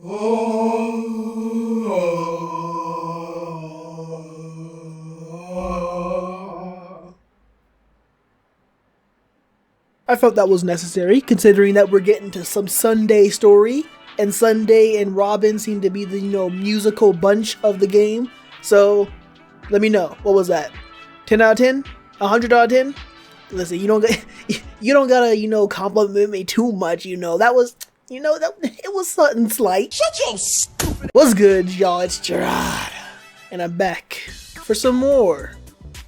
I felt that was necessary, considering that we're getting to some Sunday story, and Sunday and Robin seem to be the, musical bunch of the game. So, let me know. What was that? 10 out of 10? 100 out of 10? Listen, you don't gotta, compliment me too much, That was, it was something slight. Shut your stupid. What's good, y'all? It's Jerada, and I'm back for some more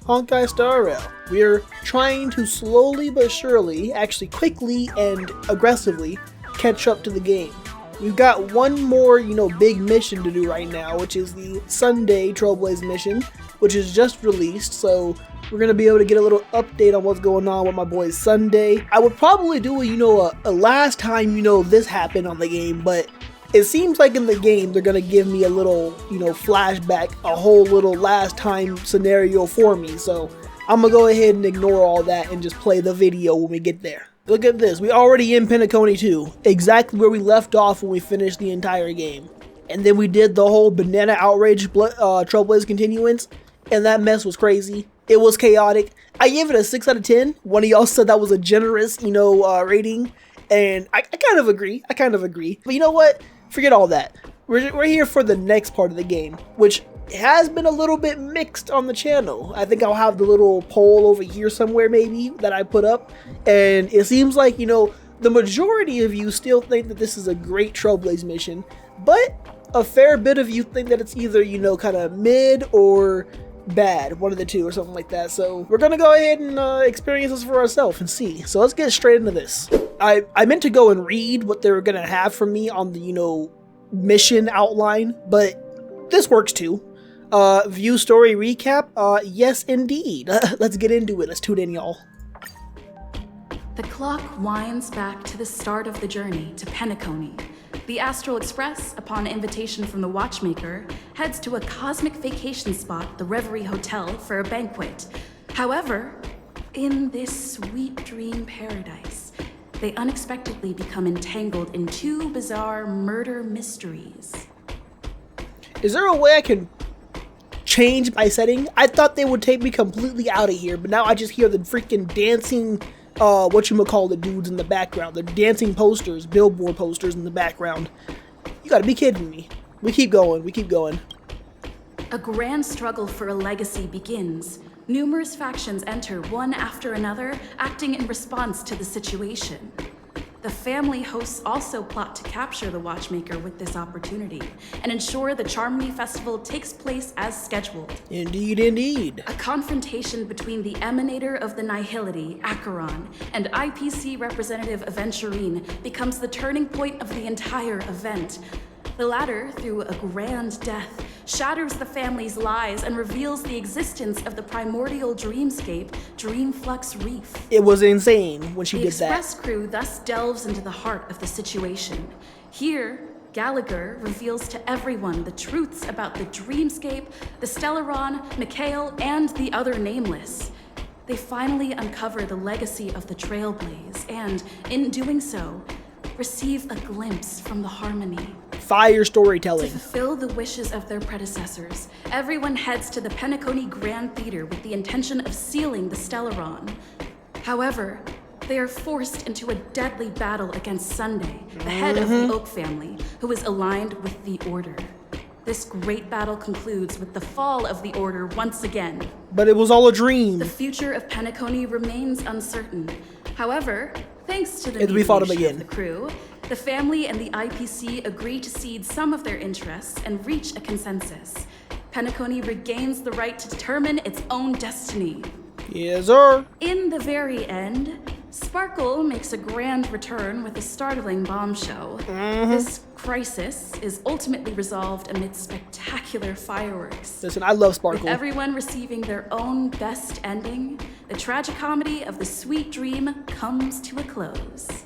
Honkai Star Rail. We're trying to slowly but surely, actually quickly and aggressively, catch up to the game. We've got one more, big mission to do right now, which is the Sunday Trailblaze mission, which is just released, so we're going to be able to get a little update on what's going on with my boy Sunday. I would probably do a last time, this happened on the game, but it seems like in the game they're going to give me a little, flashback, a whole little last time scenario for me, so I'm going to go ahead and ignore all that and just play the video when we get there. Look at this, we already in Penacony 2, exactly where we left off when we finished the entire game. And then we did the whole Banana Outrage Trailblaze continuance, and that mess was crazy. It was chaotic. I gave it a 6 out of 10. One of y'all said that was a generous, rating, and I kind of agree. But you know what? Forget all that. We're here for the next part of the game, which has been a little bit mixed on the channel. I think I'll have the little poll over here somewhere maybe that I put up, and it seems like, the majority of you still think that this is a great Trailblaze mission, but a fair bit of you think that it's either, kind of mid or bad, one of the two or something like that. So we're gonna go ahead and experience this for ourselves and see. So let's get straight into this. I meant to go and read what they were gonna have for me on the, mission outline, but this works too. View story recap? Yes indeed. Let's get into it. Let's tune in, y'all. The clock winds back to the start of the journey to Penacony. The Astral Express, upon invitation from the Watchmaker, heads to a cosmic vacation spot, the Reverie Hotel, for a banquet. However, in this sweet dream paradise, they unexpectedly become entangled in two bizarre murder mysteries. Is there a way I can change my setting? I thought they would take me completely out of here, but now I just hear the freaking dancing, the dudes in the background. The dancing posters, billboard posters in the background. You gotta be kidding me. We keep going. A grand struggle for a legacy begins. Numerous factions enter one after another, acting in response to the situation. The family hosts also plot to capture the Watchmaker with this opportunity and ensure the Charmony Festival takes place as scheduled. Indeed. A confrontation between the emanator of the Nihility, Acheron, and IPC representative Aventurine becomes the turning point of the entire event. The latter, through a grand death, shatters the family's lies and reveals the existence of the primordial dreamscape, Dreamflux Reef. It was insane when she did that. The Express crew thus delves into the heart of the situation. Here, Gallagher reveals to everyone the truths about the dreamscape, the Stellaron, Mikhail, and the other nameless. They finally uncover the legacy of the Trailblaze and, in doing so, receive a glimpse from the Harmony. Fire storytelling. To fulfill the wishes of their predecessors, everyone heads to the Penacony Grand Theater with the intention of sealing the Stellaron. However, they are forced into a deadly battle against Sunday, the head of the Oak family, who is aligned with the Order. This great battle concludes with the fall of the Order once again. But it was all a dream. The future of Penacony remains uncertain. However, thanks to the we fought him again. Of the crew, the family and the IPC agree to cede some of their interests and reach a consensus. Penacony regains the right to determine its own destiny. Yes, sir. In the very end, Sparkle makes a grand return with a startling bombshell. This crisis is ultimately resolved amid spectacular fireworks. Listen, I love Sparkle. With everyone receiving their own best ending, the tragicomedy of the sweet dream comes to a close.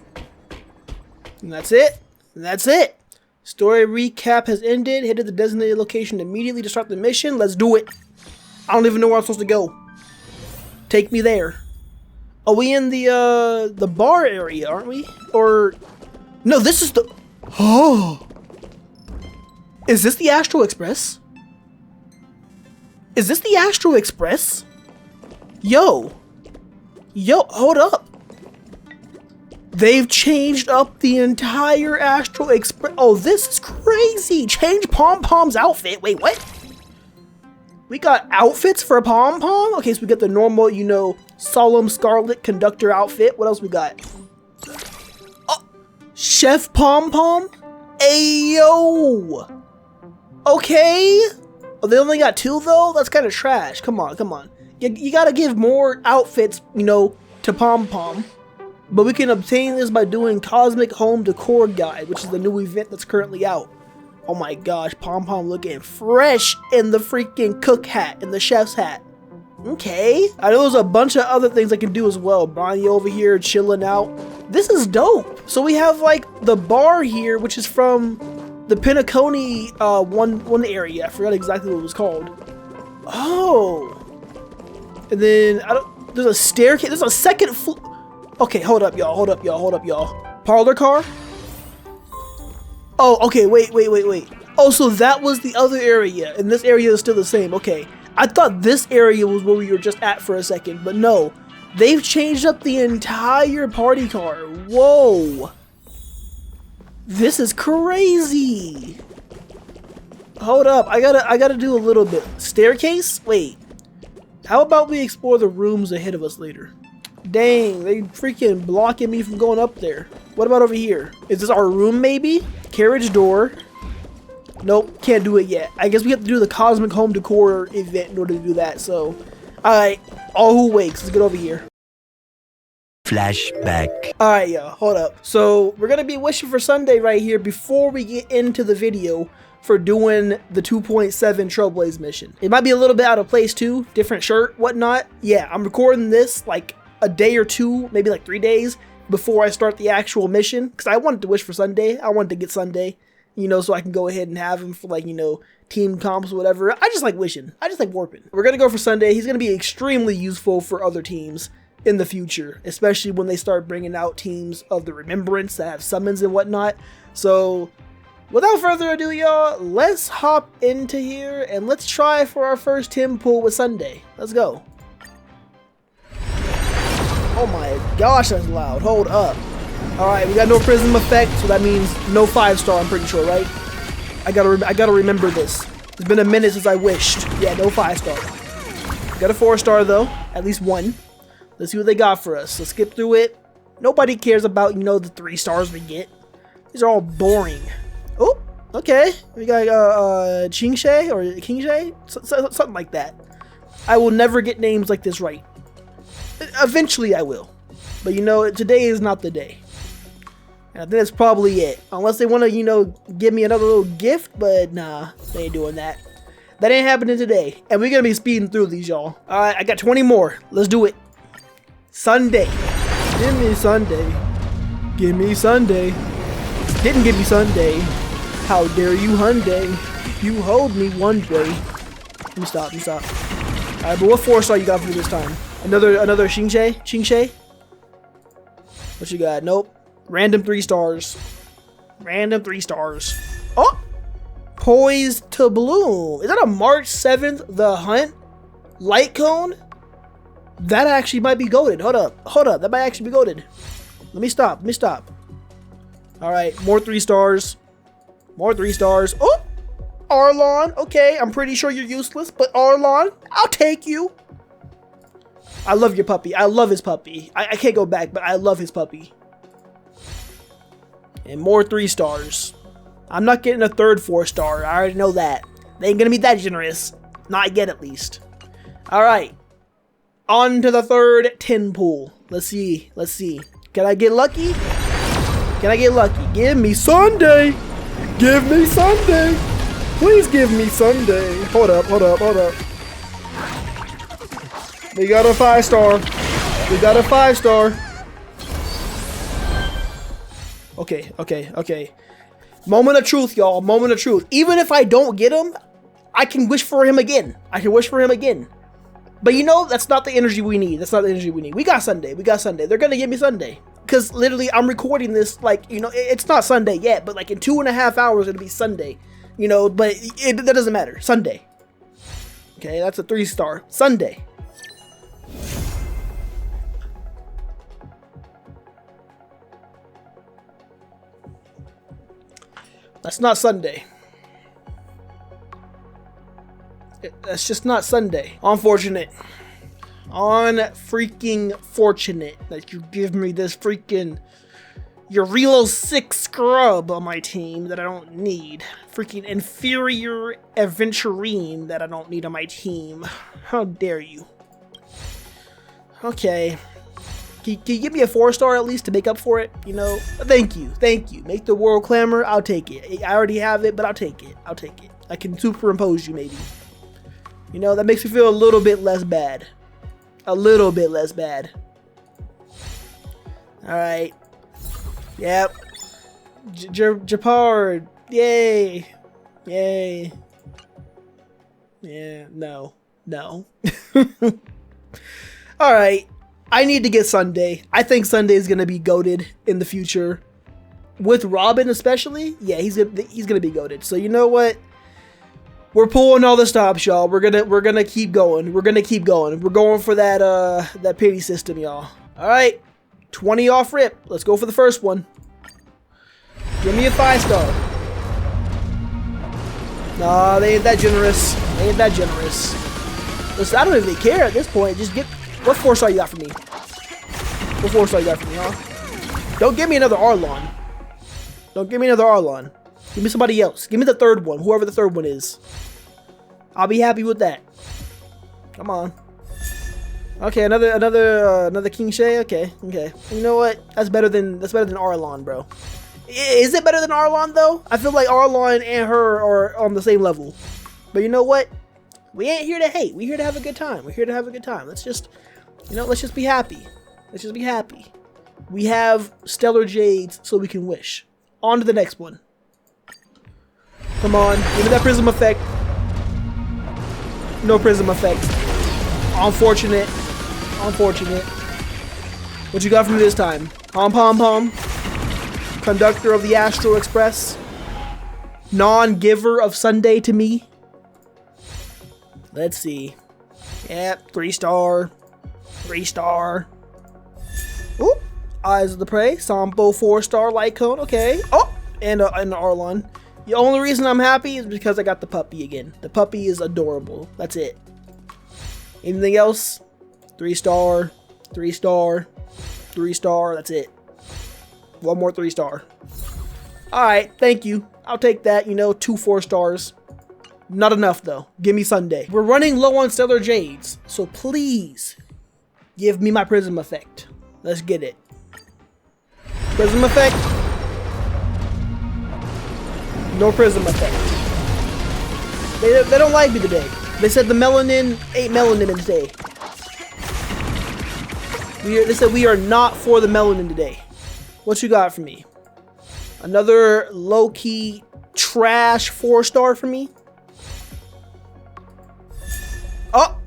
And that's it. Story recap has ended. Head to the designated location immediately to start the mission. Let's do it. I don't even know where I'm supposed to go. Take me there. Are we in the bar area, aren't we? Or no, this is the Is this the Astral Express? Is this the Astral Express? Yo, hold up. They've changed up the entire Astral Express. Oh, this is crazy. Change Pom Pom's outfit. Wait, what? We got outfits for Pom Pom? Okay, so we got the normal, you know, solemn scarlet conductor outfit. What else we got? Oh, Chef Pom Pom? Ayo. Okay. Oh, they only got 2 though? That's kind of trash. Come on, come on. You gotta give more outfits, you know, to Pom Pom. But we can obtain this by doing Cosmic Home Decor Guide, which is the new event that's currently out. Oh my gosh, Pom Pom looking fresh in the freaking cook hat, in the chef's hat. Okay. I know there's a bunch of other things I can do as well. Bonnie over here chilling out. This is dope. So we have like the bar here, which is from the Penacony one area. I forgot exactly what it was called. Oh. And then there's a staircase. There's a second floor. Okay, hold up, y'all. Parlor car? Oh, okay, wait. Oh, so that was the other area, and this area is still the same. Okay. I thought this area was where we were just at for a second, but no. They've changed up the entire party car. Whoa. This is crazy. Hold up, I gotta do a little bit. Staircase? Wait. How about we explore the rooms ahead of us later? Dang, they freaking blocking me from going up there. What about over here? Is this our room maybe? Carriage door. Nope, can't do it yet. I guess we have to do the Cosmic Home Decor event in order to do that, so. Alright, all who wakes, let's get over here. Flashback. Alright, y'all, hold up. So, we're gonna be wishing for Sunday right here before we get into the video for doing the 2.7 Trailblaze mission. It might be a little bit out of place too, different shirt, whatnot. Yeah, I'm recording this like a day or 2, maybe like 3 days before I start the actual mission, because I wanted to wish for Sunday. I wanted to get Sunday, you know, so I can go ahead and have him for like, you know, team comps or whatever. I just like wishing. I just like warping. We're gonna go for Sunday. He's gonna be extremely useful for other teams in the future, especially when they start bringing out teams of the Remembrance that have summons and whatnot. So without further ado, y'all, let's hop into here and let's try for our first Tim pull with Sunday. Let's go. Oh my gosh, that's loud. Hold up. Alright, we got no prism effect, so that means no 5-star, I'm pretty sure, right? I gotta remember this. It's been a minute since I wished. Yeah, no 5-star. Got a 4-star though, at least 1. Let's see what they got for us. Let's skip through it. Nobody cares about, you know, the 3 stars we get. These are all boring. Oh, okay. We got Chingshe or Kingshe? Something like that. I will never get names like this right. Eventually I will. But you know, today is not the day. And I think that's probably it. Unless they want to, you know, give me another little gift, but nah, they ain't doing that. That ain't happening today. And we're going to be speeding through these, y'all. Alright, I got 20 more. Let's do it. Sunday. Give me Sunday. Give me Sunday. Didn't give me Sunday. How dare you, Hyundai? You hold me one way. Let me stop. Alright, but what 4-star you got for me this time? Another Chingshe? What you got? Nope. Random 3 stars. Random 3 stars. Oh! Poised to Bloom. Is that a March 7th The Hunt light cone? That actually might be goated. Hold up. That might actually be goated. Let me stop. Alright, more 3 stars. More 3 stars. Oh! Arlon. Okay, I'm pretty sure you're useless, but Arlon, I'll take you. I love your puppy. I love his puppy. I can't go back, but I love his puppy. And more 3 stars. I'm not getting a third 4-star. I already know that. They ain't gonna be that generous. Not yet, at least. Alright. On to the third 10 pool. Let's see. Can I get lucky? Give me Sunday. Give me Sunday. Please give me Sunday. Hold up. We got a 5-star. Okay. Moment of truth, y'all. Moment of truth. Even if I don't get him, I can wish for him again. But you know, that's not the energy we need. We got Sunday. They're gonna give me Sunday. Because literally, I'm recording this, like, you know, it's not Sunday yet, but like in 2.5 hours, it'll be Sunday. You know, but that doesn't matter. Sunday. Okay, that's a 3-star. Sunday. That's not Sunday. That's just not Sunday. Unfortunate. Freaking fortunate that you give me this freaking Urelo 6 scrub on my team that I don't need. Freaking inferior adventurine that I don't need on my team. How dare you? Okay. Can you give me a 4-star at least to make up for it? You know, thank you. Make the world clamor. I'll take it. I already have it, but I'll take it. I can superimpose you maybe. You know, that makes me feel a little bit less bad. A little bit less bad. Alright. Yep. Japard. Yay. Yeah, no. Alright. I need to get Sunday. I think Sunday is gonna be goated in the future. With Robin especially, yeah, he's gonna be goated. So you know what? We're pulling all the stops, y'all. We're gonna keep going. We're going for that pity system, y'all. Alright. 20 off rip. Let's go for the first one. Give me a 5-star. Nah, they ain't that generous. Listen, I don't even care at this point. Just get... What 4-star you got for me? What 4-star you got for me, huh? Don't give me another Arlon. Give me somebody else. Give me the third one, whoever the third one is. I'll be happy with that. Come on. Okay, another King Shay. Okay. You know what? That's better than Arlon, bro. Is it better than Arlon though? I feel like Arlon and her are on the same level. But you know what? We ain't here to hate. We're here to have a good time. Let's just be happy. We have Stellar Jades, so we can wish. On to the next one. Come on, give me that prism effect. No prism effect. Unfortunate. What you got for me this time? Pom. Conductor of the Astral Express. Non-giver of Sunday to me. Let's see. Yep, 3-star. Oop. Eyes of the Prey. Sampo 4-star light cone. Okay. Oh, and an Arlon. The only reason I'm happy is because I got the puppy again. The puppy is adorable. That's it. Anything else? 3-star. That's it. One more 3-star. Alright, thank you. I'll take that. You know, 2 4-stars. Not enough, though. Give me Sunday. We're running low on Stellar Jades, so please give me my prism effect. Let's get it. Prism effect. No prism effect. They don't like me today. They said the melanin ain't melanin today. They said we are not for the melanin today. What you got for me? Another low-key trash 4-star for me? Oh!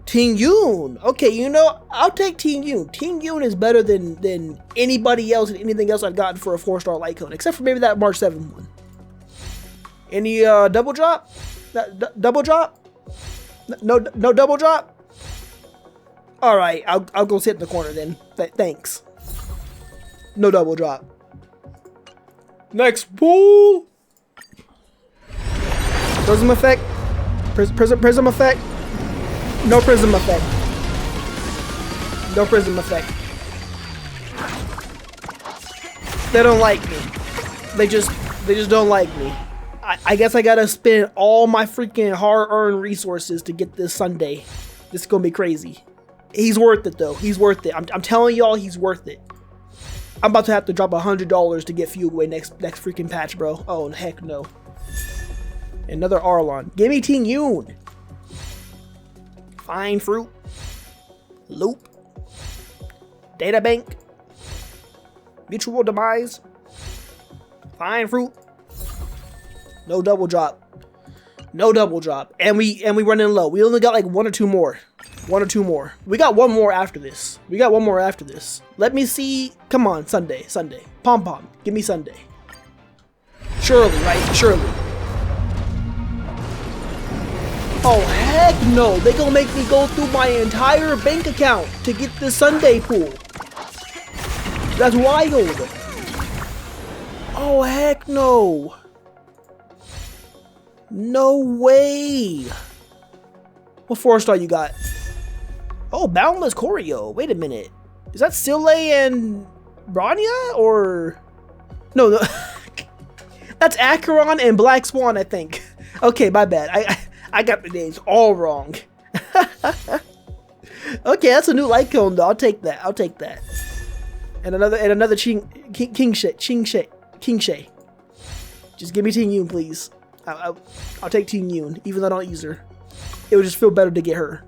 Ting Yoon! Okay, you know, I'll take Ting Yoon. Ting Yoon is better than anybody else and anything else I've gotten for a 4-star light cone, except for maybe that March 7 one. Any double drop? Double drop? No double drop? Alright, I'll go sit in the corner then. Thanks. No double drop. Next pool! Prism effect? Prism effect? No prism effect. No prism effect. They don't like me. They just don't like me. I guess I gotta spend all my freaking hard-earned resources to get this Sunday. This is gonna be crazy. He's worth it though. He's worth it. I'm telling y'all, he's worth it. I'm about to have to drop $100 to get Fugue Away next freaking patch, bro. Oh heck no. Another Arlon. Give me Ting Yoon. Fine Fruit. Loop. Data Bank. Mutual Demise. Fine Fruit. No double drop. No double drop. And we running low. We only got like 1 or 2 more. 1 or 2 more. We got 1 more after this. Let me see. Come on, Sunday. Pom. Give me Sunday. Surely, right? Surely. Oh, heck no. They gonna make me go through my entire bank account to get this Sunday pool. That's wild. Oh, heck no. No way. What 4-star you got? Oh, Boundless Choreo. Wait a minute. Is that Sile and Bronya? Or... No, no. That's Acheron and Black Swan, I think. Okay, my bad. I got the names all wrong. Okay, that's a new light cone though. I'll take that. I'll take that. And another King Shay. Just give me Ting Yun, please. I'll take Ting Yun, even though I don't use her. It would just feel better to get her.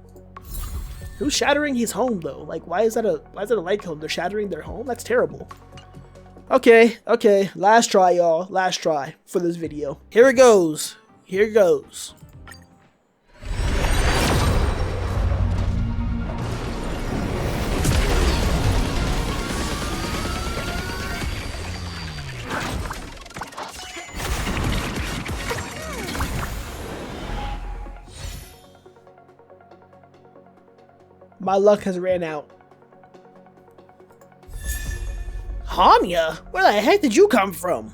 Who's shattering his home though? Like, why is that a light cone? They're shattering their home? That's terrible. Okay, last try, y'all. Last try for this video. Here it goes. Here it goes. My luck has ran out. Hanya? Where the heck did you come from?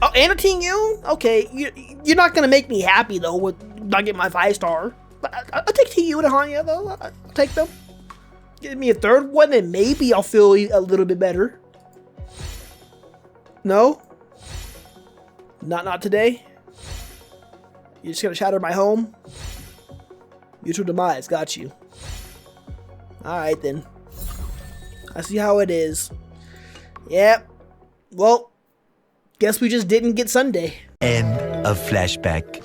Oh, and a Ting Yun? Okay, you're not gonna make me happy though with not getting my 5-star. I'll take Ting Yun and Hanya though. I'll take them. Give me a third one and maybe I'll feel a little bit better. No? Not today? You're just gonna shatter my home? Mutual demise, got you. Alright then. I see how it is. Yep. Well, guess we just didn't get Sunday. End of flashback.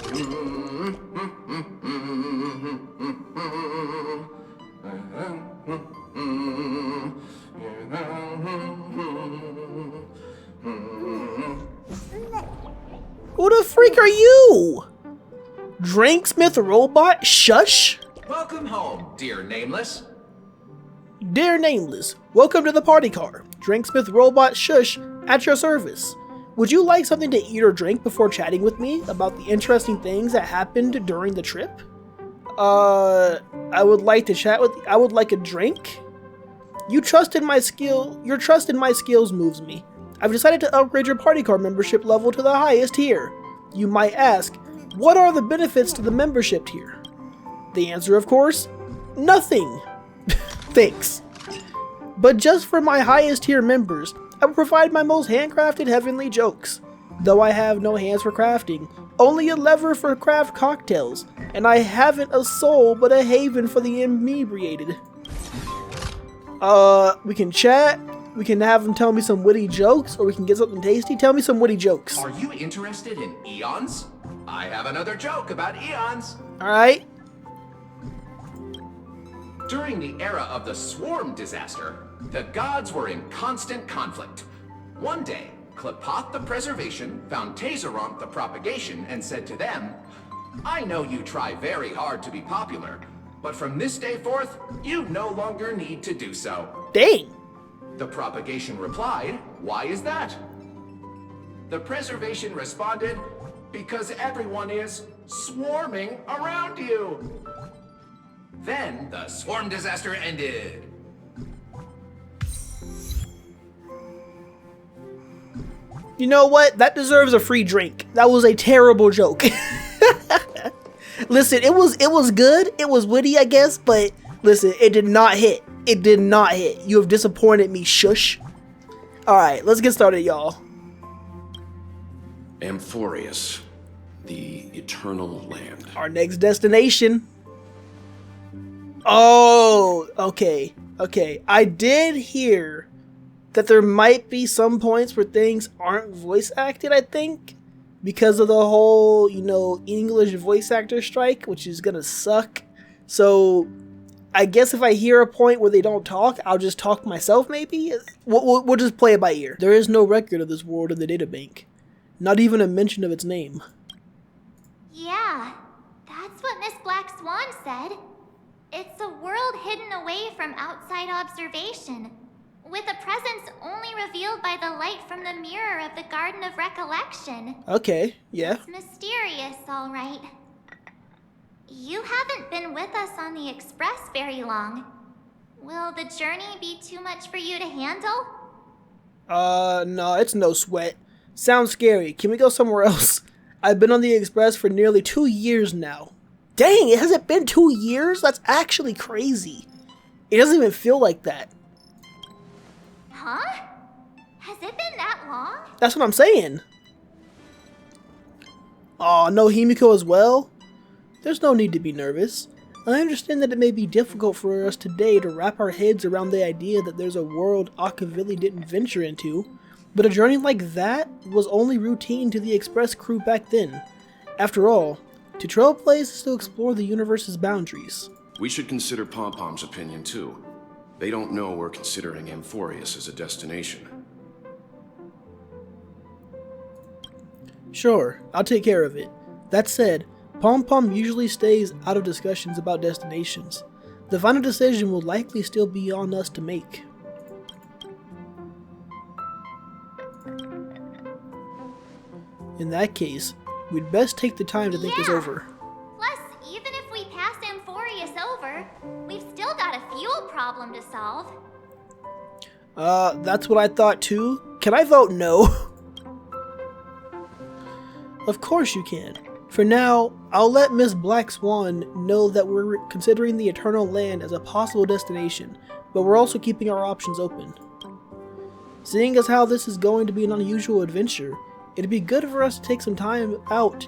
Who the freak are you? Drinksmith Robot? Shush? Welcome home, dear Nameless. Dear Nameless, welcome to the party car. Drinksmith Robot Shush at your service. Would you like something to eat or drink before chatting with me about the interesting things that happened during the trip? I would like to chat with you. I would like a drink. Your trust in my skills moves me. I've decided to upgrade your party car membership level to the highest tier. You might ask, what are the benefits to the membership tier? The answer, of course, nothing. Thanks. But just for my highest tier members, I will provide my most handcrafted heavenly jokes. Though I have no hands for crafting, only a lever for craft cocktails, and I haven't a soul but a haven for the inebriated. We can chat, we can have him tell me some witty jokes, or we can get something tasty. Tell me some witty jokes. Are you interested in eons? I have another joke about eons. Alright. During the era of the Swarm disaster, the gods were in constant conflict. One day, Klepoth the Preservation found Tazeronth the Propagation and said to them, I know you try very hard to be popular, but from this day forth, you no longer need to do so. Dang. The Propagation replied, why is that? The Preservation responded, because everyone is swarming around you. Then the Swarm disaster ended. You know what? That deserves a free drink. That was a terrible joke. Listen, it was good. It was witty, I guess, but listen, it did not hit. It did not hit. You have disappointed me, shush. Alright, let's get started, y'all. Amphorius, the eternal land. Our next destination. Oh, okay. Okay. I did hear that there might be some points where things aren't voice acted, I think, because of the whole, English voice actor strike, which is gonna suck. So I guess if I hear a point where they don't talk, I'll just talk myself, maybe? We'll just play it by ear. There is no record of this world in the databank. Not even a mention of its name. Yeah, that's what Miss Black Swan said. It's a world hidden away from outside observation, with a presence only revealed by the light from the mirror of the Garden of Recollection. Okay, yeah. It's mysterious, all right. You haven't been with us on the Express very long. Will the journey be too much for you to handle? No, it's no sweat. Sounds scary. Can we go somewhere else? I've been on the Express for nearly 2 years now. Dang, it hasn't been 2 years? That's actually crazy. It doesn't even feel like that. Huh? Has it been that long? That's what I'm saying. Aw, no Himiko as well? There's no need to be nervous. I understand that it may be difficult for us today to wrap our heads around the idea that there's a world Akavili didn't venture into, but a journey like that was only routine to the Express crew back then. After all, to trailblaze is to explore the universe's boundaries. We should consider Pom-Pom's opinion too. They don't know we're considering Amphorius as a destination. Sure, I'll take care of it. That said, Pom-Pom usually stays out of discussions about destinations. The final decision will likely still be on us to make. In that case, we'd best take the time to think this over. Plus, even if we pass Amphorius over, we've still got a fuel problem to solve. That's what I thought too. Can I vote no? Of course you can. For now, I'll let Miss Black Swan know that we're considering the Eternal Land as a possible destination, but we're also keeping our options open. Seeing as how this is going to be an unusual adventure, it'd be good for us to take some time out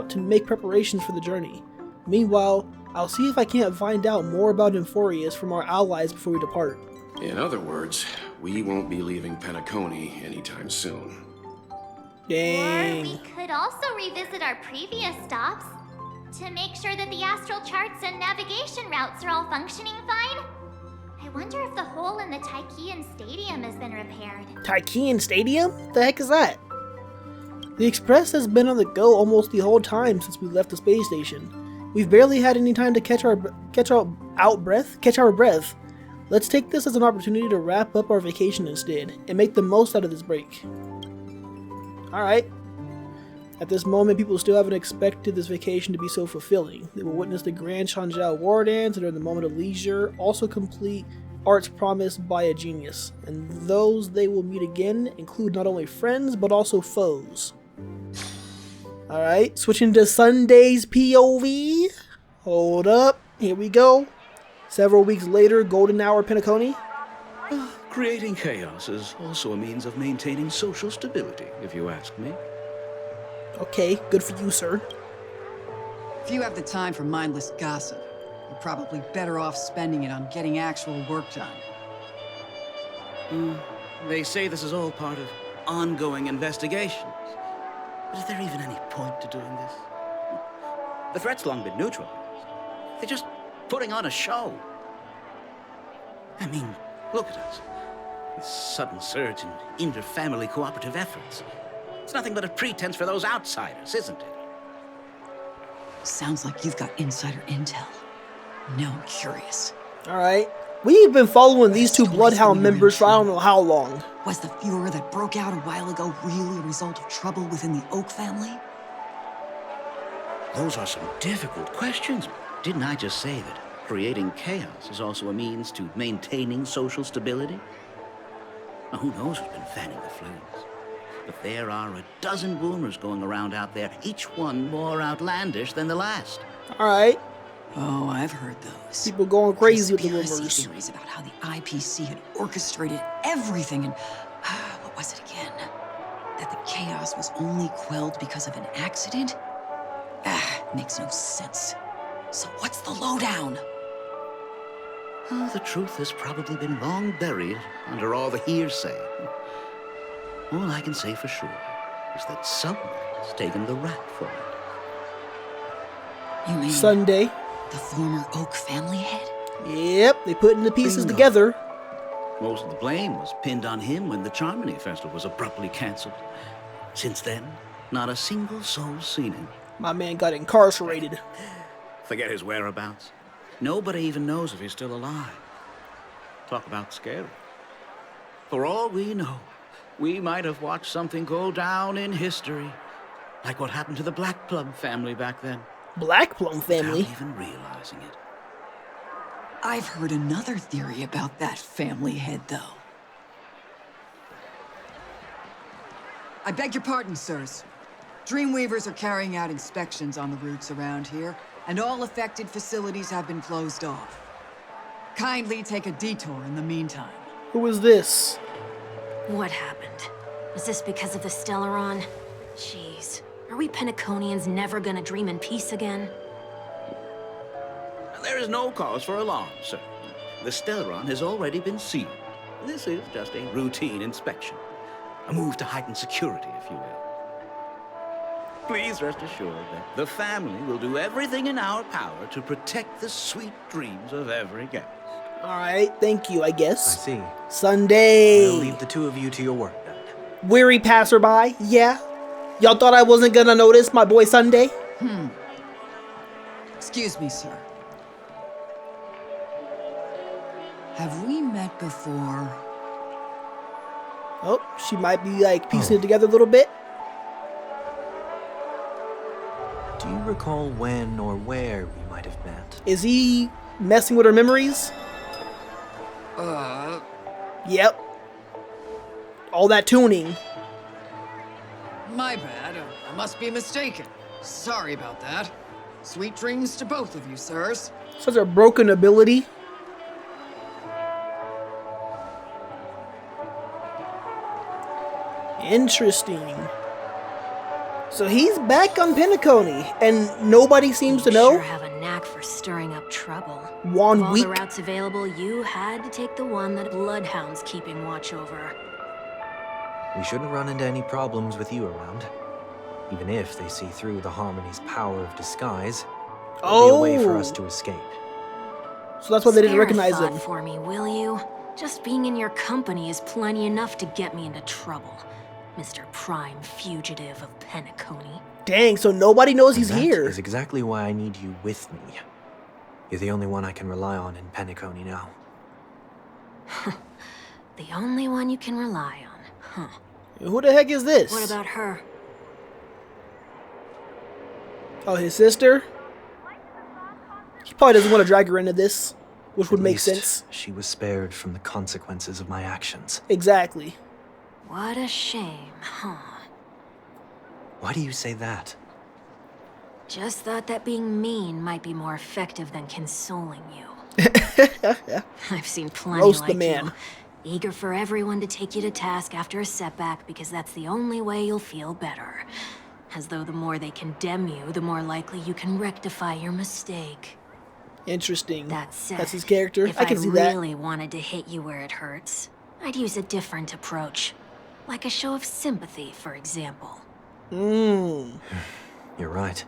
to make preparations for the journey. Meanwhile, I'll see if I can't find out more about Amphorius from our allies before we depart. In other words, we won't be leaving Penacony anytime soon. Dang. Or we could also revisit our previous stops to make sure that the astral charts and navigation routes are all functioning fine. I wonder if the hole in the Taikian Stadium has been repaired. Taikian Stadium? The heck is that? The Express has been on the go almost the whole time since we left the space station. We've barely had any time to catch our breath. Let's take this as an opportunity to wrap up our vacation instead, and make the most out of this break. Alright. At this moment, people still haven't expected this vacation to be so fulfilling. They will witness the Grand Shanjiao War Dance, and during the moment of leisure, also complete arts promised by a genius. And those they will meet again include not only friends, but also foes. Alright, switching to Sunday's POV. Hold up, here we go. Several weeks later, Golden Hour Penacony. Creating chaos is also a means of maintaining social stability, if you ask me. Okay, good for you, sir. If you have the time for mindless gossip, you're probably better off spending it on getting actual work done. They say this is all part of ongoing investigations. But is there even any point to doing this? The threat's long been neutralized. They're just putting on a show. I mean, look at us. This sudden surge in inter-family cooperative efforts. It's nothing but a pretense for those outsiders, isn't it? Sounds like you've got insider intel. Now I'm curious. Alright. We've been following these two Bloodhound members for I don't know how long. Was the furor that broke out a while ago really a result of trouble within the Oak family? Those are some difficult questions. Didn't I just say that creating chaos is also a means to maintaining social stability? Now, who knows who's been fanning the flames? But there are a dozen rumors going around out there, each one more outlandish than the last. Alright. Oh, I've heard those. People going crazy with the Conspiracy rumors. theories about how the IPC had orchestrated everything and... what was it again? That the chaos was only quelled because of an accident? Makes no sense. So what's the lowdown? Oh, the truth has probably been long buried under all the hearsay. All I can say for sure is that someone's taken the rap for it. You mean Sunday. the former Oak family head? Yep, they putting the pieces Bingo. together. Most of the blame was pinned on him when the Charmony Festival was abruptly canceled. Since then, not a single soul's seen him. My man got incarcerated. Forget his whereabouts. Nobody even knows if he's still alive. Talk about scary. For all we know, we might have watched something go down in history. Like what happened to the Black Plum family back then. Black Plum family? Without even realizing it. I've heard another theory about that family head, though. I beg your pardon, sirs. Dreamweavers are carrying out inspections on the routes around here, and all affected facilities have been closed off. Kindly take a detour in the meantime. Who is this? What happened? Was this because of the Stellaron? Jeez, are we Penaconians never gonna dream in peace again? There is no cause for alarm, sir. The Stellaron has already been sealed. This is just a routine inspection. A move to heighten security, if you will. Please rest assured that the family will do everything in our power to protect the sweet dreams of every guest. Alright, thank you, I I guess. see. Sunday. We'll leave the two of you to your work then. Weary passerby, yeah. Y'all thought I wasn't gonna notice my boy Sunday? Excuse me, sir. Have we met before? Oh, she might be like piecing it together a little bit. Do you recall when or where we might have met? Is he messing with her memories? Yep. All that tuning. My bad. I must be mistaken. Sorry about that. Sweet dreams to both of you, sirs. Such a broken ability. Interesting. So he's back on Penacony, and nobody seems to You sure know? have a knack for stirring up trouble. One Of all week. the routes available, you had to take the one that Bloodhound's keeping watch over. We shouldn't run into any problems with you around. Even if they see through the Harmony's power of disguise, there'll be a way for us to escape. So that's why they didn't Spare a recognize thought him. for me, will you? Just being in your company is plenty enough to get me into trouble, Mr. Prime Fugitive of Penacony. Dang, so nobody knows he's That here. is exactly why I need you with me. You're the only one I can rely on in Penacony now. The only one you can rely on, huh? Who the heck is this? What about her? Oh, his sister? He probably doesn't want to drag her into this, which would At make least sense. she was spared from the consequences of my actions. Exactly. What a shame, huh? Why do you say that? Just thought that being mean might be more effective than consoling you. I've seen plenty Roast like the man. you. Eager for everyone to take you to task after a setback because that's the only way you'll feel better. As though the more they condemn you, the more likely you can rectify your mistake. Interesting. That said, That's his character. if I can see that. really wanted to hit you where it hurts, I'd use a different approach. Like a show of sympathy, for example. Mmm. You're right.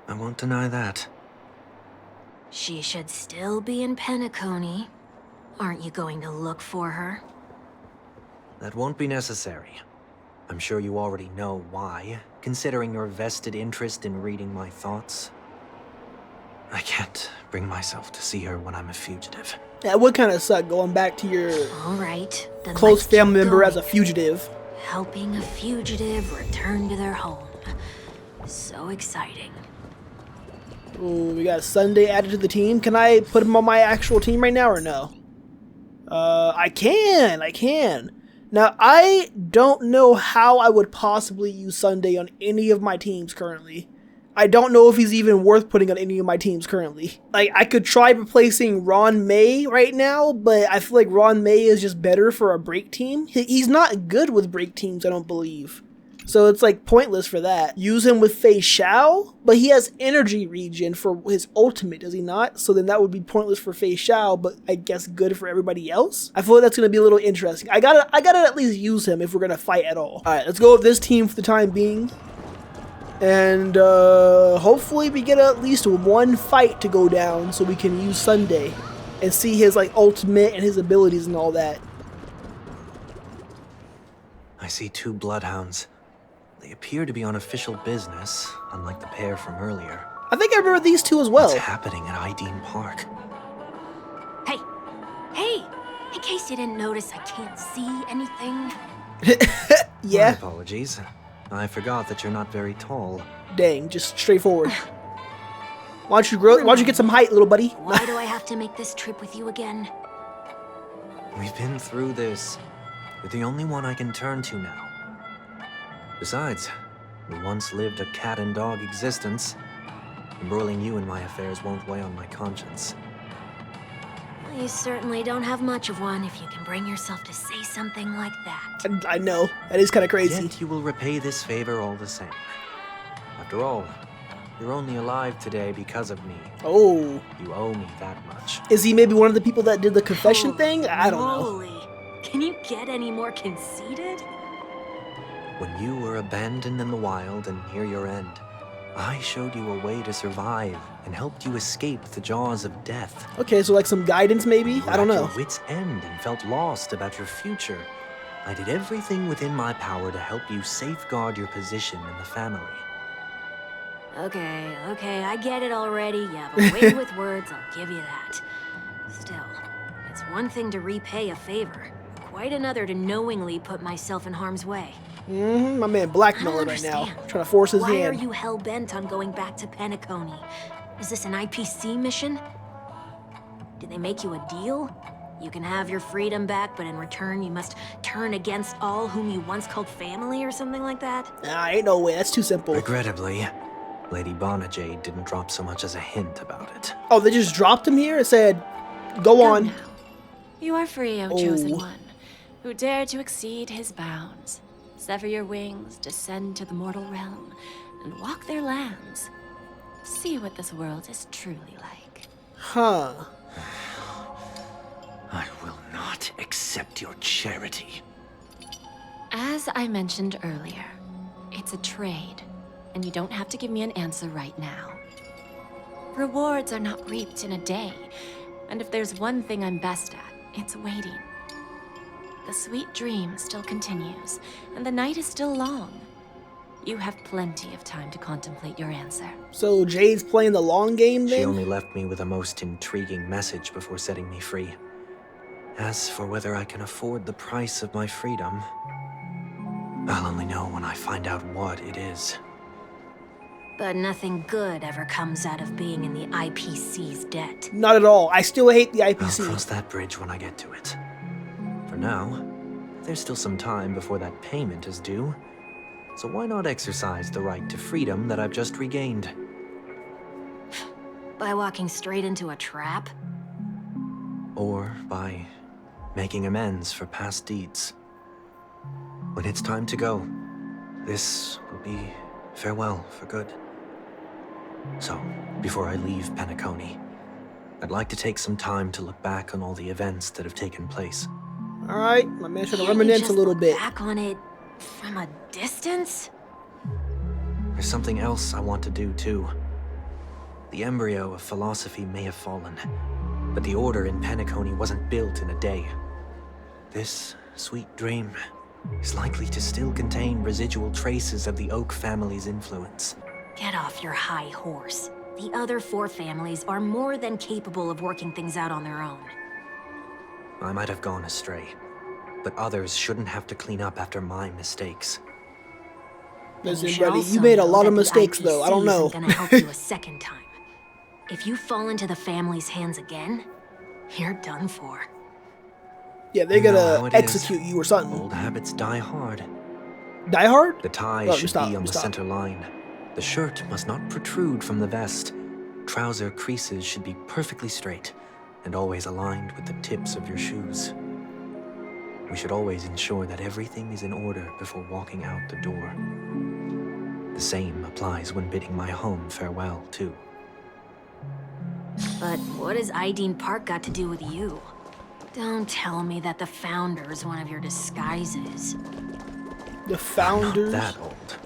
I won't deny that. She should still be in Penacony. Aren't you going to look for her? That won't be necessary. I'm sure you already know why, considering your vested interest in reading my thoughts. I can't bring myself to see her when I'm a fugitive. That would kind of suck going back to your All right, then close let's keep family member as a going. fugitive. Helping a fugitive return to their home. So exciting. Ooh, we got Sunday added to the team. Can I put him on my actual team right now or no? I can. Now, I don't know how I would possibly use Sunday on any of my teams currently. I don't know if he's even worth putting on any of my teams currently. Like, I could try replacing Ron May right now, but I feel like Ron May is just better for a break team. He's not good with break teams, I don't believe. So it's like pointless for that. Use him with Fei Xiao, but he has energy regen for his ultimate, does he not? So then that would be pointless for Fei Xiao, but I guess good for everybody else. I feel like that's gonna be a little interesting. I gotta at least use him if we're gonna fight at all. Alright, let's go with this team for the time being. And hopefully we get at least one fight to go down so we can use Sunday and see his like ultimate and his abilities and all that. I see two bloodhounds. They appear to be on official business, unlike the pair from earlier. I think I remember these two as well. What's happening at Ideen Park? Hey! In case you didn't notice, I can't see anything. My Yeah, apologies. I forgot that you're not very tall. dang, just straightforward. Why don't you grow? Why don't you get some height, little buddy? Why do I have to make this trip with you again? We've been through this. You're the only one I can turn to now. Besides, we once lived a cat and dog existence. Embroiling you in my affairs won't weigh on my conscience. Well, you certainly don't have much of one if you can bring yourself to say something like that. I know. That is kind of crazy. Yet you will repay this favor all the same. After all, you're only alive today because of me. Oh. You owe me that much. Is he maybe one of the people that did the confession thing? I don't know. Holy. Can you get any more conceited? When you were abandoned in the wild and near your end, I showed you a way to survive and helped you escape the jaws of death. Okay, so like some guidance maybe? I don't know. At your wit's end and felt lost about your future. I did everything within my power to help you safeguard your position in the family. Okay, I get it already. You have a way with words, I'll give you that. Still, it's one thing to repay a favor, quite another to knowingly put myself in harm's way. My man blackmailing right now, trying to force his hand. Why are you hell-bent on going back to Penacony? Is this an IPC mission? Did they make you a deal? You can have your freedom back, but in return you must turn against all whom you once called family or something like that? Nah, ain't no way, that's too simple. Regrettably, Lady Bonajade didn't drop so much as a hint about it. Oh, they just dropped him here and said, go on. Now. You are free, O chosen one, who dare to exceed his bounds. Sever your wings, descend to the mortal realm, and walk their lands. See what this world is truly like. Huh. I will not accept your charity. As I mentioned earlier, it's a trade, and you don't have to give me an answer right now. Rewards are not reaped in a day, and if there's one thing I'm best at, it's waiting. The sweet dream still continues, and the night is still long. You have plenty of time to contemplate your answer. So Jade's playing the long game then? She only left me with a most intriguing message before setting me free. As for whether I can afford the price of my freedom, I'll only know when I find out what it is. But nothing good ever comes out of being in the IPC's debt. Not at all. I still hate the IPC. I'll cross that bridge when I get to it. For now, there's still some time before that payment is due. So why not exercise the right to freedom that I've just regained? By walking straight into a trap? Or by making amends for past deeds. When it's time to go, this will be farewell for good. So, before I leave Penacony, I'd like to take some time to look back on all the events that have taken place. Alright, my man should reminisce a little bit. Back on it from a distance? There's something else I want to do too. The embryo of philosophy may have fallen, but the order in Penacony wasn't built in a day. This sweet dream is likely to still contain residual traces of the Oak family's influence. Get off your high horse. The other 4 families are more than capable of working things out on their own. I might have gone astray, but others shouldn't have to clean up after my mistakes. Listen, buddy, you made a lot of mistakes, though. I don't know. I'm gonna help you a second time. If you fall into the family's hands again, you're done for. Yeah, they're gonna execute you or something. Old habits die hard. Die hard? The tie should be on the center line. The shirt must not protrude from the vest. Trouser creases should be perfectly straight and always aligned with the tips of your shoes. We should always ensure that everything is in order before walking out the door. The same applies when bidding my home farewell, too. But what has Ideen Park got to do with you? Don't tell me that the Founder's one of your disguises. The Founders? I'm not that old.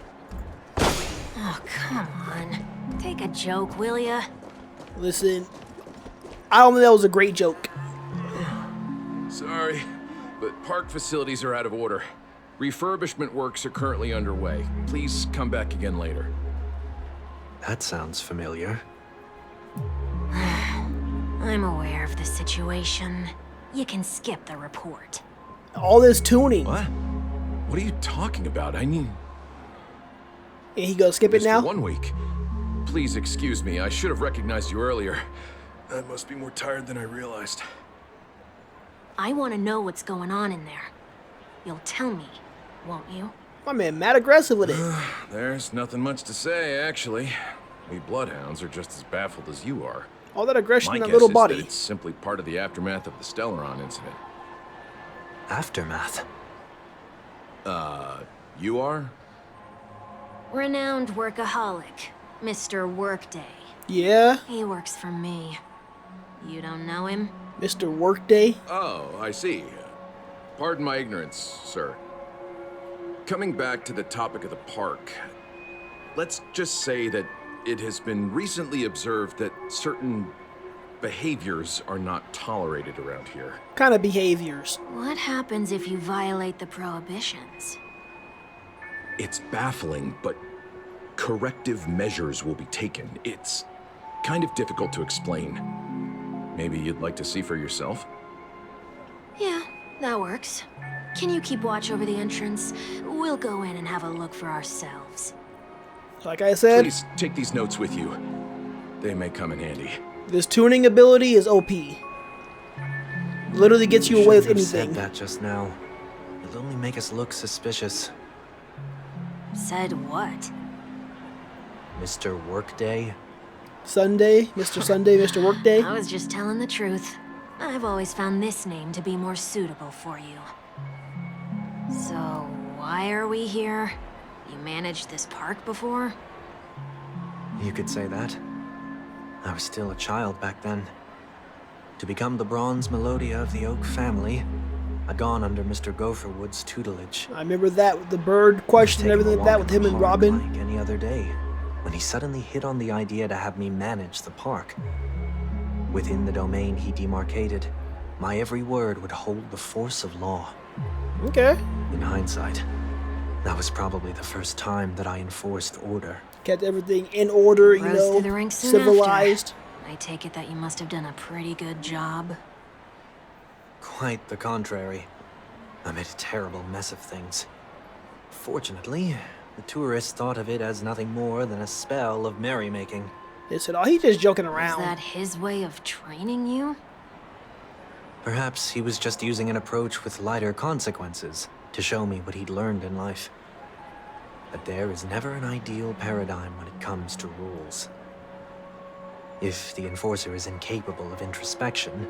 Oh, come on. Take a joke, will ya? Listen, I don't think that was a great joke. Sorry, but park facilities are out of order. Refurbishment works are currently underway. Please come back again later. That sounds familiar. I'm aware of the situation. You can skip the report. All this tuning. What? What are you talking about? I mean... And he goes, skip it now? 1 week. Please excuse me. I should have recognized you earlier. I must be more tired than I realized. I want to know what's going on in there. You'll tell me, won't you? My man, mad aggressive with it. There's nothing much to say, actually. We bloodhounds are just as baffled as you are. All that aggression My in that guess little is body. that it's simply part of the aftermath of the Stellaron incident. Aftermath? You are? Renowned workaholic, Mr. Workday. Yeah, He works for me. You don't know him? Mr. Workday. Oh, I see. Pardon my ignorance, sir. Coming back to the topic of the park, let's just say that it has been recently observed that certain behaviors are not tolerated around here. Kind of behaviors. What happens if you violate the prohibitions? It's baffling, but corrective measures will be taken. It's kind of difficult to explain. Maybe you'd like to see for yourself? Yeah, that works. Can you keep watch over the entrance? We'll go in and have a look for ourselves. Like I said, Please take these notes with you. They may come in handy. this tuning ability is OP. Literally gets you away with Shouldn't have anything. said that just now. It'll only make us look suspicious. Said what? Mr. Workday? Sunday, Mr. Workday. I was just telling the truth. I've always found this name to be more suitable for you. So, why are we here? You managed this park before? You could say that. I was still a child back then. To become the bronze Melodia of the Oak family, I'd gone under Mr. Gopherwood's tutelage. I remember that with the bird question and everything like that with him and Robin. Like any other day, when he suddenly hit on the idea to have me manage the park. Within the domain he demarcated, my every word would hold the force of law. Okay. In hindsight, that was probably the first time that I enforced order. Kept everything in order, you Rose know, through the ranks soon civilized. after. I take it that you must have done a pretty good job. Quite the contrary. I made a terrible mess of things. Fortunately, the tourists thought of it as nothing more than a spell of merrymaking. They said, oh, he's just joking Is around. that his way of training you? Perhaps he was just using an approach with lighter consequences to show me what he'd learned in life. But there is never an ideal paradigm when it comes to rules. If the enforcer is incapable of introspection,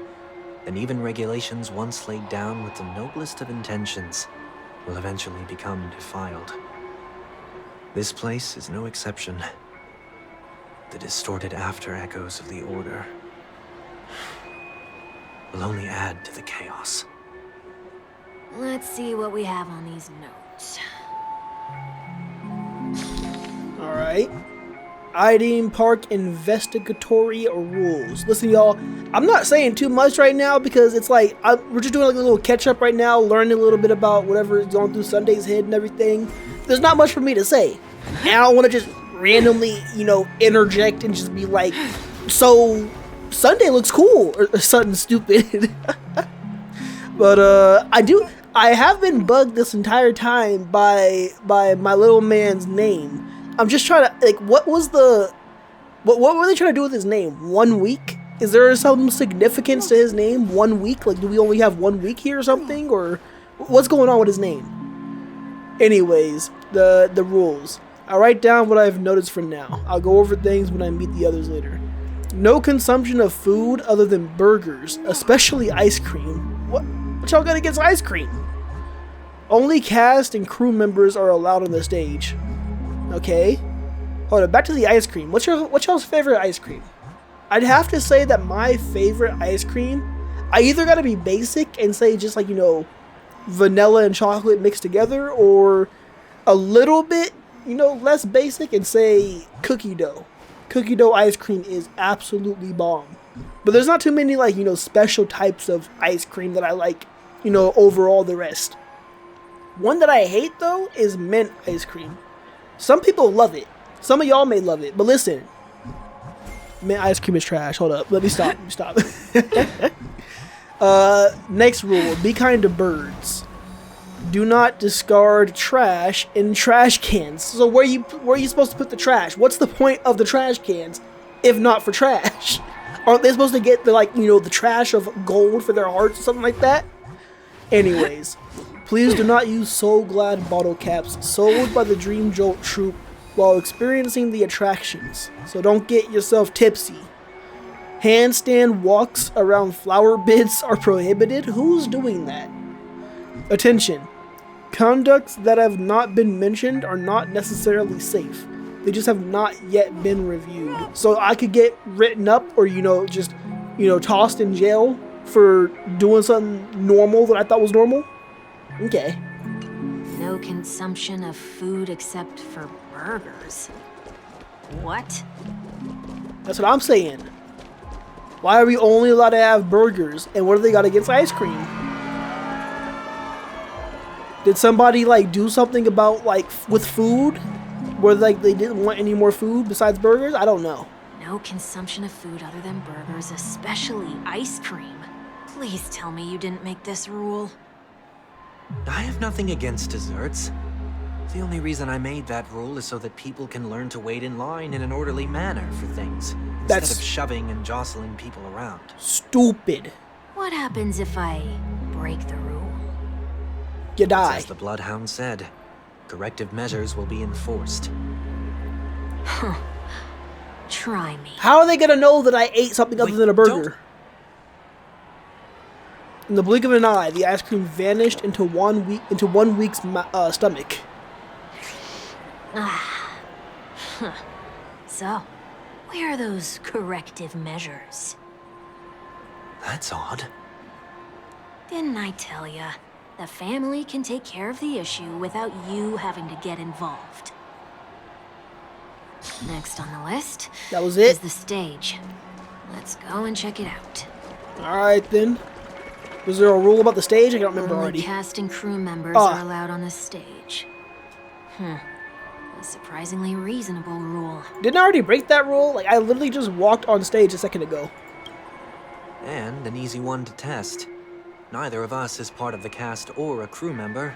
then even regulations once laid down with the noblest of intentions will eventually become defiled. This place is no exception. The distorted after-echoes of the Order will only add to the chaos. Let's see what we have on these notes. Alright. Ideen Park investigatory rules. Listen, y'all, I'm not saying too much right now because it's like, we're just doing like a little catch up right now, learning a little bit about whatever is going through Sunday's head and everything. There's not much for me to say. And I don't want to just randomly, you know, interject and just be like, so Sunday looks cool or something stupid. But I have been bugged this entire time by my little man's name. I'm just trying to, like, what were they trying to do with his name? 1 week? Is there some significance to his name? 1 week? Like, do we only have 1 week here or something? Or what's going on with his name? Anyways, the rules. I'll write down what I've noticed for now. I'll go over things when I meet the others later. No consumption of food other than burgers, especially ice cream. What y'all got against ice cream? Only cast and crew members are allowed on the stage. Okay. Hold on, back to the ice cream. What's y'all's favorite ice cream? I'd have to say that my favorite ice cream, I either gotta be basic and say just like, you know, vanilla and chocolate mixed together, or a little bit, you know, less basic and say cookie dough. Cookie dough ice cream is absolutely bomb. But there's not too many, like, you know, special types of ice cream that I like, you know, over all the rest. One that I hate, though, is mint ice cream. Some people love it. Some of y'all may love it. But listen, mint ice cream is trash. Hold up. Let me stop. Next rule. Be kind to birds. Do not discard trash in trash cans. So where are you supposed to put the trash? What's the point of the trash cans if not for trash? Aren't they supposed to get the, like, you know, the trash of gold for their hearts or something like that? Anyways, please do not use Soul Glad bottle caps sold by the Dream Jolt troupe while experiencing the attractions. So don't get yourself tipsy. Handstand walks around flower beds are prohibited. Who's doing that? Attention. Conducts that have not been mentioned are not necessarily safe. They just have not yet been reviewed. So I could get written up or, you know, just, you know, tossed in jail for doing something normal that I thought was normal? Okay. No consumption of food except for burgers. What? That's what I'm saying. Why are we only allowed to have burgers? And what do they got against ice cream? Did somebody, like, do something about, like, with food? Where, like, they didn't want any more food besides burgers? I don't know. No consumption of food other than burgers, especially ice cream. Please tell me you didn't make this rule. I have nothing against desserts. The only reason I made that rule is so that people can learn to wait in line in an orderly manner for things, instead of shoving and jostling people around. Stupid. What happens if I break the rule? You die. As the Bloodhound said, corrective measures will be enforced. Huh. Try me. How are they gonna know that I ate something other than a burger? In the blink of an eye, the ice cream vanished into one week's stomach. So, where are those corrective measures? That's odd. Didn't I tell ya? The family can take care of the issue without you having to get involved. Next on the list that was it? Is the stage. Let's go and check it out. Alright then. Was there a rule about the stage? I don't remember Only already. Cast and crew members are allowed on the stage. A surprisingly reasonable rule. Didn't I already break that rule? Like, I literally just walked on stage a second ago. And an easy one to test. Neither of us is part of the cast or a crew member.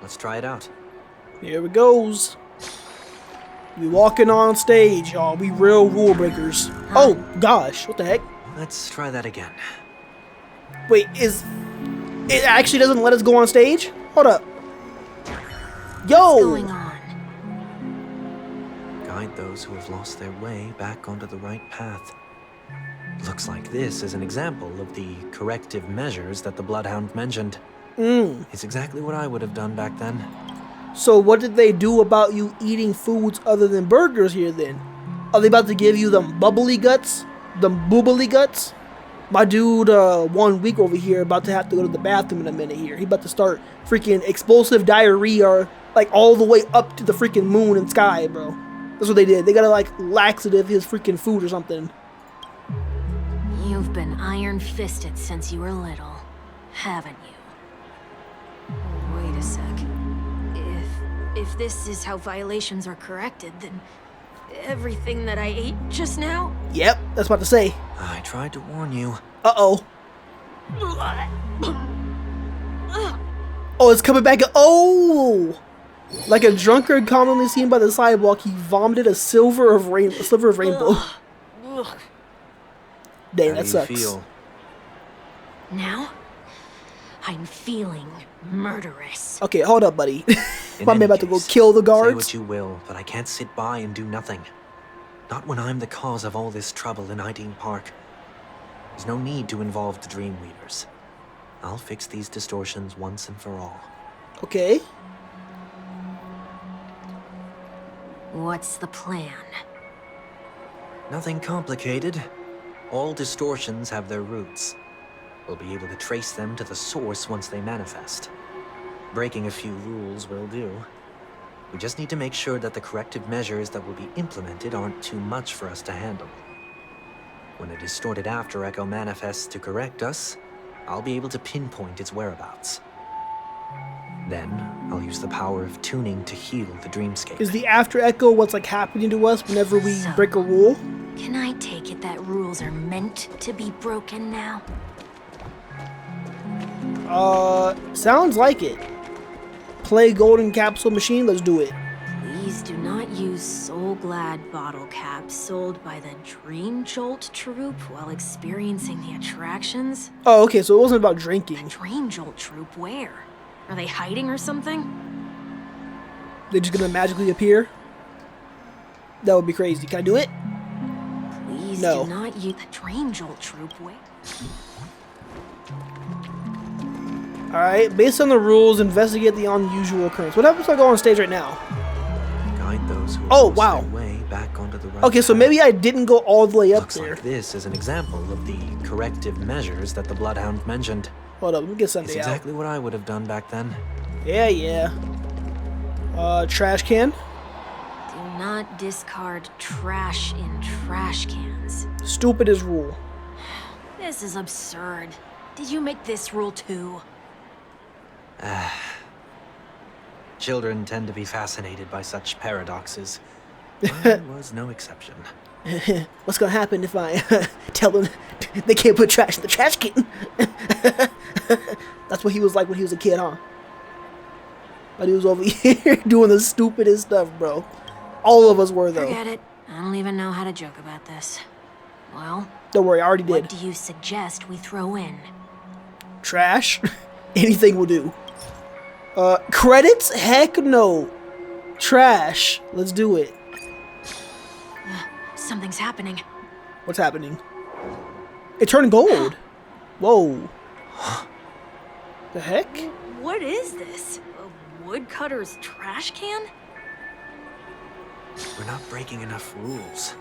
Let's try it out. Here it goes. We walking on stage, y'all. We real rule breakers. Oh, gosh. What the heck? Let's try that again. Wait, it actually doesn't let us go on stage? Hold up. Yo! What's going on? Guide those who have lost their way back onto the right path. Looks like this is an example of the corrective measures that the Bloodhound mentioned. It's exactly what I would have done back then. So what did they do about you eating foods other than burgers here then? Are they about to give you them bubbly guts? Them boobily guts? My dude, 1 week over here, about to have to go to the bathroom in a minute here. He about to start freaking explosive diarrhea, like all the way up to the freaking moon and sky, bro. That's what they did. They gotta like laxative his freaking food or something. You've been iron-fisted since you were little, haven't you? Wait a sec. If this is how violations are corrected, then everything that I ate just now? Yep, that's about to say. I tried to warn you. Uh-oh. Oh, it's coming back. Oh! Like a drunkard commonly seen by the sidewalk, he vomited a sliver of rainbow. Dang, that sucks. Feel? Now, I'm feeling murderous. Okay, hold up, buddy. My man about to go kill the guards. Say what you will, but I can't sit by and do nothing. Not when I'm the cause of all this trouble in Ideen Park. There's no need to involve the Dreamweavers. I'll fix these distortions once and for all. Okay. What's the plan? Nothing complicated. All distortions have their roots. We'll be able to trace them to the source once they manifest. Breaking a few rules will do. We just need to make sure that the corrective measures that will be implemented aren't too much for us to handle. When a distorted after echo manifests to correct us, I'll be able to pinpoint its whereabouts. Then, I'll use the power of tuning to heal the dreamscape. Is the after echo what's like happening to us whenever we break a rule? Can I take it that rules are meant to be broken now? Sounds like it. Play golden capsule machine. Let's do it. Please do not use Soul Glad bottle caps sold by the Dream Jolt troupe while experiencing the attractions. Oh, okay, so it wasn't about drinking. Dream Jolt troupe, where? Are they hiding or something? They're just gonna magically appear? That would be crazy. Can I do it? Please No. do not use the Dream Jolt troupe, where? Alright, based on the rules, investigate the unusual occurrence. What happens if I go on stage right now? Guide those who Oh, lost wow. their way back onto the right Okay, so path. maybe I didn't go all the way up Looks there. like this is an example of the corrective measures that the Bloodhound mentioned. Hold up, let me get It's Sunday out. exactly what I would have done back then. Yeah. Trash can. Do not discard trash in trash cans. Stupidest rule. This is absurd. Did you make this rule too? Children tend to be fascinated by such paradoxes. I was no exception. What's gonna happen if I tell them they can't put trash in the trash can? That's what he was like when he was a kid, huh? But he was over here doing the stupidest stuff, bro. All of us were, though. Forget it. I don't even know how to joke about this. Well, Don't worry, I already did. what do you suggest we throw in? Trash? Anything will do. Credits? Heck no. Trash. Let's do it. Something's happening. What's happening? It turned gold. Whoa. The heck? What is this? A woodcutter's trash can? We're not breaking enough rules.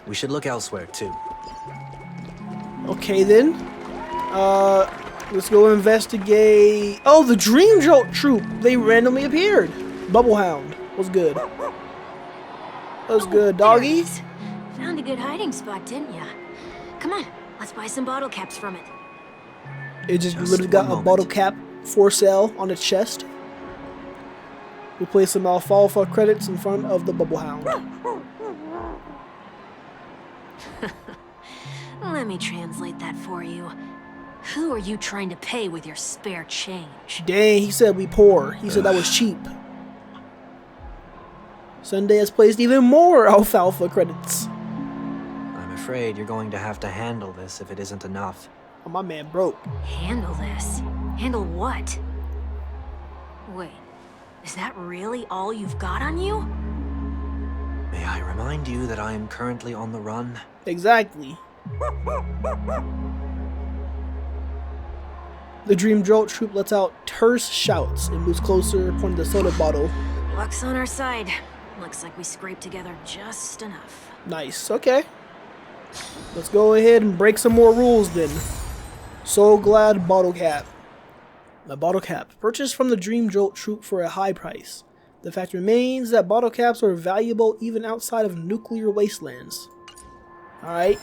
We should look elsewhere, too. Okay, then. Let's go investigate. Oh, the Dream Jolt troupe. They randomly appeared. Bubblehound. What's good? What's good, doggy? There it is. Found a good hiding spot, didn't ya? Come on, let's buy some bottle caps from it. It just Just literally got one a moment. bottle cap for sale on its chest. We place some alfalfa credits in front of the Bubblehound. Let me translate that for you. Who are you trying to pay with your spare change? Dang, he said we poor. He said that was cheap. Sunday has placed even more alfalfa credits. I'm afraid you're going to have to handle this if it isn't enough. Oh, my man broke. Handle this? Handle what? Wait, is that really all you've got on you? May I remind you that I am currently on the run? Exactly. The Dream Jolt troupe lets out terse shouts and moves closer, pointing the soda bottle. Luck's on our side. Looks like we scraped together just enough. Nice, okay. Let's go ahead and break some more rules then. So glad bottle cap. A bottle cap, purchased from the Dream Jolt troupe for a high price. The fact remains that bottle caps are valuable even outside of nuclear wastelands. Alright.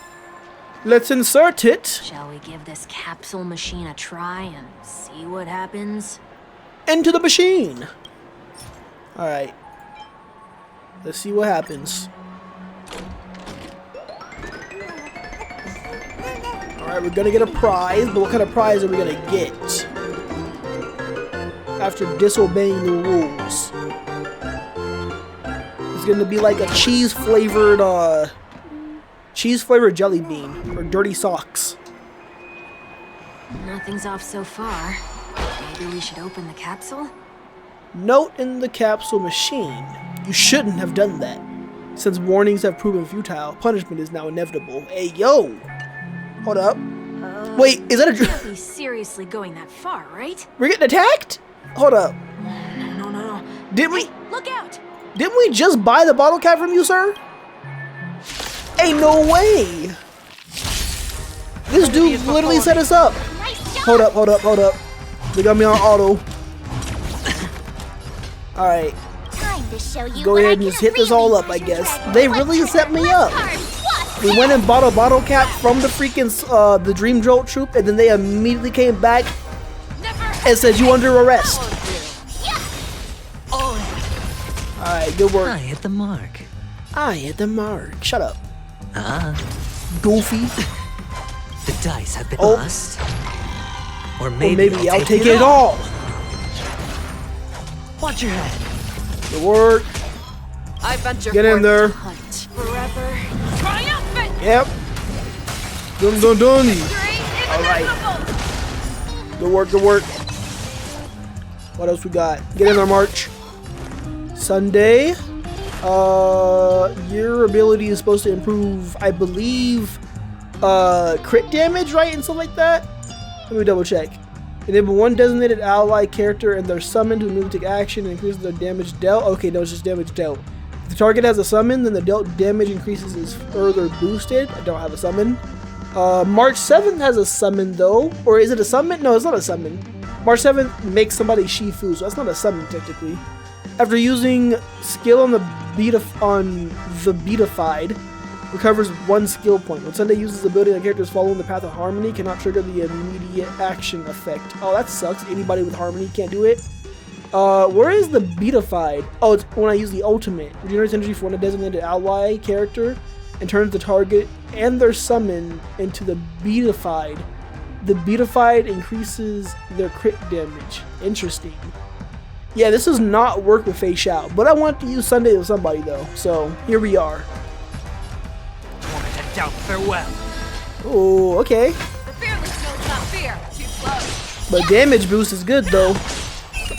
Let's insert it Shall we give this capsule machine a try and see what happens? into the machine. Alright. Let's see what happens. Alright, we're gonna get a prize, but what kind of prize are we gonna get? After disobeying the rules. It's gonna be like a cheese-flavored jelly bean or dirty socks. Nothing's off so far. Maybe we should open the capsule? Note in the capsule machine. You shouldn't have done that. Since warnings have proven futile, punishment is now inevitable. Hey, yo! Hold up. Wait, is that a Can't be seriously going that far, right? We're getting attacked? Hold up. No. Didn't we? Hey, look out! Didn't we just buy the bottle cap from you, sir? Ain't no way. This dude literally set us up. Hold up. They got me on auto. Alright. Time to show you Go what ahead I and can just hit this really all up, I measure guess. at. They really set me up. We went and bought a bottle cap from the freaking the Dream Jolt troupe, and then they immediately came back and said you under arrest. Alright, good work. I hit the mark. I hit the mark. Shut up. Goofy. The dice have been Oh. lost. Or Or maybe, maybe I'll take it all. Watch your head. Good work. I venture Get in forth there. to hunt forever. Triumphant! Yep. Dun dun dun. Victory is Alright. Good work, good work. What else we got? Get in there, March. Sunday. Your ability is supposed to improve, I believe, crit damage, right? And stuff like that. Let me double check. Enable one designated ally character and their summon to immediately take action and increases their damage dealt. Okay, no, it's just damage dealt. If the target has a summon, then the dealt damage increases is further boosted. I don't have a summon. March 7th has a summon though. Or is it a summon? No, it's not a summon. March 7th makes somebody Shifu, so that's not a summon technically. After using skill on the Beatified, recovers 1 skill point. When Sunday uses the ability and characters following the path of harmony cannot trigger the immediate action effect. Oh, that sucks. Anybody with harmony can't do it. Where is the Beatified? Oh, it's when I use the ultimate. Regenerates energy for one designated ally character and turns the target and their summon into the Beatified. The Beatified increases their crit damage. Interesting. Yeah, this does not work with Fei Xiao, but I want to use Sunday with somebody though, so here we are. Moment of doubt, farewell. Oh, okay. The fearless knows not fear. Too slow. But damage boost is good though.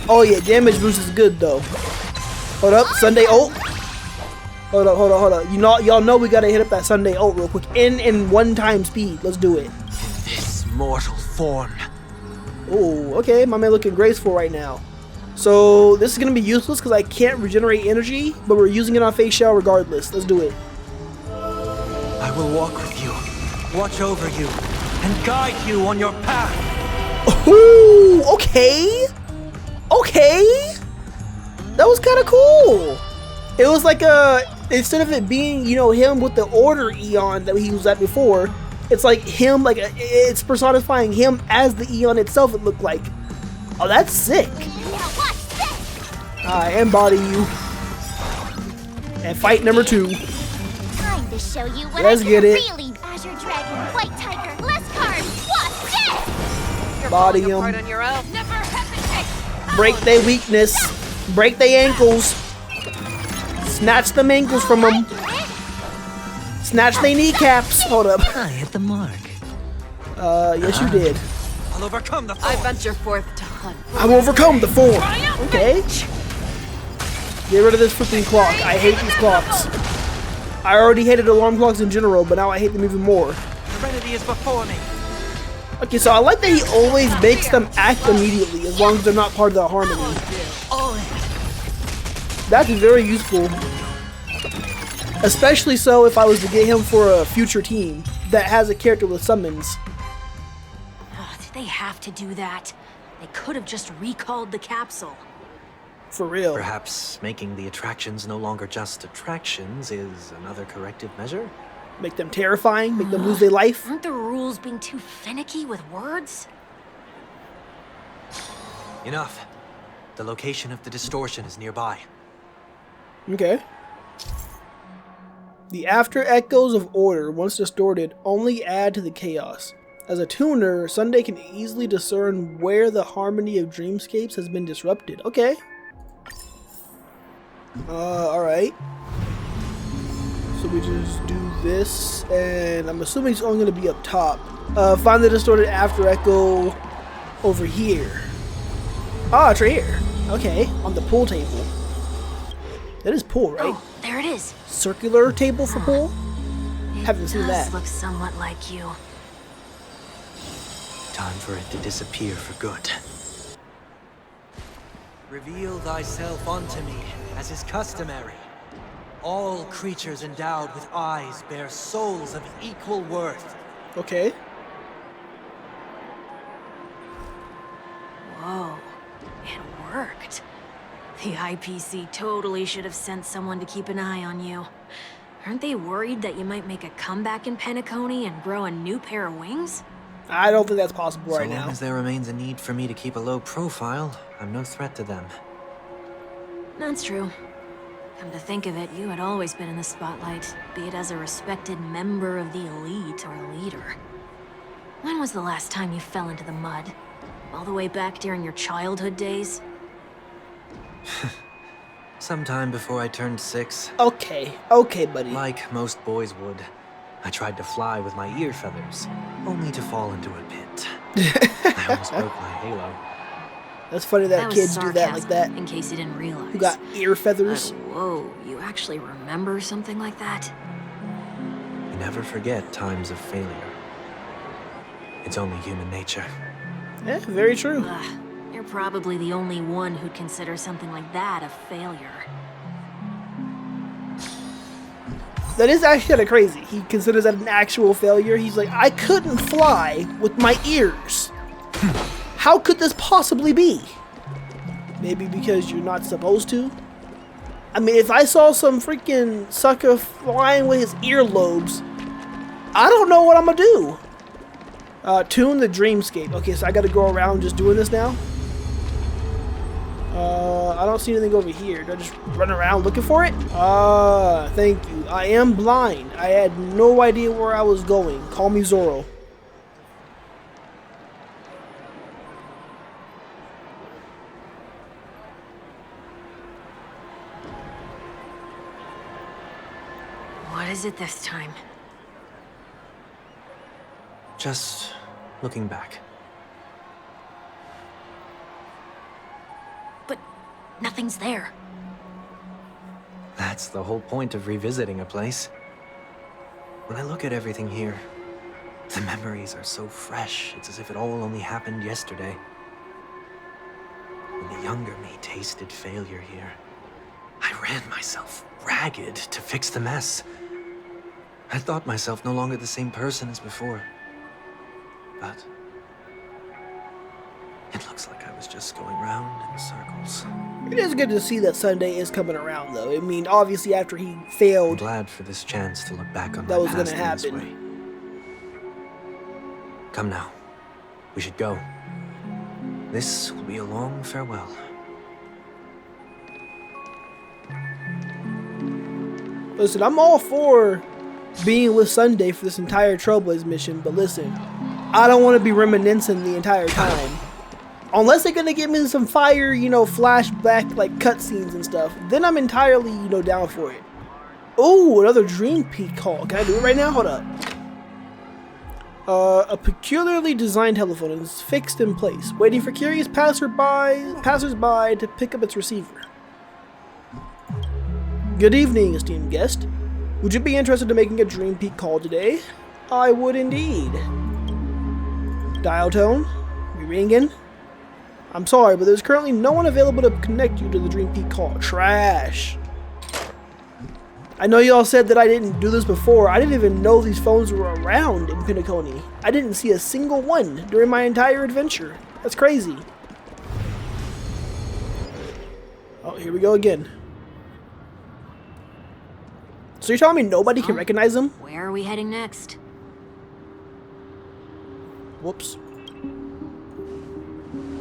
Oh yeah, damage boost is good though. Hold up, Sunday ult. Hold up. Y'all know we gotta hit up that Sunday ult real quick. In 1 time speed. Let's do it. This mortal form. Oh, okay. My man looking graceful right now. So this is gonna be useless because I can't regenerate energy, but we're using it on Fei Xiao regardless. Let's do it. I will walk with you, watch over you, and guide you on your path. Ooh, okay. Okay. That was kind of cool. It was like instead of it being, you know, him with the order Eon that he was at before, it's like him, like it's personifying him as the Eon itself, it looked like. Oh, that's sick. I embody you. And fight number 2. Time to show you what Let's I get can it. really. Azure Dragon, White Tiger, less cards, what's this? You're Body falling apart him. on your own. Never hesitate. Break their weakness. Break their ankles. Snatch them ankles from them. Snatch their kneecaps. Hold up. I hit the mark. Yes you did. I'll overcome the I form. venture forth to hunt. I will overcome the form. Okay. Get rid of this freaking clock. I hate these clocks. I already hated alarm clocks in general, but now I hate them even more. Serenity is before me. Okay, so I like that he always makes them act immediately, as long as they're not part of the harmony. All in. That's very useful. Especially so if I was to get him for a future team that has a character with summons. Oh, did they have to do that? They could have just recalled the capsule. For real. Perhaps making the attractions no longer just attractions is another corrective measure? Make them terrifying, make them lose their life. Aren't the rules being too finicky with words? Enough. The location of the distortion is nearby. Okay. The after echoes of order, once distorted, only add to the chaos. As a tuner, Sunday can easily discern where the harmony of dreamscapes has been disrupted. Okay. Alright. So we just do this, and I'm assuming it's only going to be up top. Find the distorted after echo over here. Ah, it's right here. Okay, on the pool table. That is pool, right? Oh, there it is. Circular table for pool? Haven't seen that. It does look somewhat like you. Time for it to disappear for good. Reveal thyself unto me, as is customary. All creatures endowed with eyes bear souls of equal worth. Okay. Whoa, it worked. The IPC totally should have sent someone to keep an eye on you. Aren't they worried that you might make a comeback in Penacony and grow a new pair of wings? I don't think that's possible right So long now. as there remains a need for me to keep a low profile, I'm no threat to them. That's true. Come to think of it, you had always been in the spotlight, be it as a respected member of the elite or a leader. When was the last time you fell into the mud? All the way back during your childhood days? Sometime before I turned 6. Okay, buddy. Like most boys would, I tried to fly with my ear feathers, only to fall into a pit. I almost broke my halo. That's funny that was kids do that like that. In case you didn't realize. Who got ear feathers? Whoa, you actually remember something like that? You never forget times of failure. It's only human nature. Yeah, very true. You're probably the only one who'd consider something like that a failure. That is actually kind of crazy. He considers that an actual failure. He's like, I couldn't fly with my ears. How could this possibly be? Maybe because you're not supposed to? I mean, if I saw some freaking sucker flying with his earlobes, I don't know what I'm gonna do. Tune the dreamscape. Okay, so I gotta go around just doing this now. I don't see anything over here. Do I just run around looking for it? Thank you. I am blind. I had no idea where I was going. Call me Zorro. What is it this time? Just looking back. But nothing's there. That's the whole point of revisiting a place. When I look at everything here, the memories are so fresh. It's as if it all only happened yesterday. When the younger me tasted failure here, I ran myself ragged to fix the mess. I thought myself no longer the same person as before. But it looks like I was just going round in circles. It is good to see that Sunday is coming around, though. I mean, obviously after he failed, I'm glad for this chance to look back on that my was past gonna in this way. happen. Come now. We should go. This will be a long farewell. Listen, I'm all for being with Sunday for this entire Trailblaze mission, but listen, I don't want to be reminiscing the entire time. Unless they're gonna give me some fire, flashback, like, cutscenes and stuff, then I'm entirely, down for it. Oh, another Dream Peak call. Can I do it right now? Hold up. A peculiarly designed telephone is fixed in place, waiting for curious passersby to pick up its receiver. Good evening, esteemed guest. Would you be interested in making a Dream Peak call today? I would indeed. Dial tone? We ringing? I'm sorry, but there's currently no one available to connect you to the Dream Peak call. Trash. I know y'all said that I didn't do this before. I didn't even know these phones were around in Pinacone. I didn't see a single one during my entire adventure. That's crazy. Oh, here we go again. So you're telling me nobody can recognize them? Where are we heading next? Whoops.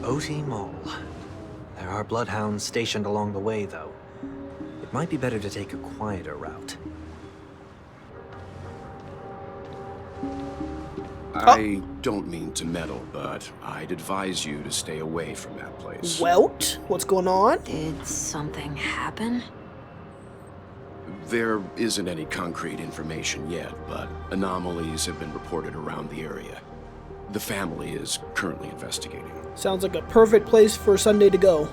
OT Mall. There are bloodhounds stationed along the way, though. It might be better to take a quieter route. I don't mean to meddle, but I'd advise you to stay away from that place. What's going on? Did something happen? There isn't any concrete information yet, but anomalies have been reported around the area. The family is currently investigating. Sounds like a perfect place for Sunday to go.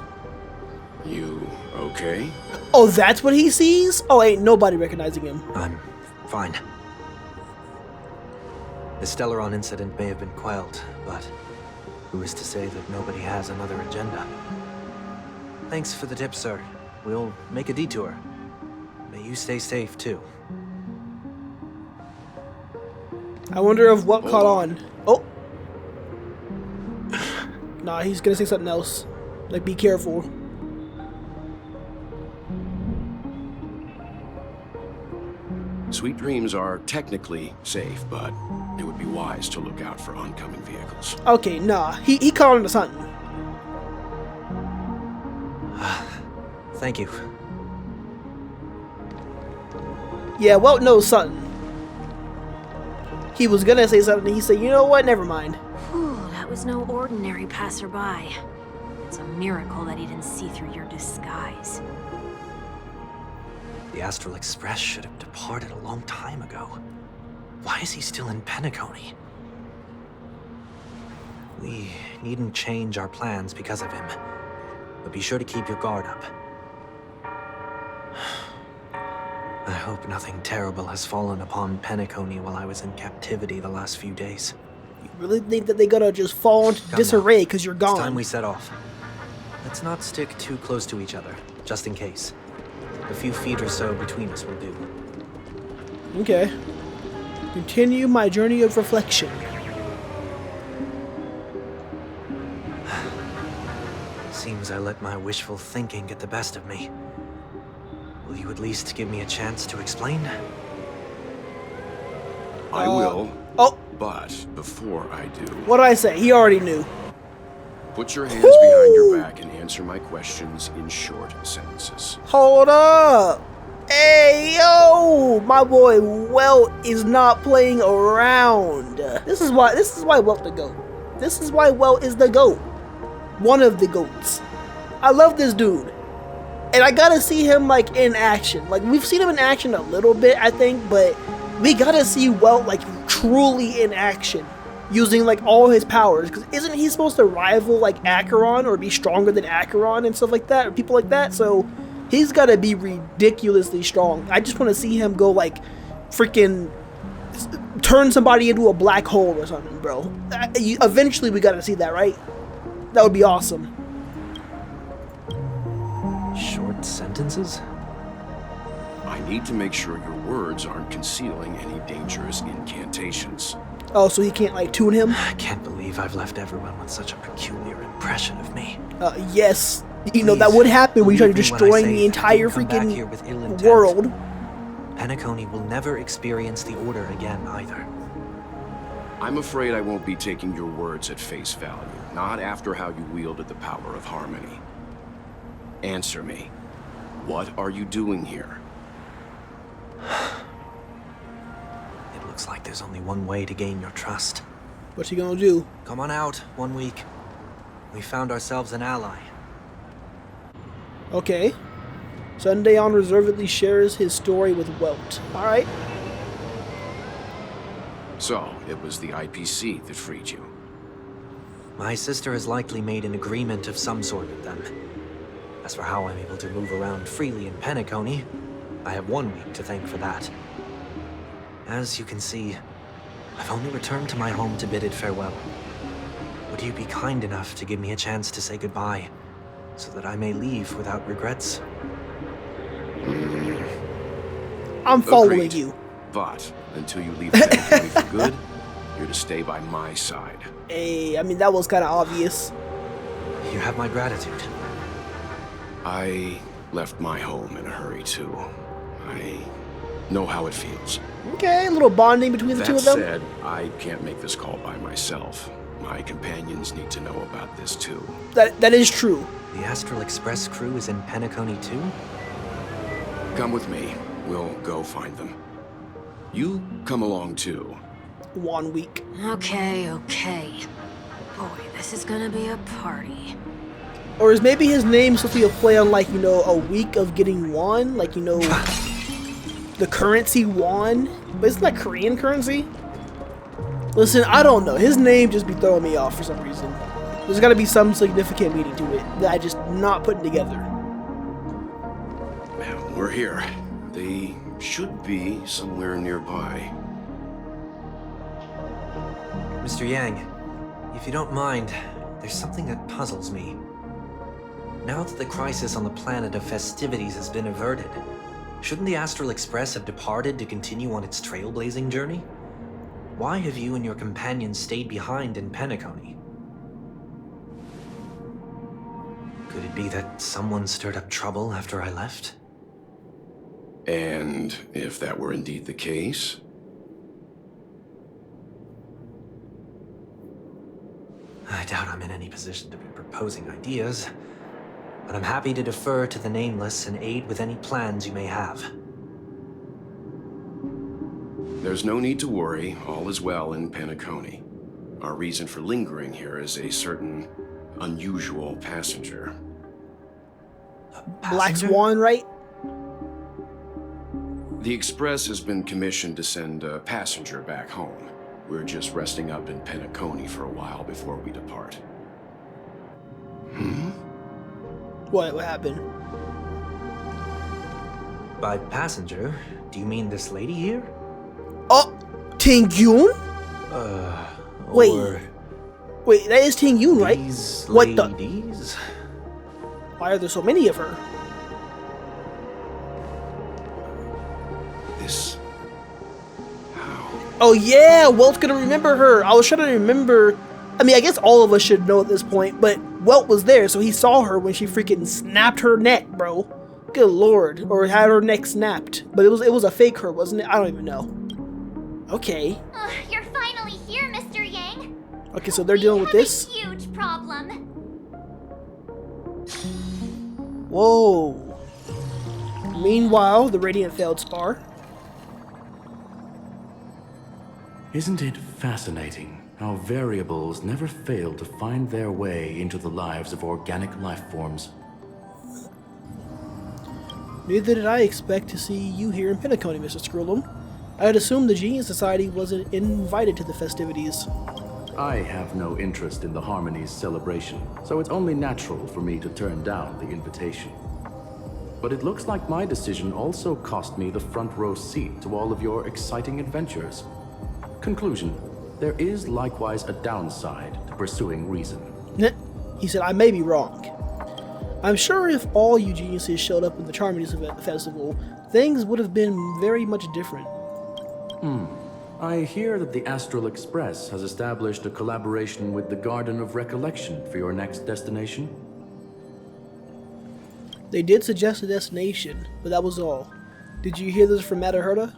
You okay? Oh, that's what he sees? Oh, ain't nobody recognizing him. I'm fine. The Stellaron incident may have been quelled, but who is to say that nobody has another agenda? Thanks for the tip, sir. We'll make a detour. May you stay safe, too. I wonder if what caught on. Oh! Nah, he's gonna say something else. Like, be careful. Sweet Dreams are technically safe, but it would be wise to look out for oncoming vehicles. Okay, nah. He called into something. Thank you. Yeah, Welt knows something. He was gonna say something, and he said, you know what, never mind. Whew, that was no ordinary passerby. It's a miracle that he didn't see through your disguise. The Astral Express should have departed a long time ago. Why is he still in Penacony? We needn't change our plans because of him, but be sure to keep your guard up. I hope nothing terrible has fallen upon Penacony while I was in captivity the last few days. You really think that they're gonna just fall into disarray because you're gone? It's time we set off. Let's not stick too close to each other, just in case. A few feet or so between us will do. Okay. Continue my journey of reflection. Seems I let my wishful thinking get the best of me. Will you at least give me a chance to explain? I will. Oh! But before I do... What did I say? He already knew. Put your hands behind your back and answer my questions in short sentences. Hold up! Hey, yo! My boy Welt is not playing around. This is why Welt the GOAT. This is why Welt is the GOAT. One of the GOATs. I love this dude. And I gotta see him, like, in action. Like, we've seen him in action a little bit, I think, but we gotta see Welt, like, truly in action. Using, like, all his powers. Because isn't he supposed to rival, like, Acheron or be stronger than Acheron and stuff like that? Or people like that? So, he's gotta be ridiculously strong. I just want to see him go, like, freaking turn somebody into a black hole or something, bro. Eventually, we gotta see that, right? That would be awesome. Short sentences? I need to make sure your words aren't concealing any dangerous incantations. Oh, so he can't, like, tune him? I can't believe I've left everyone with such a peculiar impression of me. Yes. You know, that would happen when you started destroying the entire freaking world. Penacony will never experience the Order again, either. I'm afraid I won't be taking your words at face value, not after how you wielded the power of harmony. Answer me. What are you doing here? It looks like there's only one way to gain your trust. What's he gonna do? Come on out, 1 week. We found ourselves an ally. Okay. Sunday unreservedly shares his story with Welt. Alright. So, it was the IPC that freed you. My sister has likely made an agreement of some sort with them. As for how I'm able to move around freely in Penacony, I have 1 week to thank for that. As you can see, I've only returned to my home to bid it farewell. Would you be kind enough to give me a chance to say goodbye, so that I may leave without regrets? I'm following Agreed. you. But, until you leave Penacony for good, you're to stay by my side. Hey, I mean, that was kind of obvious. You have my gratitude. I left my home in a hurry, too. I know how it feels. Okay, a little bonding between the two of them. That said, I can't make this call by myself. My companions need to know about this, too. That is true. The Astral Express crew is in Penacony, too? Come with me. We'll go find them. You come along, too. 1 week. Okay. Boy, this is gonna be a party. Or is maybe his name supposed to be a play on, like, you know, a week of getting won? Like, you know, the currency won? But isn't that Korean currency? Listen, I don't know. His name just be throwing me off for some reason. There's gotta be some significant meaning to it that I just not putting together. Well, we're here. They should be somewhere nearby. Mr. Yang, if you don't mind, there's something that puzzles me. Now that the crisis on the planet of festivities has been averted, shouldn't the Astral Express have departed to continue on its trailblazing journey? Why have you and your companions stayed behind in Penacony? Could it be that someone stirred up trouble after I left? And if that were indeed the case? I doubt I'm in any position to be proposing ideas, but I'm happy to defer to the Nameless and aid with any plans you may have. There's no need to worry. All is well in Penacony. Our reason for lingering here is a certain unusual passenger. Black Swan, right? The Express has been commissioned to send a passenger back home. We're just resting up in Penacony for a while before we depart. What happened? By passenger, do you mean this lady here? Oh, Ting-Yun? Wait. Or Wait, that is Ting-Yun, right? these What ladies? Why are there so many of her? This... how? Oh yeah, Welt's gonna remember her. I was trying to remember. I mean, I guess all of us should know at this point, but Welt was there, so he saw her when she freaking snapped her neck, bro. Good lord. Or had her neck snapped. But it was a fake her, wasn't it? I don't even know. Okay. You're finally here, Mr. Yang. Okay, so they're dealing with this? A huge problem. Whoa. Meanwhile, the Radiant Feldspar. Isn't it fascinating how variables never fail to find their way into the lives of organic life forms? Neither did I expect to see you here in Penacony, Mr. Scrollum. I had assumed the Genius Society wasn't invited to the festivities. I have no interest in the Harmony's celebration, so it's only natural for me to turn down the invitation. But it looks like my decision also cost me the front row seat to all of your exciting adventures. Conclusion: there is likewise a downside to pursuing reason. He said, I may be wrong. I'm sure if all you geniuses showed up in the Charmonies Festival, things would have been very much different. I hear that the Astral Express has established a collaboration with the Garden of Recollection for your next destination. They did suggest a destination, but that was all. Did you hear this from Herda?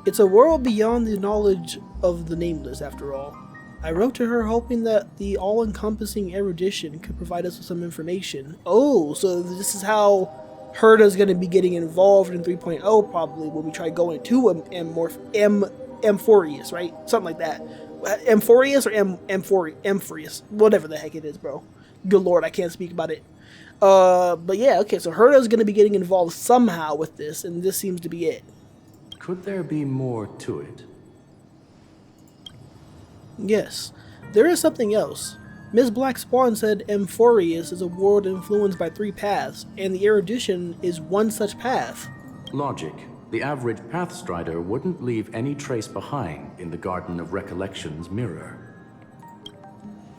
It's a world beyond the knowledge of the Nameless, after all. I wrote to her hoping that the all-encompassing erudition could provide us with some information. Oh, so this is how Herda's going to be getting involved in 3.0 probably when we try going to Amphorius, right? Something like that. Amphorius or Amphorius? Whatever the heck it is, bro. Good lord, I can't speak about it. But yeah, okay, so Herda's going to be getting involved somehow with this, and this seems to be it. Could there be more to it? Yes, there is something else. Ms. Black Swan said Amphorius is a world influenced by 3 paths, and the erudition is one such path. Logic. The average Pathstrider wouldn't leave any trace behind in the Garden of Recollection's mirror.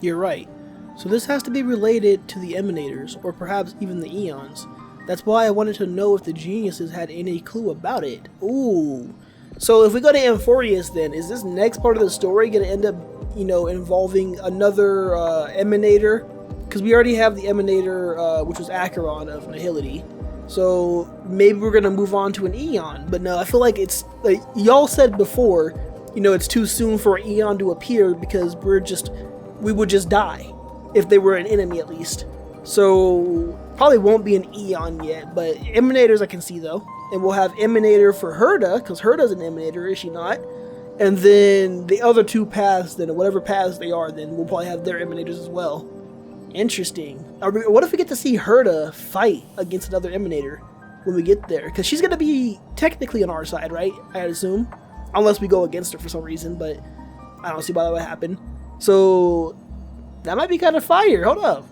You're right. So this has to be related to the Emanators, or perhaps even the Eons. That's why I wanted to know if the geniuses had any clue about it. Ooh. So if we go to Amphorius then, is this next part of the story going to end up, you know, involving another Emanator? Because we already have the Emanator, which was Acheron of Nihility. So maybe we're going to move on to an Eon. But no, I feel like it's, like y'all said before, you know, it's too soon for an Eon to appear because we would just die. If they were an enemy at least. So probably won't be an Eon yet, but Emanators I can see though. And we'll have Emanator for Herda, because Herda's an Emanator, is she not? And then the other 2 paths, then whatever paths they are, then we'll probably have their Emanators as well. Interesting. What if we get to see Herda fight against another Emanator when we get there? Because she's going to be technically on our side, right? I'd assume. Unless we go against her for some reason, but I don't see why that would happen. So that might be kind of fire. Hold up.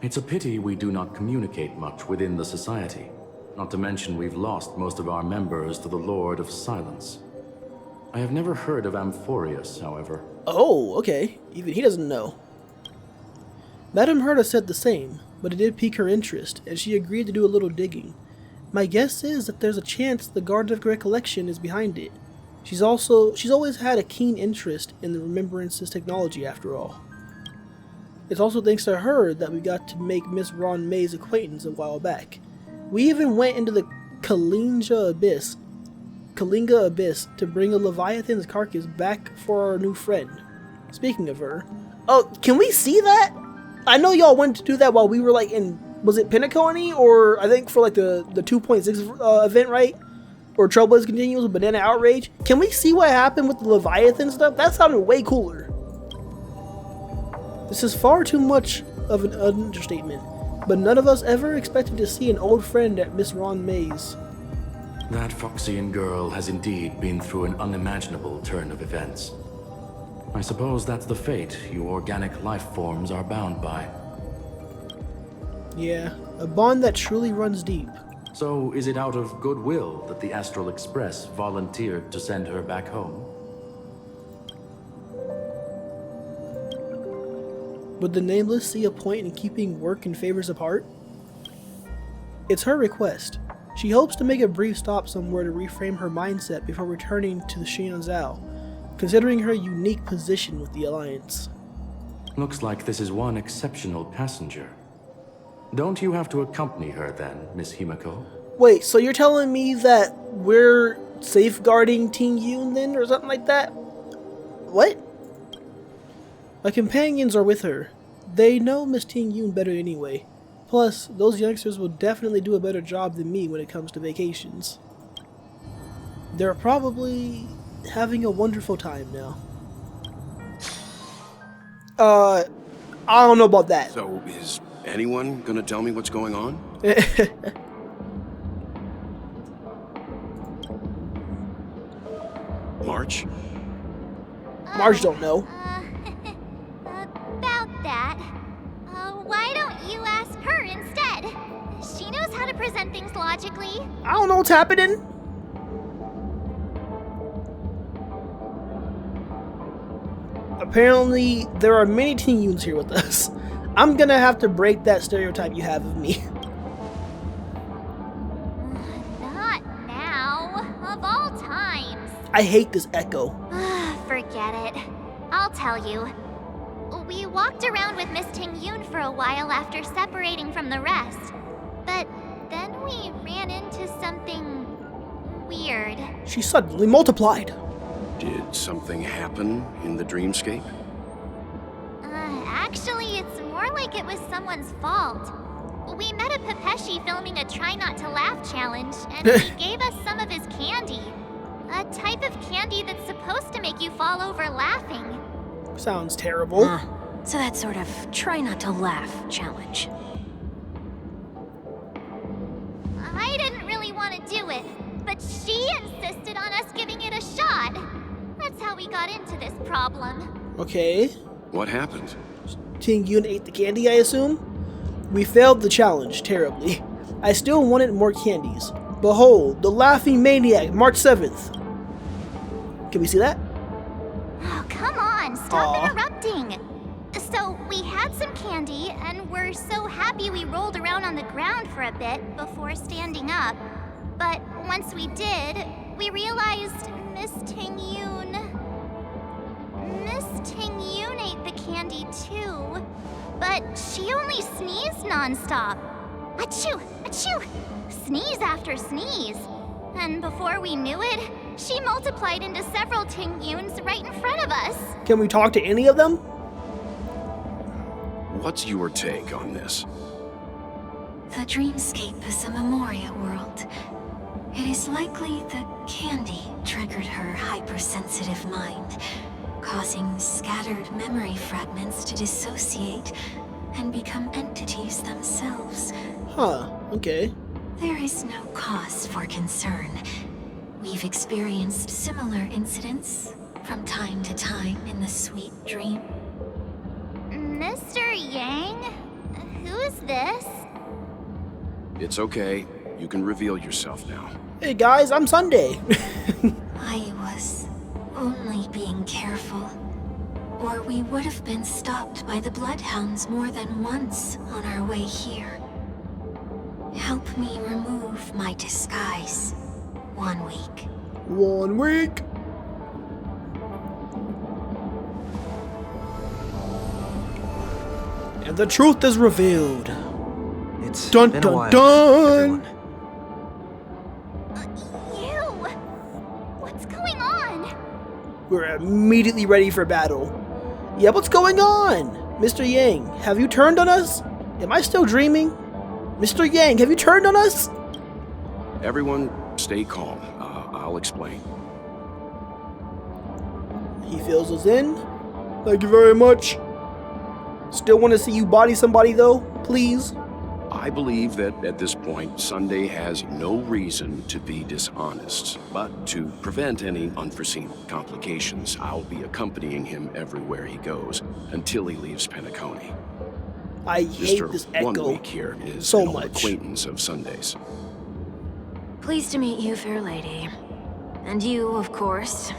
It's a pity we do not communicate much within the society. Not to mention we've lost most of our members to the Lord of Silence. I have never heard of Amphorius, however. Oh, okay. Even he doesn't know. Madame Herda said the same, but it did pique her interest, and she agreed to do a little digging. My guess is that there's a chance the Garden of Recollection is behind it. She's always had a keen interest in the Remembrance's technology, after all. It's also thanks to her that we got to make Miss Ron May's acquaintance a while back. We even went into the Kalinga Abyss to bring a Leviathan's carcass back for our new friend. Speaking of her, oh, can we see that? I know y'all went to do that while we were like in, was it Penacony, or I think for like the 2.6 event, right? Or Trailblaze Continues with Banana Outrage. Can we see what happened with the Leviathan stuff? That sounded way cooler. This is far too much of an understatement, but none of us ever expected to see an old friend at Miss Ron May's. That Foxian girl has indeed been through an unimaginable turn of events. I suppose that's the fate you organic life forms are bound by. Yeah, a bond that truly runs deep. So, is it out of goodwill that the Astral Express volunteered to send her back home? Would the Nameless see a point in keeping work and favors apart? It's her request. She hopes to make a brief stop somewhere to reframe her mindset before returning to the Shinonzao, considering her unique position with the Alliance. Looks like this is one exceptional passenger. Don't you have to accompany her then, Miss Himiko? Wait, so you're telling me that we're safeguarding Ting Yun then, or something like that? What? My companions are with her. They know Miss Ting Yun better anyway. Plus, those youngsters will definitely do a better job than me when it comes to vacations. They're probably having a wonderful time now. I don't know about that. So, is anyone gonna tell me what's going on? March? Marge don't know. About that, why don't you ask her instead? She knows how to present things logically. I don't know what's happening. Apparently, there are many Ting Yuns here with us. I'm gonna have to break that stereotype you have of me. Not now. Of all times. I hate this echo. Forget it. I'll tell you. We walked around with Miss Ting Yun for a while after separating from the rest. But then we ran into something weird. She suddenly multiplied. Did something happen in the dreamscape? Actually, it's more like it was someone's fault. We met a Pepeshi filming a Try Not to Laugh challenge, and he gave us some of his candy. A type of candy that's supposed to make you fall over laughing. Sounds terrible. So that sort of try not to laugh challenge. I didn't really want to do it, but she insisted on us giving it a shot. That's how we got into this problem. Okay. What happened? Ting Yun ate the candy, I assume? We failed the challenge terribly. I still wanted more candies. Behold, the Laughing Maniac, March 7th. Can we see that? Oh, come on, stop interrupting. So, we had some candy, and we're so happy we rolled around on the ground for a bit before standing up. But once we did, we realized Miss Ting Yun ate the candy too, but she only sneezed nonstop. Achoo! Achoo! Sneeze after sneeze. And before we knew it, she multiplied into several Ting Yuns right in front of us. Can we talk to any of them? What's your take on this? The dreamscape is a Memoria world. It is likely the candy triggered her hypersensitive mind, causing scattered memory fragments to dissociate and become entities themselves. Huh, okay. There is no cause for concern. We've experienced similar incidents from time to time in the sweet dream. Mr. Yang? Who's this? It's okay. You can reveal yourself now. Hey guys, I'm Sunday. I was only being careful, or we would have been stopped by the Bloodhounds more than once on our way here. Help me remove my disguise. 1 week. 1 week? And the truth is revealed. It's dun been dun a while, dun! You! What's going on? We're immediately ready for battle. Yeah, what's going on? Mr. Yang, have you turned on us? Am I still dreaming? Mr. Yang, have you turned on us? Everyone, stay calm. I'll explain. He fills us in. Thank you very much. Still want to see you body somebody though, please? I believe that at this point, Sunday has no reason to be dishonest. But to prevent any unforeseen complications, I'll be accompanying him everywhere he goes until he leaves Penacony. I hate Mr. this 1 echo Week here is so an old much. acquaintance of Sunday's. Pleased to meet you, fair lady. And you, of course.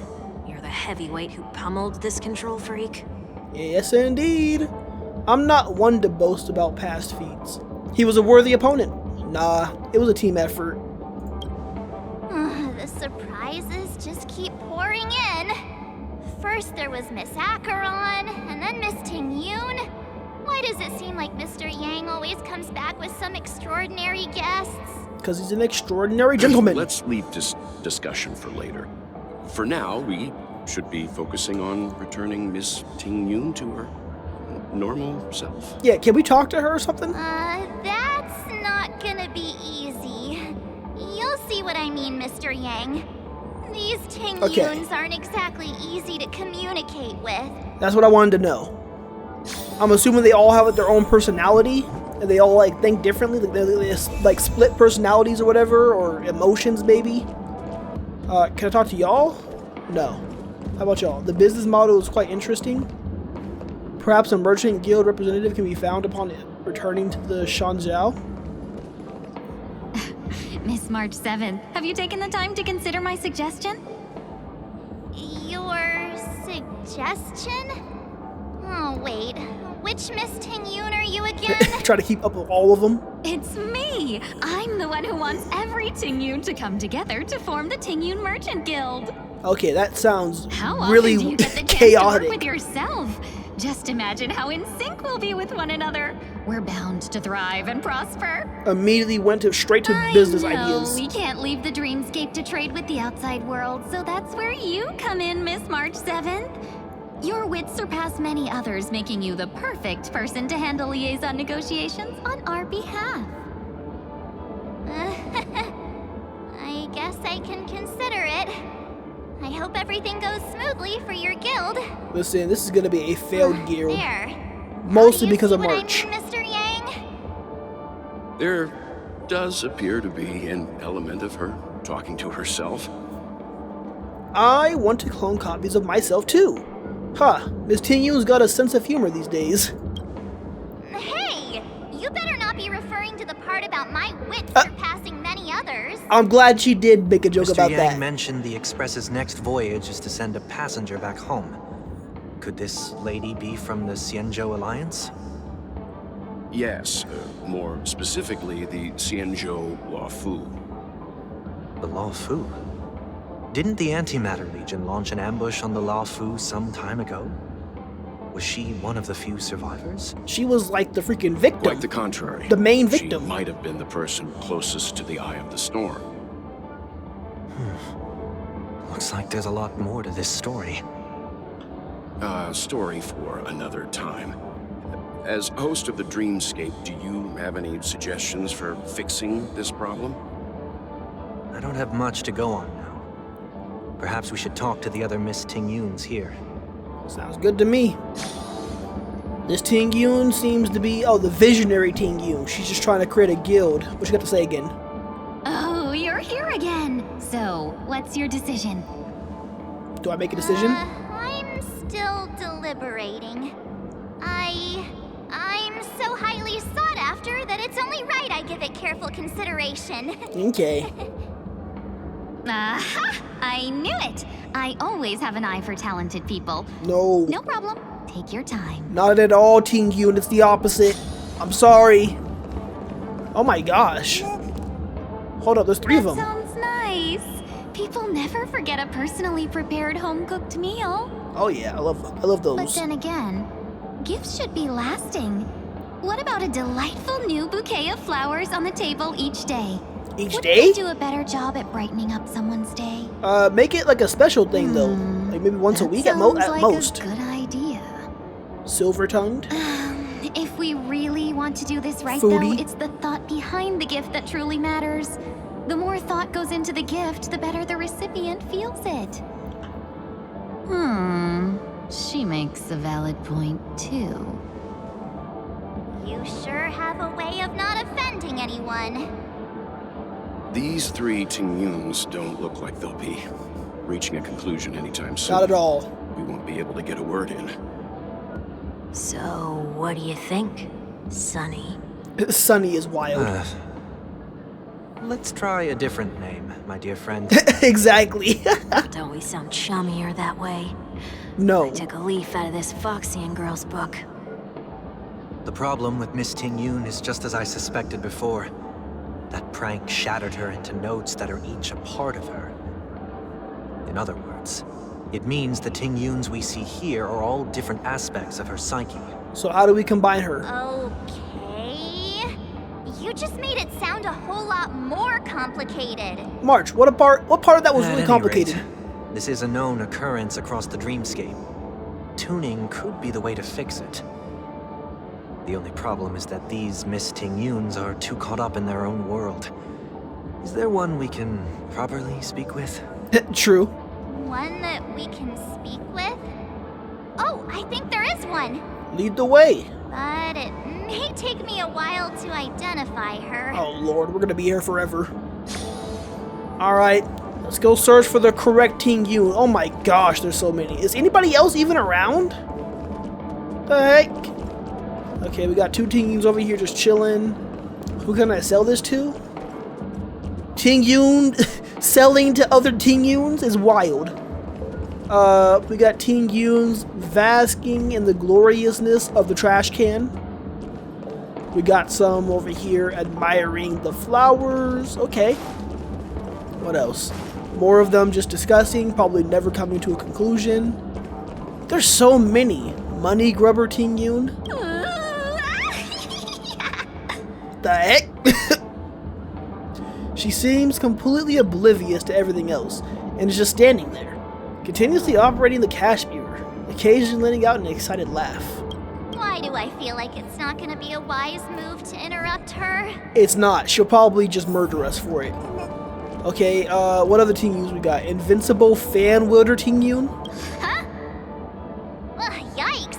You're the heavyweight who pummeled this control freak. Yes, indeed. I'm not one to boast about past feats. He was a worthy opponent. Nah, it was a team effort. The surprises just keep pouring in. First there was Miss Acheron, and then Miss Ting-Yun. Why does it seem like Mr. Yang always comes back with some extraordinary guests? Because he's an extraordinary gentleman. Let's leave this discussion for later. For now, we should be focusing on returning Miss Ting-Yun to her normal self. Yeah, can we talk to her or something? That's not gonna be easy. You'll see what I mean, Mr. Yang. These Ting-Yuns aren't exactly easy to communicate with. That's what I wanted to know. I'm assuming they all have like, their own personality, and they all like think differently, they like split personalities or whatever, or emotions maybe. Can I talk to y'all? No. How about y'all? The business model is quite interesting. Perhaps a merchant guild representative can be found upon returning to the Shanzhou. Miss March 7th, have you taken the time to consider my suggestion? Your suggestion? Oh, wait. Which Miss Ting-Yun are you again? Try to keep up with all of them. It's me! I'm the one who wants every Ting-Yun to come together to form the Ting-Yun Merchant Guild. Okay, that sounds How really often do you get the chance chaotic. to work with yourself? Just imagine how in sync we'll be with one another. We're bound to thrive and prosper. Immediately went straight to business ideas. We can't leave the dreamscape to trade with the outside world, so that's where you come in, Miss March 7th. Your wits surpass many others, making you the perfect person to handle liaison negotiations on our behalf. I guess I can consider it. I hope everything goes smoothly for your guild. Listen, this is gonna be a failed guild. There. Mostly because of March. What I mean, Mr. Yang? There does appear to be an element of her talking to herself. I want to clone copies of myself too. Huh, Miss Ting-Yun's got a sense of humor these days. Hey! You better not be referring to the part about my wits surpassing many others. I'm glad she did make a joke Mr. about Yang that. mentioned the Express's next voyage is to send a passenger back home. Could this lady be from the Xianzhou Alliance? Yes, more specifically, the Xianzhou Luofu. The Luofu? Didn't the Antimatter Legion launch an ambush on the Luofu some time ago? Was she one of the few survivors? She was like the freaking victim. Quite the contrary. The main victim. She might have been the person closest to the eye of the storm. Looks like there's a lot more to this story. Story for another time. As host of the Dreamscape, do you have any suggestions for fixing this problem? I don't have much to go on now. Perhaps we should talk to the other Miss Ting-Yuns here. Sounds good to me. This Ting-Yun seems to be, the visionary Ting-Yun. She's just trying to create a guild. What you got to say again? Oh, you're here again. So, what's your decision? Do I make a decision? I'm still deliberating. I'm so highly sought after that it's only right I give it careful consideration. Okay. Aha! I knew it! I always have an eye for talented people. No. No problem. Take your time. Not at all, Ting-Yun. It's the opposite. I'm sorry. Oh my gosh. Hold up, there's 3 of them. Sounds nice. People never forget a personally prepared home-cooked meal. Oh yeah, I love those. But then again, gifts should be lasting. What about a delightful new bouquet of flowers on the table each day? Each Wouldn't day? you do a better job at brightening up someone's day? Make it like a special thing though. Like maybe once a week at most. A good idea. Silver-tongued? If we really want to do this right, Foodie. though, it's the thought behind the gift that truly matters. The more thought goes into the gift, the better the recipient feels it. She makes a valid point, too. You sure have a way of not offending anyone. These three Tingyuns don't look like they'll be reaching a conclusion anytime soon. Not at all. We won't be able to get a word in. So, what do you think, Sonny? Sunny is wild. Let's try a different name, my dear friend. Exactly. Don't we sound chummier that way? No. I took a leaf out of this Foxian girl's book. The problem with Miss Tingyun is just as I suspected before. That prank shattered her into notes that are each a part of her. In other words, it means the Tingyuns we see here are all different aspects of her psyche. So how do we combine her? Okay. You just made it sound a whole lot more complicated. March, what part of that was At really any complicated? rate, this is a known occurrence across the dreamscape. Tuning could be the way to fix it. The only problem is that these Miss Tingyuns are too caught up in their own world. Is there one we can properly speak with? True. One that we can speak with? Oh, I think there is one. Lead the way. But it may take me a while to identify her. Oh lord, we're gonna be here forever. Alright, let's go search for the correct Tingyun. Oh my gosh, there's so many. Is anybody else even around? The heck? Okay, we got two Tingyuns over here just chilling. Who can I sell this to? Tingyun selling to other Tingyuns is wild. We got Tingyuns basking in the gloriousness of the trash can. We got some over here admiring the flowers. Okay. What else? More of them just discussing, probably never coming to a conclusion. There's so many. Money grubber Tingyun. The heck? She seems completely oblivious to everything else and is just standing there, continuously operating the cash mirror, occasionally letting out an excited laugh. Why do I feel like it's not gonna be a wise move to interrupt her? It's not. She'll probably just murder us for it. Okay, what other Tingyuns we got? Invincible Fan Wielder Tingyun? Huh? Ugh, yikes.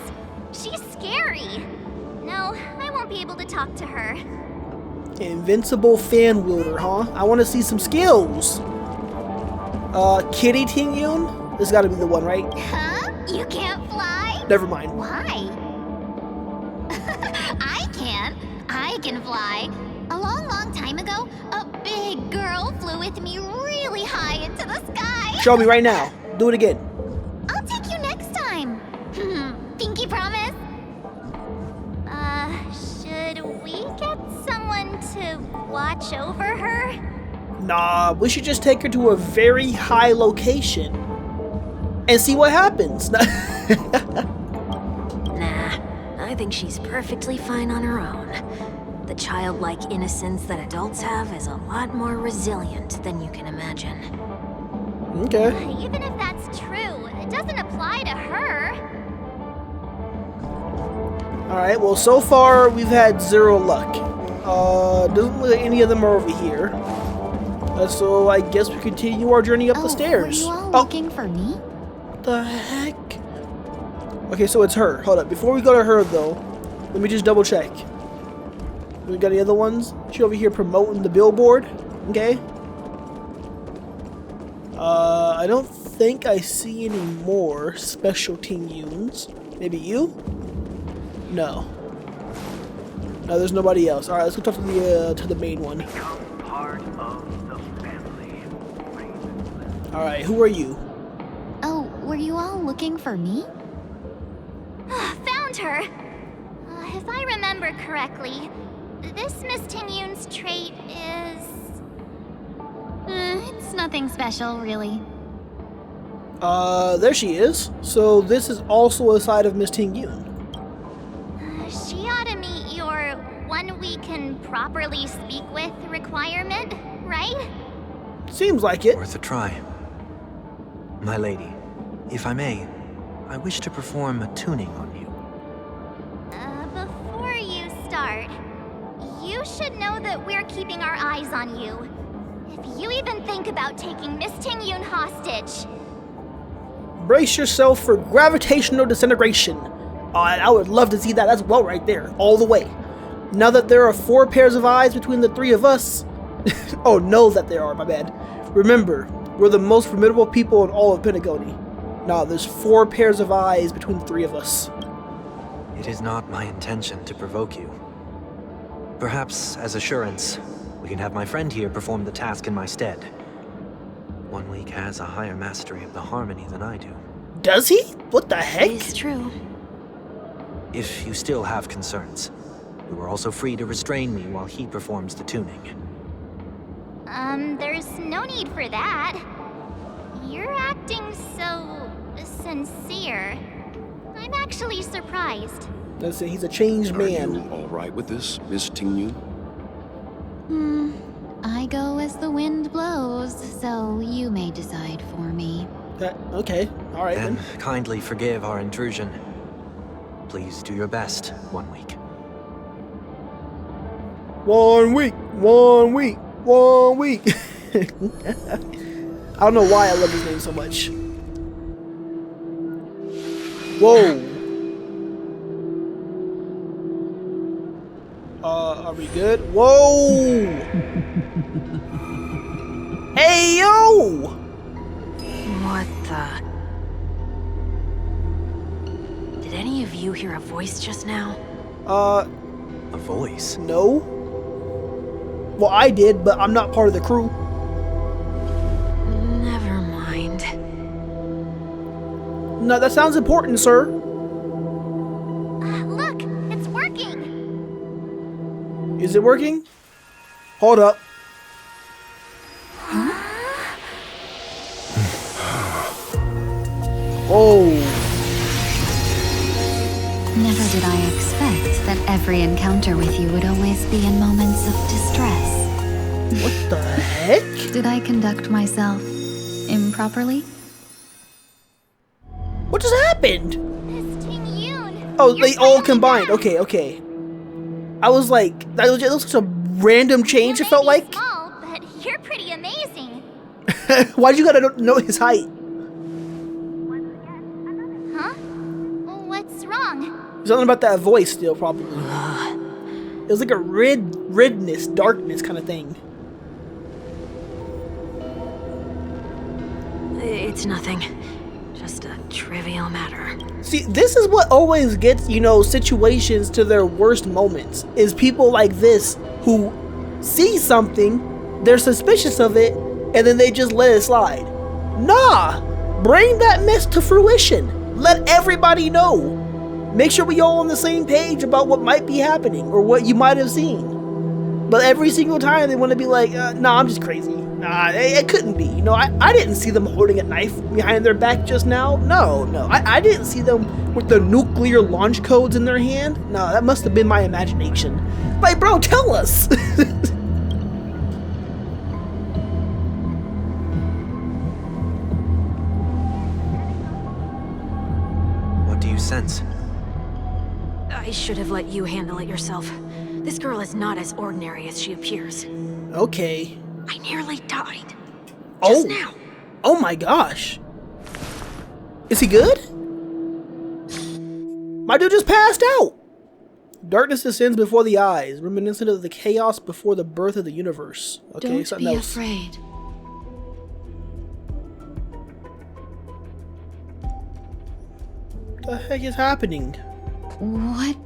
She's scary. No, I won't be able to talk to her. Invincible Fan Wielder, huh? I want to see some skills. Kitty Tingyun? This gotta be the one, right? Huh? You can't fly? Never mind. Why? I can. I can fly. A long time ago, a big girl flew with me really high into the sky. Show me right now. Do it again. I'll take you next time. Pinky promise. Should we get someone to watch over her? Nah, we should just take her to a very high location and see what happens. Nah, I think she's perfectly fine on her own. The childlike innocence that adults have is a lot more resilient than you can imagine. Okay. Even if that's true, it doesn't apply to her. Alright, well, so far we've had zero luck. Doesn't look like any of them are over here. So I guess we continue our journey up the stairs. Were you all looking for me? What the heck? Okay, so it's her. Hold up. Before we go to her, though, let me just double check. We got any other ones? She over here promoting the billboard. Okay. I don't think I see any more special Tingyuns. Maybe you? No. No, there's nobody else. All right, let's go talk to the main one. All right, who are you? Oh, were you all looking for me? Found her. If I remember correctly, this Miss Tingyun's trait is... It's nothing special, really. There she is. So this is also a side of Miss Tingyun. She ought to meet your one we can properly speak with requirement, right? Seems like it. Worth a try. My lady, if I may, I wish to perform a tuning on you. Before you start, you should know that we're keeping our eyes on you. If you even think about taking Miss Tingyun hostage... Brace yourself for gravitational disintegration. I would love to see that as well right there, all the way. Now that there are 4 pairs of eyes between the 3 of us... oh, knows that there are, my bad. Remember, we're the most formidable people in all of Pentagony. Now, there's 4 pairs of eyes between the 3 of us. It is not my intention to provoke you. Perhaps, as assurance, we can have my friend here perform the task in my stead. 1 week has a higher mastery of the harmony than I do. Does he? What the heck? It's true. If you still have concerns, you are also free to restrain me while he performs the tuning. There's no need for that. You're acting so... sincere. I'm actually surprised. Listen, he's a changed man. Are you all right with this, Miss Tingyun? I go as the wind blows, so you may decide for me. Okay, all right then. Kindly forgive our intrusion. Please do your best 1 week. 1 week, 1 week, 1 week. I don't know why I love his name so much. Whoa. Are we good? Whoa. Hey, yo. What the? Did any of you hear a voice just now? A voice? No. Well, I did, but I'm not part of the crew. Never mind. No, that sounds important, sir. Look, it's working. Is it working? Hold up. Oh. Never did I expect that every encounter with you would always be in moments of distress. What the heck? Did I conduct myself improperly? What just happened? Miss Tingyun. Oh, they all combined. Okay, okay. I was like, that was such a random change, it felt like. Small, but you're pretty amazing. Why'd you gotta know his height? Huh? What's wrong? Something about that voice still, probably. It was like a redness, darkness kind of thing. It's nothing. Just a trivial matter. See, this is what always gets, you know, situations to their worst moments. Is people like this who see something, they're suspicious of it, and then they just let it slide. Nah! Bring that mess to fruition. Let everybody know. Make sure we all on the same page about what might be happening or what you might have seen. But every single time they want to be like, nah, I'm just crazy. Nah, it couldn't be. You know, I didn't see them holding a knife behind their back just now. No. I didn't see them with the nuclear launch codes in their hand. No, that must have been my imagination. Like, bro, tell us. What do you sense? I should have let you handle it yourself. This girl is not as ordinary as she appears. Okay. I nearly died. Oh. Just now. Oh my gosh. Is he good? My dude just passed out. Darkness descends before the eyes, reminiscent of the chaos before the birth of the universe. Okay, Don't something be else. afraid. What the heck is happening? What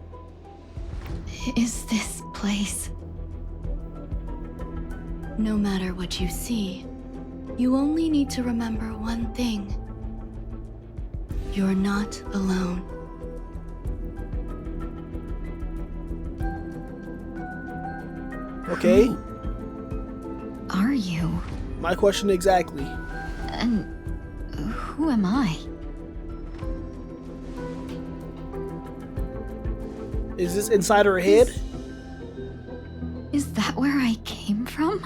is this place? No matter what you see, you only need to remember one thing. You're not alone. Okay. Who are you? My question exactly. And who am I? Is this inside her head? Is that where I came from?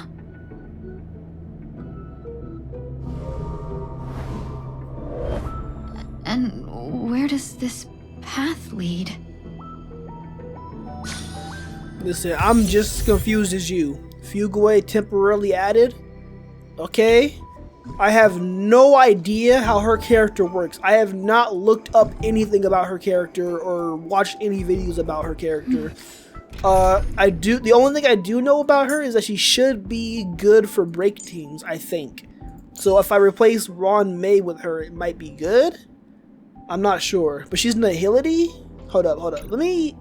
And where does this path lead? Listen, I'm just as confused as you. Fugueway temporarily added? Okay. I have no idea how her character works. I have not looked up anything about her character or watched any videos about her character. The only thing I do know about her is that she should be good for break teams, I think. So if I replace Ron May with her, it might be good. I'm not sure, but she's Nihility. Hold up. Let me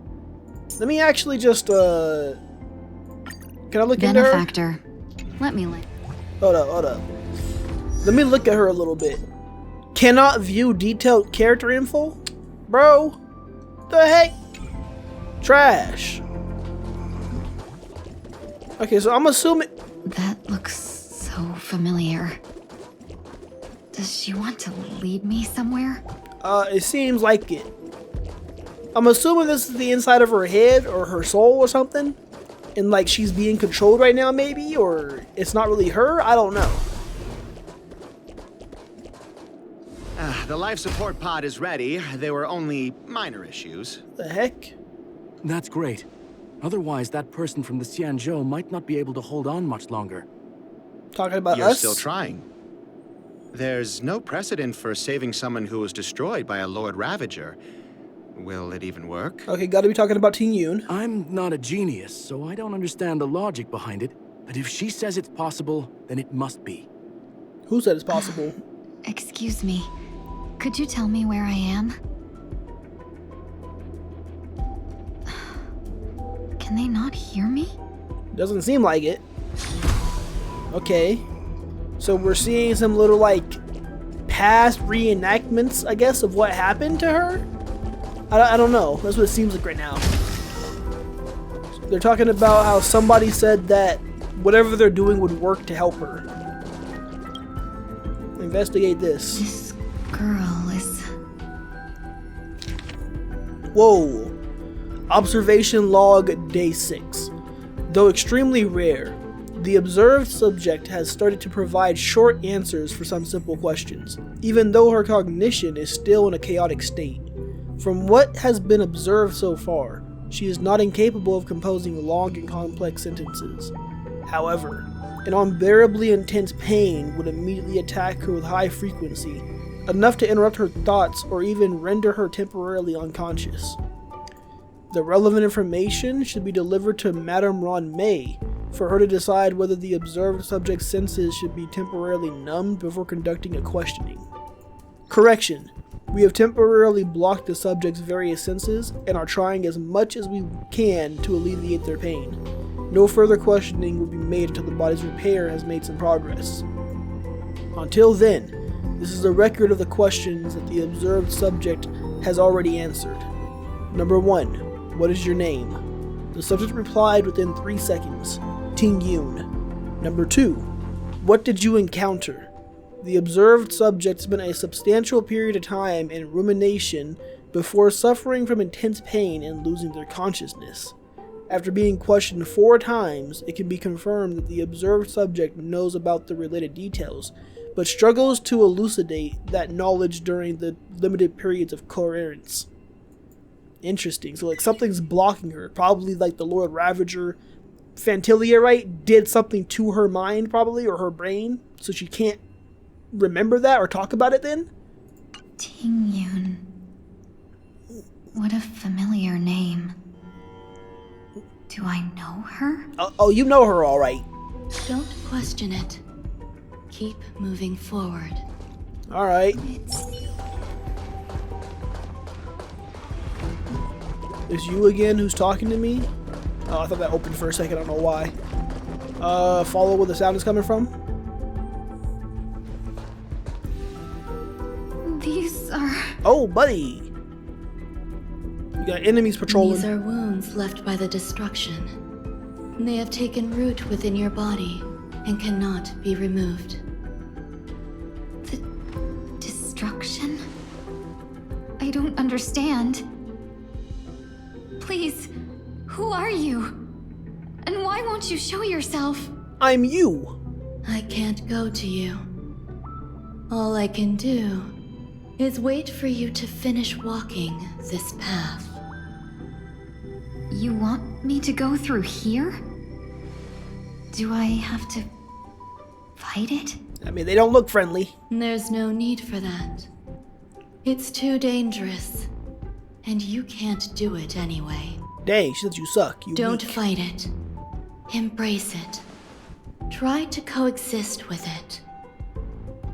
actually just can I look into her? Benefactor. Let me look. Hold up. Let me look at her a little bit. Cannot view detailed character info? Bro, the heck? Trash. Okay, so I'm assuming... That looks so familiar. Does she want to lead me somewhere? It seems like it. I'm assuming this is the inside of her head or her soul or something. And like she's being controlled right now maybe, or it's not really her, I don't know. The life support pod is ready. There were only minor issues. The heck? That's great. Otherwise, that person from the Xianzhou might not be able to hold on much longer. Talking about You're us? still trying. There's no precedent for saving someone who was destroyed by a Lord Ravager. Will it even work? Okay, gotta be talking about Ting Yun. I'm not a genius, so I don't understand the logic behind it. But if she says it's possible, then it must be. Who said it's possible? Excuse me. Could you tell me where I am? Can they not hear me? Doesn't seem like it. Okay. So we're seeing some little, like, past reenactments, I guess, of what happened to her? I don't know. That's what it seems like right now. They're talking about how somebody said that whatever they're doing would work to help her. Investigate this. This girl is... Whoa. Observation log day 6. Though extremely rare, the observed subject has started to provide short answers for some simple questions, even though her cognition is still in a chaotic state. From what has been observed so far, she is not incapable of composing long and complex sentences. However, an unbearably intense pain would immediately attack her with high frequency, enough to interrupt her thoughts or even render her temporarily unconscious. The relevant information should be delivered to Madame Ron May for her to decide whether the observed subject's senses should be temporarily numbed before conducting a questioning. Correction. We have temporarily blocked the subject's various senses and are trying as much as we can to alleviate their pain. No further questioning will be made until the body's repair has made some progress. Until then, this is a record of the questions that the observed subject has already answered. Number 1. What is your name? The subject replied within 3 seconds. Ting Yun. Number 2. What did you encounter? The observed subject spent a substantial period of time in rumination before suffering from intense pain and losing their consciousness. After being questioned 4 times, it can be confirmed that the observed subject knows about the related details, but struggles to elucidate that knowledge during the limited periods of coherence. Interesting. So like something's blocking her. Probably like the Lord Ravager, Fantilia, right? Did something to her mind probably, or her brain, so she can't remember that or talk about it then? Ting Yun. What a familiar name. Do I know her? Oh, you know her all right. Don't question it. Keep moving forward. All right. It's you again who's talking to me? Oh, I thought that opened for a second. I don't know why. Follow where the sound is coming from. These are... Oh, buddy. You got enemies patrolling. These are wounds left by the destruction. They have taken root within your body and cannot be removed. The destruction? I don't understand. Please, who are you? And why won't you show yourself? I'm you. I can't go to you. All I can do is wait for you to finish walking this path. You want me to go through here? Do I have to fight it? I mean, they don't look friendly. There's no need for that. It's too dangerous, and you can't do it anyway. Dang, she said you suck. You Don't weak. fight it. Embrace it. Try to coexist with it.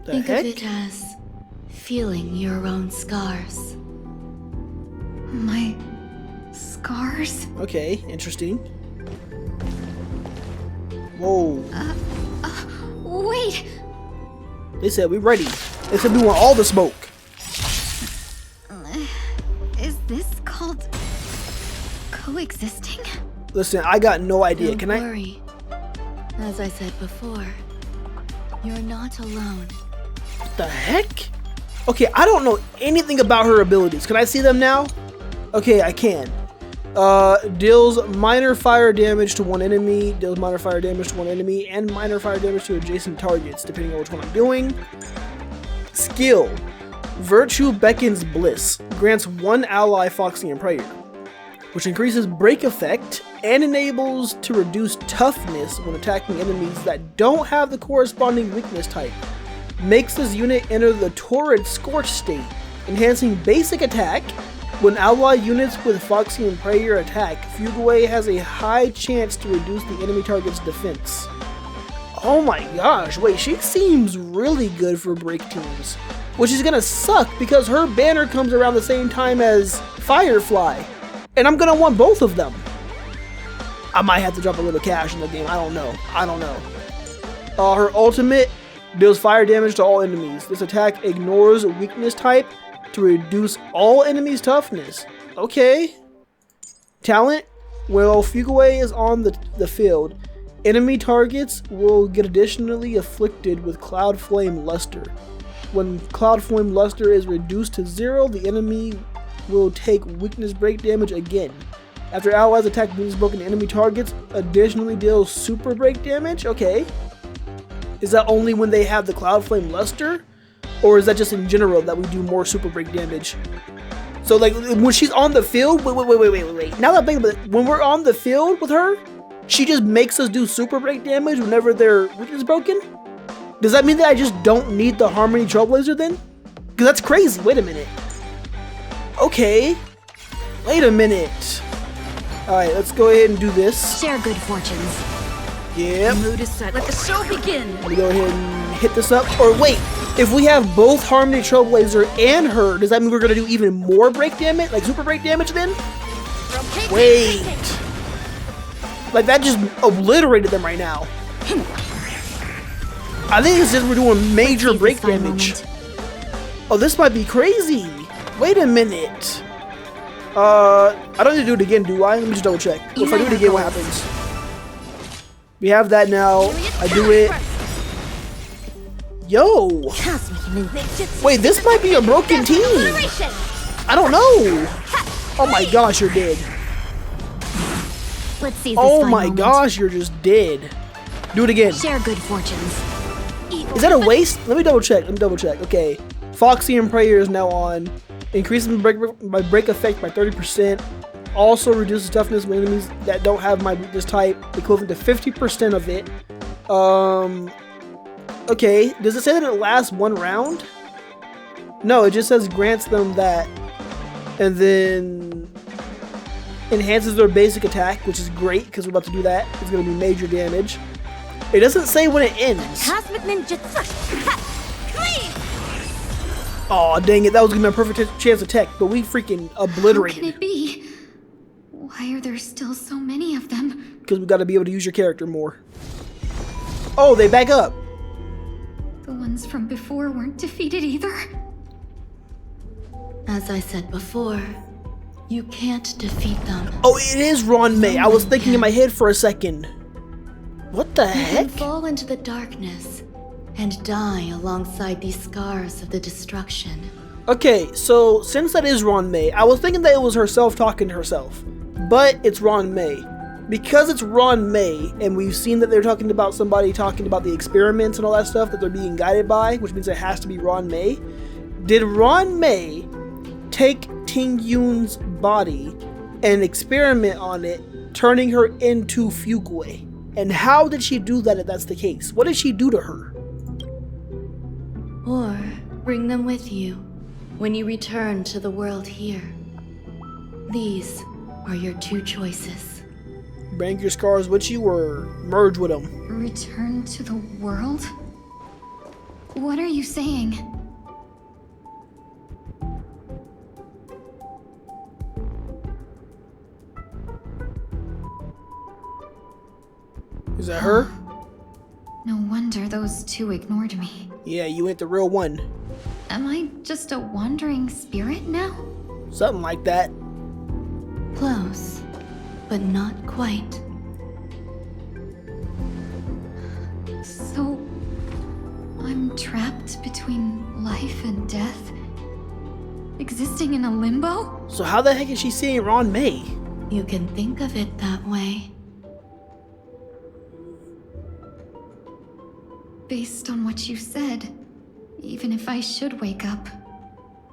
Think of it as feeling your own scars. My scars? Okay, interesting. Whoa. Wait. They said we ready. They said we want all the smoke. Is this called coexisting? Listen, I got no idea. Don't Can worry. As I said before, you're not alone. What the heck? Okay, I don't know anything about her abilities. Can I see them now? Okay, I can. Deals minor fire damage to one enemy, deals minor fire damage to one enemy, and minor fire damage to adjacent targets, depending on which one I'm doing. Skill. Virtue Beckons Bliss. Grants one ally Foxian Prayer, which increases break effect and enables to reduce toughness when attacking enemies that don't have the corresponding weakness type. Makes this unit enter the Torrid Scorch state, enhancing basic attack. When ally units with Foxian Prayer attack, Fugueway has a high chance to reduce the enemy target's defense. Oh my gosh, wait, she seems really good for break teams. Which is gonna suck because her banner comes around the same time as Firefly. And I'm gonna want both of them. I might have to drop a little cash in the game, I don't know. Her ultimate deals fire damage to all enemies. This attack ignores weakness type to reduce all enemies' toughness. Okay. Talent. Well, Fugueway is on the field. Enemy targets will get additionally afflicted with Cloud Flame Luster. When Cloud Flame Luster is reduced to 0, the enemy will take weakness break damage again. After allies attack weakness broken enemy targets, additionally deals super break damage. Okay. Is that only when they have the Cloud Flame Luster? Or is that just in general that we do more super break damage? So like when she's on the field, wait. Now that I'm thinking about it, when we're on the field with her, she just makes us do super break damage whenever their weakness is broken? Does that mean that I just don't need the Harmony Trailblazer then? Because that's crazy. Wait a minute. Okay. Wait a minute. Alright, let's go ahead and do this. Share good fortunes. Yep. Mood is set. Let the show begin. Let me go ahead and hit this up. Or wait, if we have both Harmony Trailblazer and her, does that mean we're going to do even more break damage? Like super break damage then? Wait. Like that just obliterated them right now. I think it says we're doing major break damage. Oh, this might be crazy. Wait a minute. I don't need to do it again, do I? Let me just double check. If I do it again, what happens? We have that now. I do it. Yo! Wait, this might be a broken team. I don't know. Oh my gosh, you're dead. Let's see. Oh my gosh, you're just dead. Do it again. Share good fortunes. Is that a waste? Let me double check. Okay. Foxian Prayer is now on. Increases my break effect by 30%. Also reduces toughness when enemies that don't have my weakness type, equivalent to 50% of it. Okay. Does it say that it lasts one round? No, it just says grants them that. And then enhances their basic attack, which is great because we're about to do that. It's going to be major damage. It doesn't say when it ends. Cosmic Ninjutsu. Aw, dang it. That was going to be a perfect chance to tech, but we freaking obliterated. How can it be? Why are there still so many of them? Because we got to be able to use your character more. Oh, they back up. The ones from before weren't defeated either. As I said before, you can't defeat them. Oh, it is Ron May. I was thinking in my head for a second. What the You heck? can fall into the darkness and die alongside these scars of the destruction. Okay, so since that is Ron May, I was thinking that it was herself talking to herself. But it's Ron May. Because it's Ron May, and we've seen that they're talking about somebody talking about the experiments and all that stuff that they're being guided by, which means it has to be Ron May. Did Ron May take Ting Yun's body and experiment on it, turning her into Fugueway? And how did she do that if that's the case? What did she do to her? Or bring them with you when you return to the world here. These are your two choices. Bring your scars with you or merge with them. Return to the world? What are you saying? Is that her? No wonder those two ignored me. Yeah, you ain't the real one. Am I just a wandering spirit now? Something like that. Close, but not quite. So, I'm trapped between life and death? Existing in a limbo? So how the heck is she seeing Ron May? You can think of it that way. Based on what you said, even if I should wake up,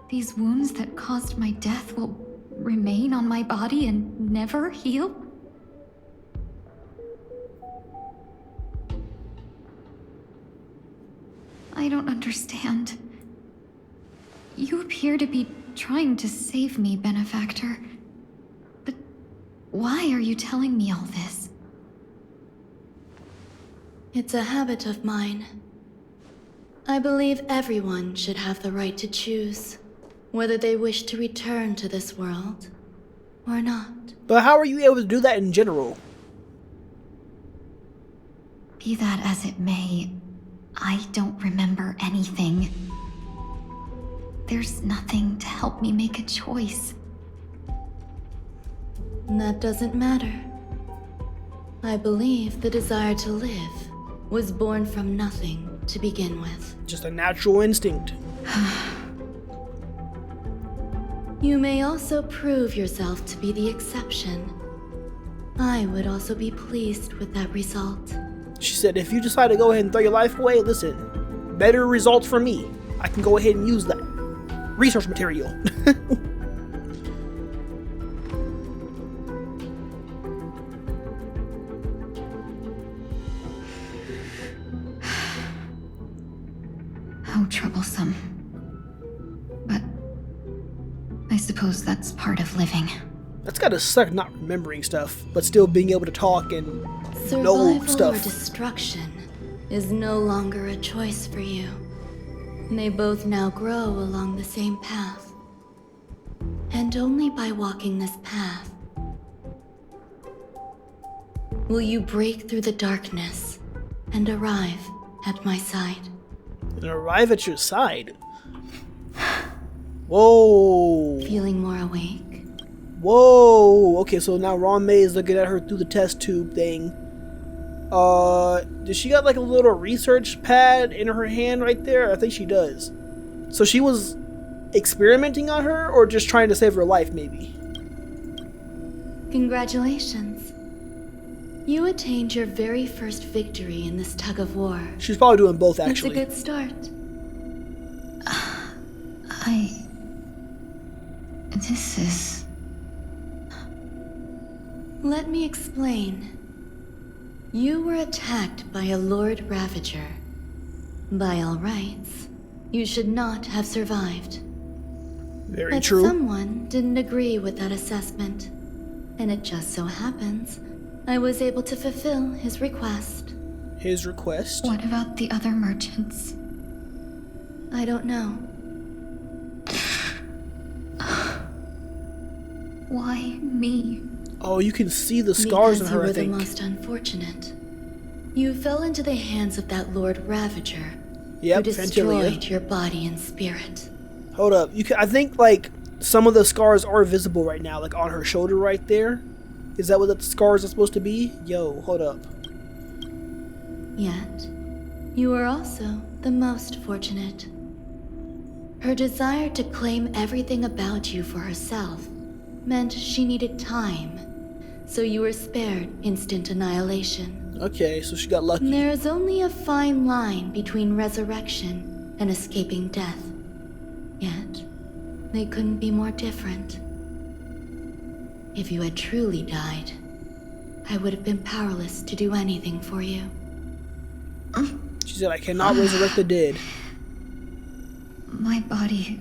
these wounds that caused my death will remain on my body and never heal? I don't understand. You appear to be trying to save me, Benefactor. But why are you telling me all this? It's a habit of mine. I believe everyone should have the right to choose whether they wish to return to this world or not. But how are you able to do that in general? Be that as it may, I don't remember anything. There's nothing to help me make a choice. That doesn't matter. I believe the desire to live was born from nothing to begin with. Just a natural instinct. You may also prove yourself to be the exception. I would also be pleased with that result. She said, if you decide to go ahead and throw your life away, listen, better results for me. I can go ahead and use that. Research material. How troublesome. But I suppose that's part of living. That's gotta suck not remembering stuff, but still being able to talk and know Survival stuff. or destruction is no longer a choice for you. They both now grow along the same path. And only by walking this path will you break through the darkness and arrive at my side. And arrive at your side. Whoa. Feeling more awake? Whoa. Okay, so now Ron May is looking at her through the test tube thing. Does she got like a little research pad in her hand right there? I think she does. So she was experimenting on her or just trying to save her life, maybe? Congratulations. You attained your very first victory in this tug of war. She's probably doing both, actually. It's a good start. This is... Let me explain. You were attacked by a Lord Ravager. By all rights, you should not have survived. Very but true. Someone didn't agree with that assessment. And it just so happens I was able to fulfill his request. His request? What about the other merchants? I don't know. Why me? Oh, you can see the scars because on her, I you were think. the most unfortunate. You fell into the hands of that Lord Ravager, Yep, who destroyed Fantilia. your body and spirit. Hold up. I think, like, some of the scars are visible right now, like on her shoulder right there. Is that what the scars are supposed to be? Yo, hold up. Yet, you were also the most fortunate. Her desire to claim everything about you for herself meant she needed time, so you were spared instant annihilation. Okay, so she got lucky. There is only a fine line between resurrection and escaping death. Yet, they couldn't be more different. If you had truly died, I would have been powerless to do anything for you. She said, I cannot resurrect the dead. My body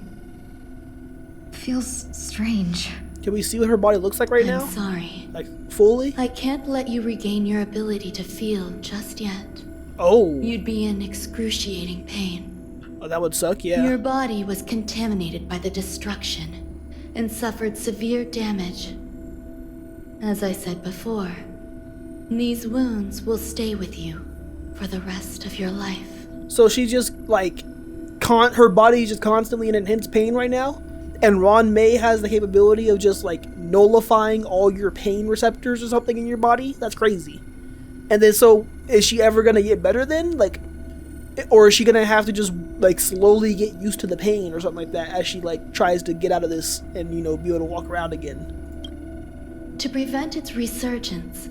feels strange. Can we see what her body looks like right now? I'm sorry. Like, fully? I can't let you regain your ability to feel just yet. Oh. You'd be in excruciating pain. Oh, that would suck, yeah. Your body was contaminated by the destruction and suffered severe damage. As I said before, these wounds will stay with you for the rest of your life. So she's just like, her body's just constantly in intense pain right now? And Ron May has the capability of just like nullifying all your pain receptors or something in your body? That's crazy. And then so, is she ever gonna get better then? Like, or is she gonna have to just like slowly get used to the pain or something like that as she like tries to get out of this and, you know, be able to walk around again? To prevent its resurgence,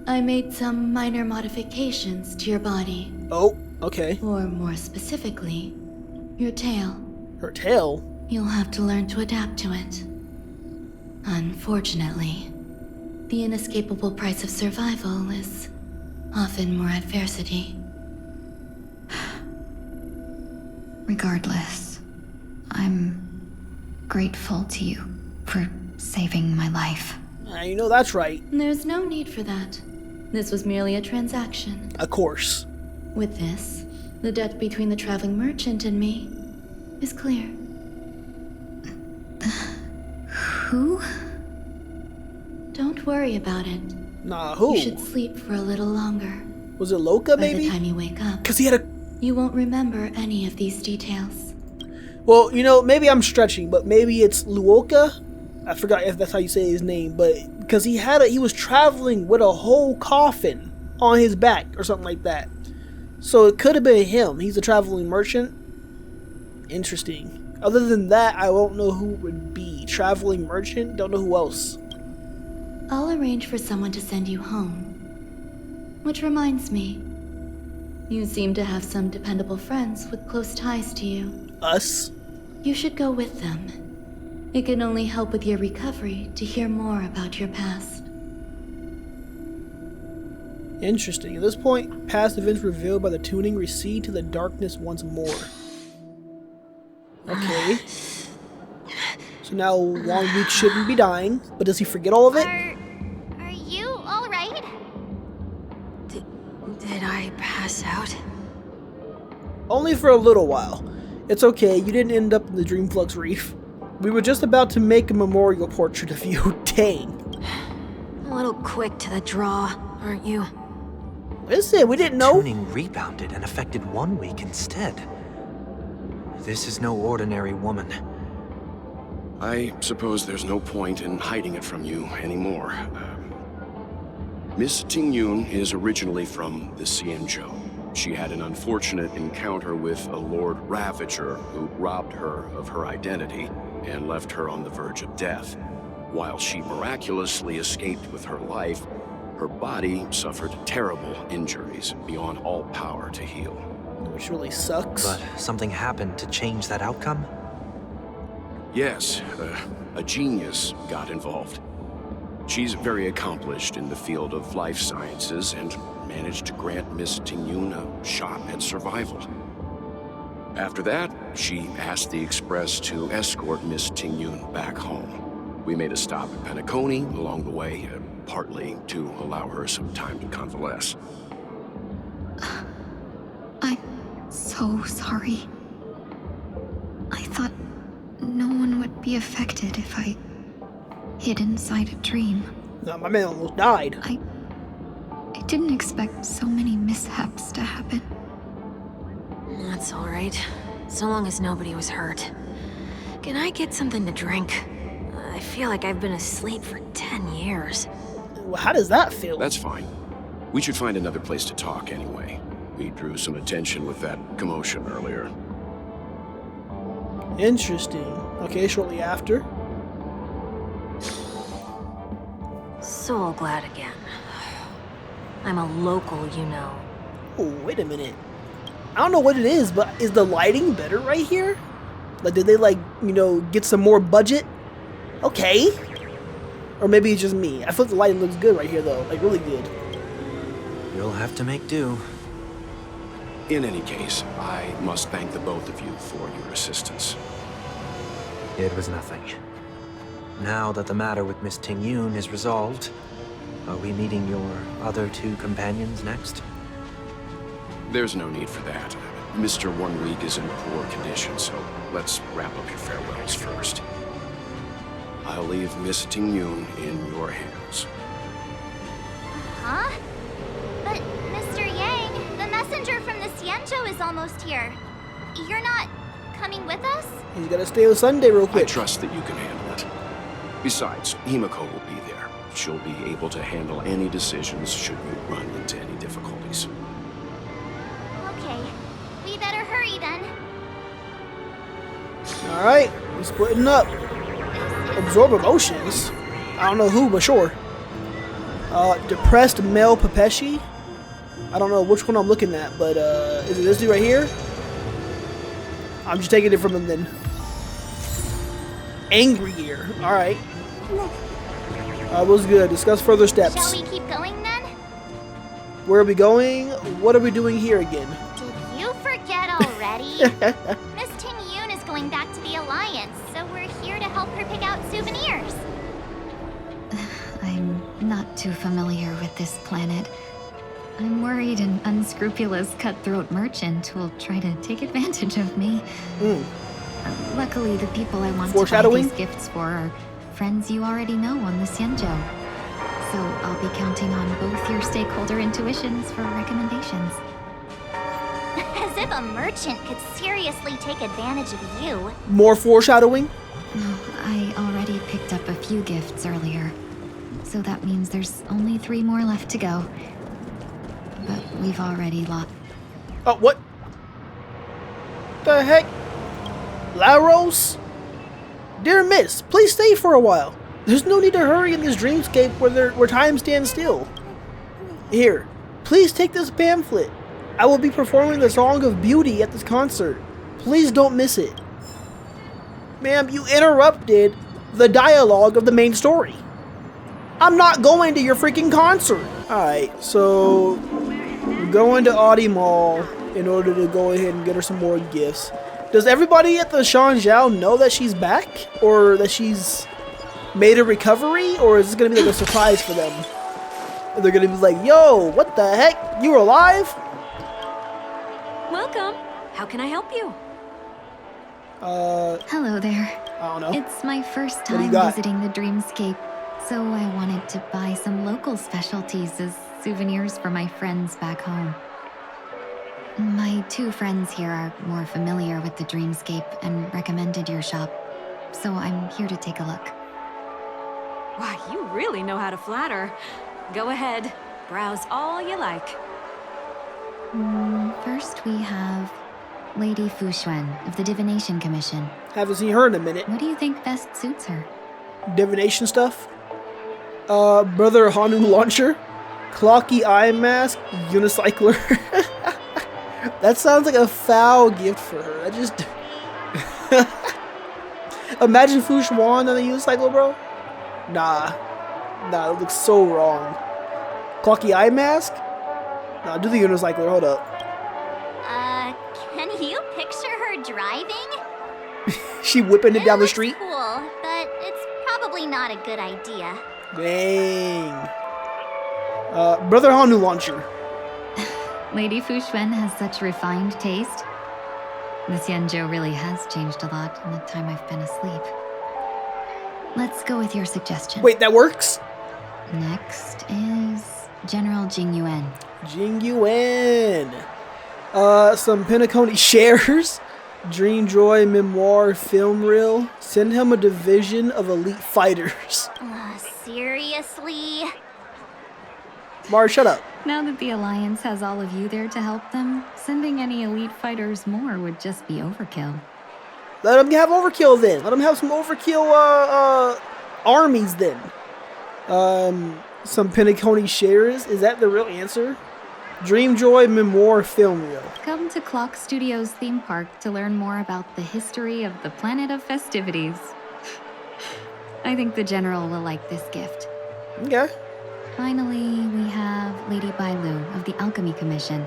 I made some minor modifications to your body. Oh, okay. Or more specifically, your tail. Her tail? You'll have to learn to adapt to it. Unfortunately, the inescapable price of survival is often more adversity. Regardless, I'm grateful to you for saving my life. You know that's right. There's no need for that. This was merely a transaction. Of course. With this, the debt between the traveling merchant and me is clear. Who? Don't worry about it. Nah, who? You should sleep for a little longer. Was it Loka, maybe? By the time you wake up. Because he had a... You won't remember any of these details. Well, you know, maybe I'm stretching, but maybe it's Luoka? I forgot if that's how you say his name, but... Because he was traveling with a whole coffin on his back or something like that. So it could have been him. He's a traveling merchant. Interesting. Other than that, I won't know who it would be. Traveling merchant? Don't know who else. I'll arrange for someone to send you home. Which reminds me, you seem to have some dependable friends with close ties to you. Us? You should go with them. It can only help with your recovery to hear more about your past. Interesting. At this point, past events revealed by the tuning recede to the darkness once more. Okay. So now Wong Week shouldn't be dying, but does he forget all of it? Are you alright? Did I pass out? Only for a little while. It's okay, you didn't end up in the Dreamflux Reef. We were just about to make a memorial portrait of you. Dang. A little quick to the draw, aren't you? Listen, we didn't know. Tuning rebounded and affected 1 week instead. This is no ordinary woman. I suppose there's no point in hiding it from you anymore. Miss Tingyun is originally from the Xianzhou. She had an unfortunate encounter with a Lord Ravager who robbed her of her identity and left her on the verge of death. While she miraculously escaped with her life, her body suffered terrible injuries beyond all power to heal. Which really sucks. But something happened to change that outcome? Yes, a genius got involved. She's very accomplished in the field of life sciences and managed to grant Miss Tingyun a shot at survival. After that, she asked the Express to escort Miss Tingyun back home. We made a stop at Penacony along the way, partly to allow her some time to convalesce. I'm so sorry. I thought no one would be affected if I hid inside a dream. No, my man almost died. I didn't expect so many mishaps to happen. That's alright. So long as nobody was hurt. Can I get something to drink? I feel like I've been asleep for 10 years. Well, how does that feel? That's fine. We should find another place to talk anyway. We drew some attention with that commotion earlier. Interesting. Okay, shortly after. So glad again. I'm a local, you know. Oh, wait a minute. I don't know what it is, but is the lighting better right here? Like, did they, like, you know, get some more budget? Okay. Or maybe it's just me. I feel like the lighting looks good right here, though. Like, really good. You'll have to make do. In any case, I must thank the both of you for your assistance. It was nothing. Now that the matter with Miss Ting-Yun is resolved, are we meeting your other two companions next? There's no need for that. Mr. 1 Week is in poor condition, so let's wrap up your farewells first. I'll leave Miss Ting-Yun in your hands. Huh? But, Mr. Yang, the messenger from the Xianzhou is almost here. You're not coming with us? He's gotta stay with Sunday real quick. I trust that you can handle it. Besides, Himiko will be there. She'll be able to handle any decisions should you run into any difficulties. Okay, we better hurry then. Alright, we're splitting up. Absorb emotions? I don't know who, but sure. Depressed male Pepeshi? I don't know which one I'm looking at, but is it this dude right here? I'm just taking it from him then. Angry gear. Alright. What's good? Discuss further steps. Shall we keep going then? Where are we going? What are we doing here again? Did you forget already? Miss Ting-Yun is going back to the Alliance, so we're here to help her pick out souvenirs. I'm not too familiar with this planet. I'm worried an unscrupulous cutthroat merchant will try to take advantage of me. Luckily, the people I want to buy these gifts for are friends you already know on the Xianzhou. So I'll be counting on both your stakeholder intuitions for recommendations. As if a merchant could seriously take advantage of you. More foreshadowing? No, I already picked up a few gifts earlier. So that means there's only 3 more left to go. But we've already lost. Oh, what? The heck? Laros? Dear Miss, please stay for a while. There's no need to hurry in this dreamscape where time stands still. Here, please take this pamphlet. I will be performing the Song of Beauty at this concert. Please don't miss it. Ma'am, you interrupted the dialogue of the main story. I'm not going to your freaking concert. Alright, so we're going to Audi Mall in order to go ahead and get her some more gifts. Does everybody at the Shanzhou know that she's back? Or that she's made a recovery? Or is this going to be like a surprise for them? And they're going to be like, yo, what the heck? You were alive? Welcome. How can I help you? Hello there. I don't know. It's my first What do you time got? visiting the dreamscape, so I wanted to buy some local specialties as souvenirs for my friends back home. My 2 friends here are more familiar with the dreamscape and recommended your shop, so I'm here to take a look. Why, you really know how to flatter. Go ahead, browse all you like. First we have Lady Fu Xuan of the Divination Commission. Haven't seen her in a minute. What do you think best suits her? Divination stuff. Brother Hanu Launcher. Clocky Eye Mask. Unicycler. That sounds like a foul gift for her. I just... Imagine Fu Xuan on a unicycle, bro. Nah, it looks so wrong. Clocky Eye Mask? Nah, do the unicycler, hold up. Can you picture her driving? She whipping it down the street? Cool, but it's probably not a good idea. Dang. Brother Hanu Launcher. Lady Fu Xuan has such refined taste. The Xianzhou really has changed a lot in the time I've been asleep. Let's go with your suggestion. Wait, that works? Next is General Jing Yuan. Jing Yuan. Some Penacony shares. Dream Joy Memoir Film Reel. Send him a division of elite fighters. Seriously? Mars, shut up. Now that the Alliance has all of you there to help them, sending any elite fighters more would just be overkill. Let them have overkill then. Let them have some overkill armies then. Some Penacony shares. Is that the real answer? Dreamjoy Memoir Film Reel. Come to Clock Studios theme park to learn more about the history of the planet of festivities. I think the General will like this gift. Okay. Finally, we have Lady Bailu of the Alchemy Commission.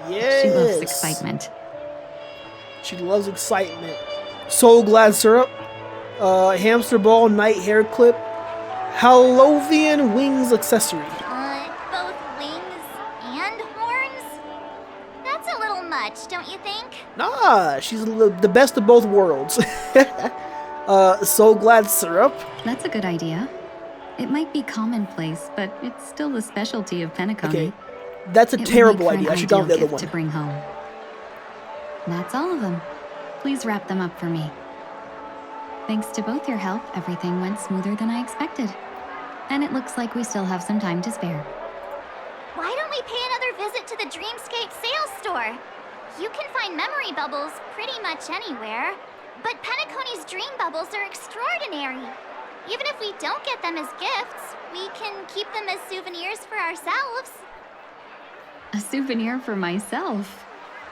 Yes. She loves excitement. She loves excitement. Soul Glad Syrup. Hamster ball night hair clip. Halovian wings accessory. Both wings and horns? That's a little much, don't you think? Nah, she's the best of both worlds. So glad syrup. That's a good idea. It might be commonplace, but it's still the specialty of Penacony. Okay, that's a terrible idea. I should go with the other one. To bring home. That's all of them. Please wrap them up for me. Thanks to both your help, everything went smoother than I expected. And it looks like we still have some time to spare. Why don't we pay another visit to the Dreamscape sales store? You can find memory bubbles pretty much anywhere, but Penacony's dream bubbles are extraordinary. Even if we don't get them as gifts, we can keep them as souvenirs for ourselves. A souvenir for myself?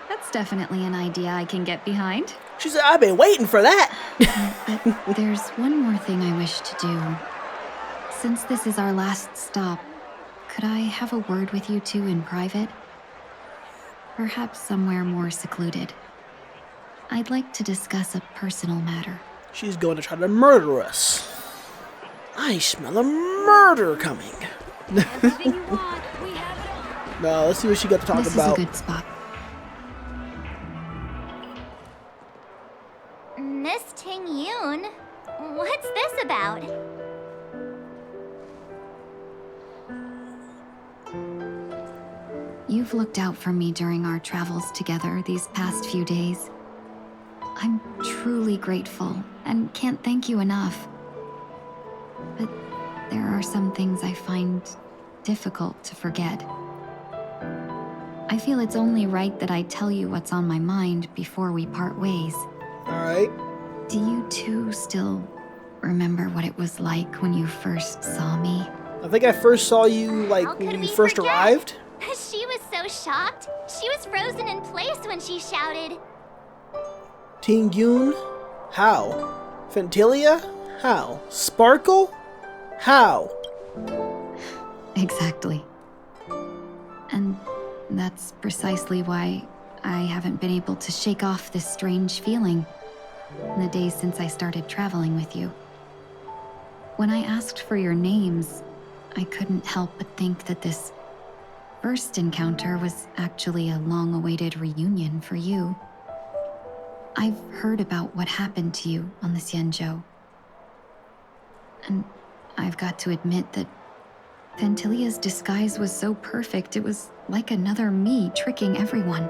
That's definitely an idea I can get behind. She said, I've been waiting for that. But there's one more thing I wish to do. Since this is our last stop, could I have a word with you two in private? Perhaps somewhere more secluded. I'd like to discuss a personal matter. She's going to try to murder us. I smell a murder coming. No, let's see what she got to talk about. This is a good spot. Miss Ting Yoon, what's this about? You've looked out for me during our travels together these past few days. I'm truly grateful and can't thank you enough. But there are some things I find difficult to forget. I feel it's only right that I tell you what's on my mind before we part ways. Alright. Do you two still remember what it was like when you first saw me? I think I first saw you, like, when you first arrived. She was so shocked. She was frozen in place when she shouted. Ting Yoon? How? Fentilia? How? Sparkle? How? Exactly. And that's precisely why I haven't been able to shake off this strange feeling in the days since I started traveling with you. When I asked for your names, I couldn't help but think that this first encounter was actually a long-awaited reunion for you. I've heard about what happened to you on the Xianzhou. And I've got to admit that Fentilia's disguise was so perfect, it was like another me tricking everyone.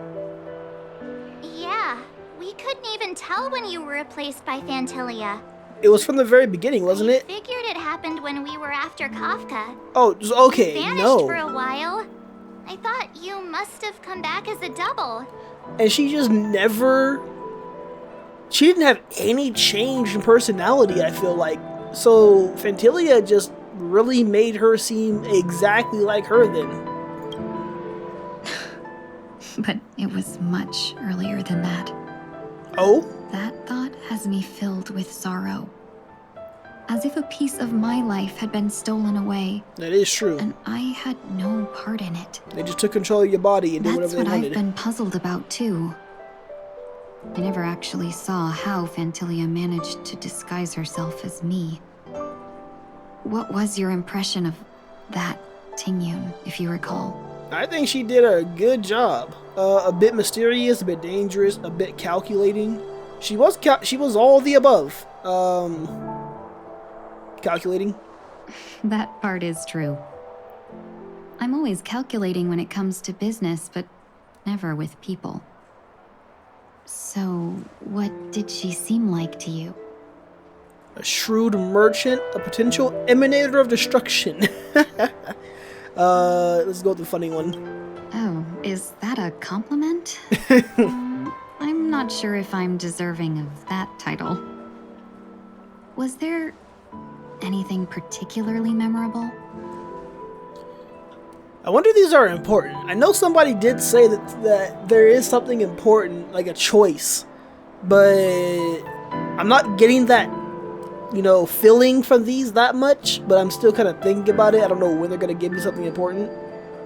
Yeah, we couldn't even tell when you were replaced by Fantilia. It was from the very beginning, wasn't it? Figured it happened when we were after Kafka. Oh, okay, You vanished no. for a while. I thought you must have come back as a double. And she just never... She didn't have any change in personality, I feel like. So Fentilia just really made her seem exactly like her then. But it was much earlier than that. Oh? That thought has me filled with sorrow. As if a piece of my life had been stolen away. That is true. And I had no part in it. They just took control of your body and did That's whatever they what wanted. I've been puzzled about too. I never actually saw how Fantilia managed to disguise herself as me. What was your impression of that Ting Yoon, if you recall? I think she did a good job. A bit mysterious, a bit dangerous, a bit calculating. She was all the above. Calculating. That part is true. I'm always calculating when it comes to business, but never with people. So, what did she seem like to you? A shrewd merchant, a potential emanator of destruction. Let's go with the funny one. Oh, is that a compliment? I'm not sure if I'm deserving of that title. Was there anything particularly memorable? I wonder if these are important. I know somebody did say that there is something important, like a choice, but I'm not getting that, feeling from these that much, but I'm still kind of thinking about it. I don't know when they're going to give me something important.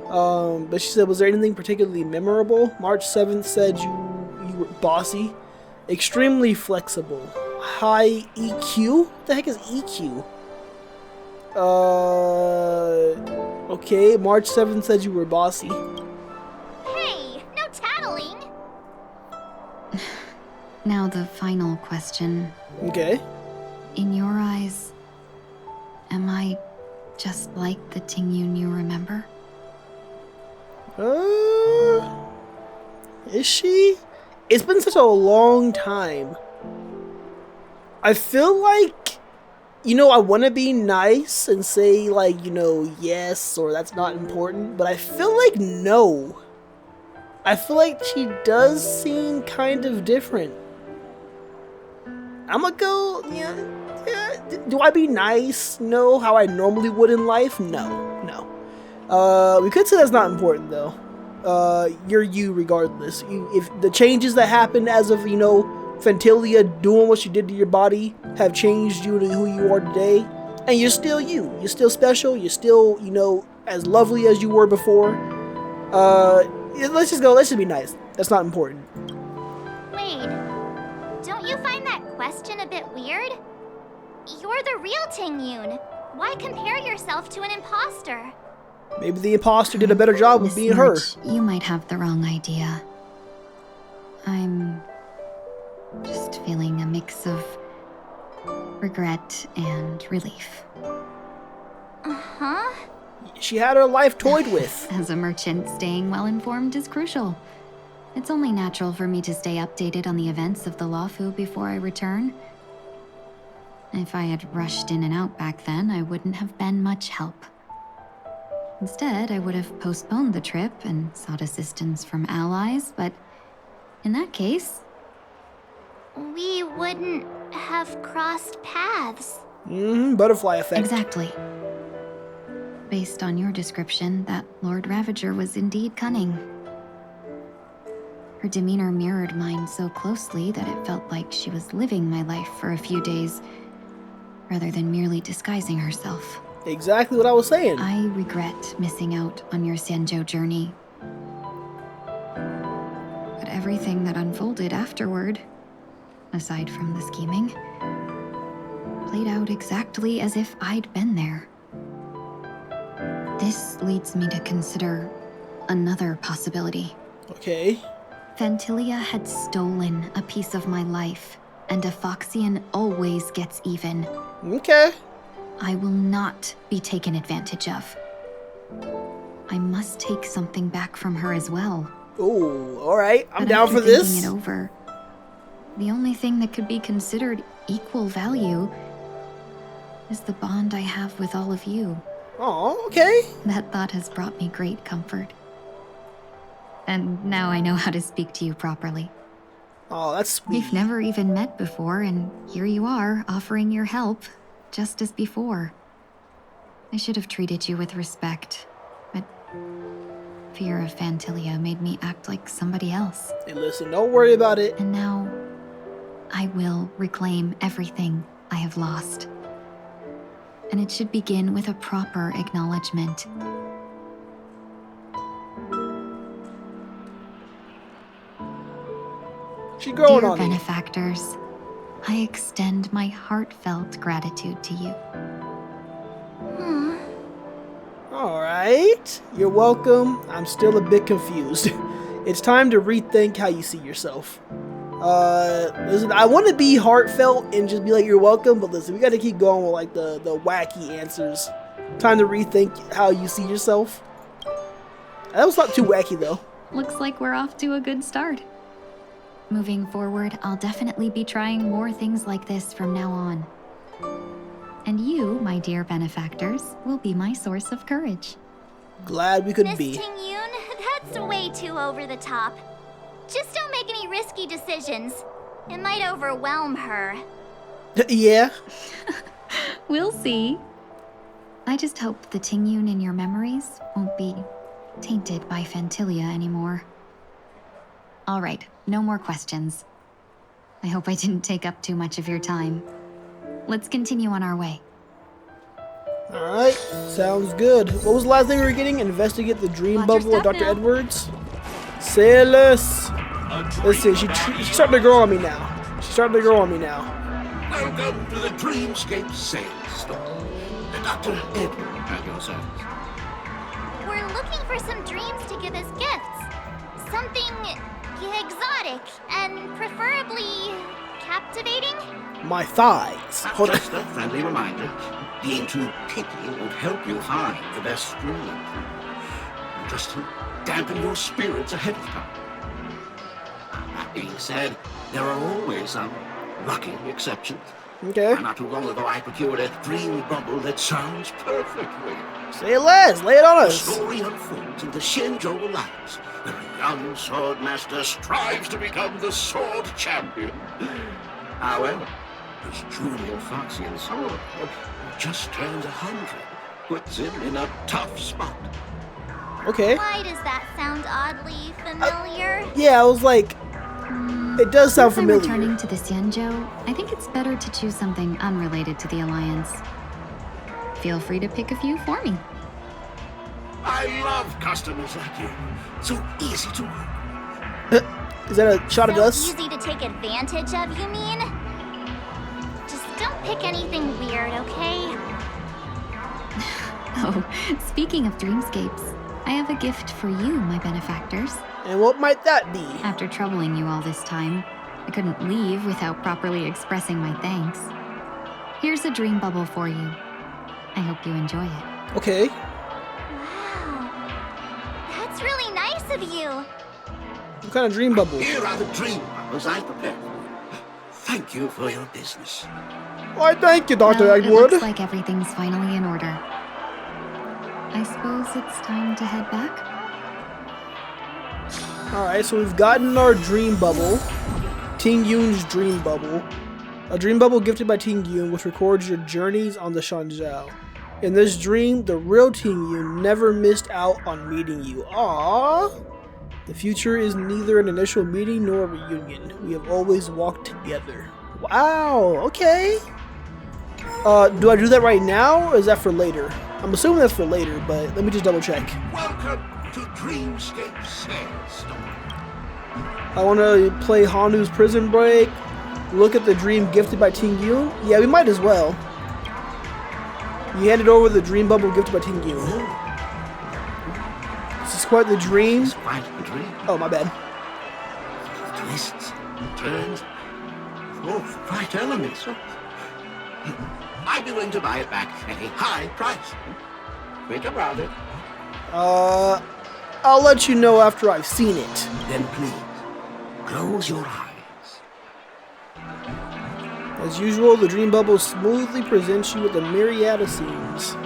But she said, was there anything particularly memorable? March 7th said you were bossy, extremely flexible. high EQ? What the heck is EQ? Okay, March 7th said you were bossy. Hey, no tattling! Now the final question. Okay. In your eyes, am I just like the Tingyun you remember? Is she? It's been such a long time. I feel like, you know, I want to be nice and say, like, you know, yes, or that's not important, but I feel like no. I feel like she does seem kind of different. I'm gonna go, yeah. Do I be nice? No. How I normally would in life? No. We could say that's not important, though. You're you regardless. If the changes that happened as of, you know, Fantilia doing what she did to your body have changed you to who you are today, and you're still you. You're still special. You're still, you know, as lovely as you were before. Let's just be nice. That's not important. Wait, don't you find that question a bit weird? You're the real Tingyun. Why compare yourself to an imposter? Maybe the imposter did a better job of being her. You might have the wrong idea. I'm just feeling a mix of regret and relief. Uh-huh. She had her life toyed with. As a merchant, staying well informed is crucial. It's only natural for me to stay updated on the events of the Lawfu before I return. If I had rushed in and out back then, I wouldn't have been much help. Instead, I would have postponed the trip and sought assistance from allies, but in that case... we wouldn't have crossed paths. Butterfly effect. Exactly. Based on your description, that Lord Ravager was indeed cunning. Her demeanor mirrored mine so closely that it felt like she was living my life for a few days, rather than merely disguising herself. Exactly what I was saying. I regret missing out on your Sanjo journey. But everything that unfolded afterward, aside from the scheming, played out exactly as if I'd been there. This leads me to consider another possibility. Okay. Fantilia had stolen a piece of my life, and a Foxian always gets even. Okay. I will not be taken advantage of. I must take something back from her as well. Oh, alright. I'm But down after for this. thinking it over, the only thing that could be considered equal value is the bond I have with all of you. Oh, okay. That thought has brought me great comfort. And now I know how to speak to you properly. Oh, that's sweet. We've never even met before, and here you are, offering your help, just as before. I should have treated you with respect, but fear of Fantilia made me act like somebody else. Hey, listen, don't worry about it. And now, I will reclaim everything I have lost. And it should begin with a proper acknowledgement. She's growing Dear on me. benefactors, I extend my heartfelt gratitude to you. Alright. You're welcome. I'm still a bit confused. It's time to rethink how you see yourself. Listen, I want to be heartfelt and just be like, you're welcome, but listen, we got to keep going with like the wacky answers. Time to rethink how you see yourself. That was not too wacky though. Looks like we're off to a good start. Moving forward, I'll definitely be trying more things like this from now on. And you, my dear benefactors, will be my source of courage. Glad we could Miss be. Tingyun, that's way too over the top. Just don't make any risky decisions. It might overwhelm her. Yeah. We'll see. I just hope the Tingyun in your memories won't be tainted by Fantilia anymore. All right, no more questions. I hope I didn't take up too much of your time. Let's continue on our way. Alright, sounds good. What was the last thing we were getting? Investigate the dream bubble of Dr. Edwards? Say less. Listen, she's starting to grow on me now. She's starting to grow on me now. Welcome to the Dreamscape sales store. Dr. Edward at your service. We're looking for some dreams to give as gifts. Something exotic and preferably captivating. My thighs. Hold Just a friendly reminder. Being too picky won't help you find the best dream. Just to dampen your spirits ahead of time. That being said, there are always some lucky exceptions. Okay. Not too long ago, I procured a dream bubble that sounds perfectly. Say less. Lay it on us. The story unfolds in the Shinjo Alliance, where a young sword master strives to become the sword champion. However, his junior Foxian sword, who just turned 100, puts him in a tough spot. Okay. Why does that sound oddly familiar? Yeah, I was like, it does sound Since familiar. I'm returning to the Xianzhou, I think it's better to choose something unrelated to the Alliance. Feel free to pick a few for me. I love customers like you. So easy to work. Is that a shot at us? Easy to take advantage of, you mean? Just don't pick anything weird, okay? Oh, speaking of dreamscapes, I have a gift for you, my benefactors. And what might that be? After troubling you all this time, I couldn't leave without properly expressing my thanks. Here's a dream bubble for you. I hope you enjoy it. Okay. Wow. That's really nice of you. What kind of dream bubble? Here are the dream bubbles I prepared for you. Thank you for your business. Why, thank you, Dr. Well, Edward. it looks like everything's finally in order. I suppose it's time to head back? Alright, so we've gotten our dream bubble. Ting Yun's dream bubble. A dream bubble gifted by Ting Yun, which records your journeys on the Shanzhou. In this dream, the real Ting Yun never missed out on meeting you. Aww. The future is neither an initial meeting nor a reunion. We have always walked together. Wow, okay. Do I do that right now, or is that for later? I'm assuming that's for later, but let me just double check. Welcome to Dreamscape Sales Store. I want to play Hanu's Prison Break. Look at the dream gifted by Ting Yun. Yeah, we might as well. You handed over the dream bubble gifted by Ting Yun. This is quite the dream. It's quite a dream. Oh, my bad. Twists, turns, oh, right elements. I'd be willing to buy it back at a high price. Think about it. I'll let you know after I've seen it. Then please, close your eyes. As usual, the dream bubble smoothly presents you with a myriad of scenes.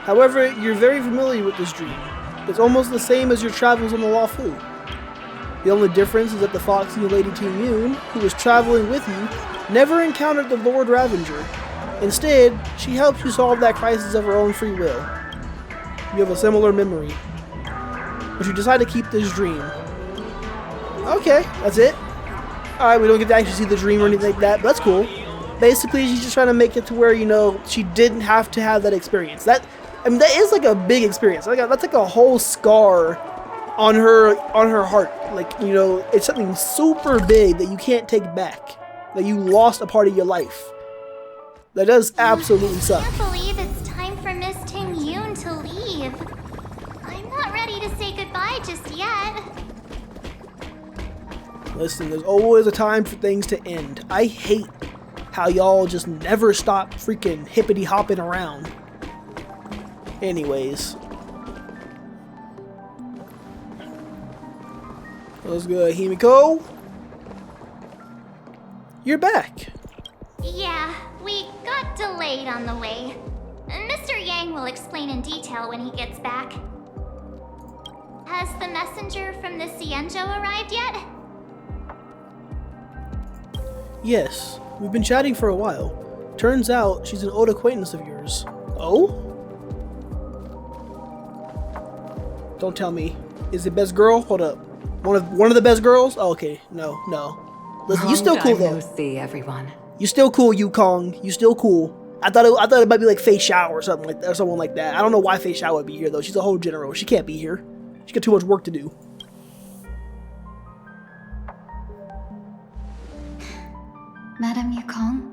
However, you're very familiar with this dream. It's almost the same as your travels on the Luofu. The only difference is that the foxy lady Ting Yun, who was traveling with you, never encountered the Lord Ravager. Instead, she helped you solve that crisis of her own free will. You have a similar memory. But you decide to keep this dream. Okay, that's it. Alright, we don't get to actually see the dream or anything like that, but that's cool. Basically, she's just trying to make it to where, you know, she didn't have to have that experience. That is like a big experience. That's like a whole scar on her heart. Like, you know, it's something super big that you can't take back. That you lost a part of your life. That does absolutely suck. I can't believe it's time for Miss Ting Yun to leave. I'm not ready to say goodbye just yet. Listen, there's always a time for things to end. I hate how y'all just never stop freaking hippity hopping around. Anyways. Let's go, Himiko. You're back. Yeah, we got delayed on the way. Mr. Yang will explain in detail when he gets back. Has the messenger from the Xianzhou arrived yet? Yes, we've been chatting for a while. Turns out she's an old acquaintance of yours. Oh? Don't tell me. Is the best girl? Hold up. One of the best girls? Oh, okay. No. Listen, you still cool though. See everyone. You still cool, Yukong. You still cool. I thought it might be like Fei Xiao or something like that, or someone like that. I don't know why Fei Xiao would be here though. She's a whole general. She can't be here. She's got too much work to do. Madame Yukong?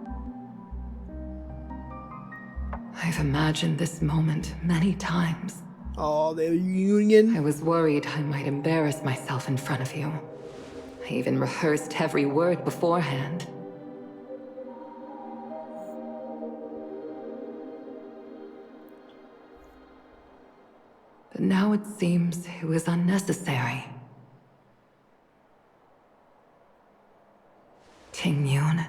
I've imagined this moment many times. Oh, the reunion. I was worried I might embarrass myself in front of you. I even rehearsed every word beforehand. But now it seems it was unnecessary. Ting Yun,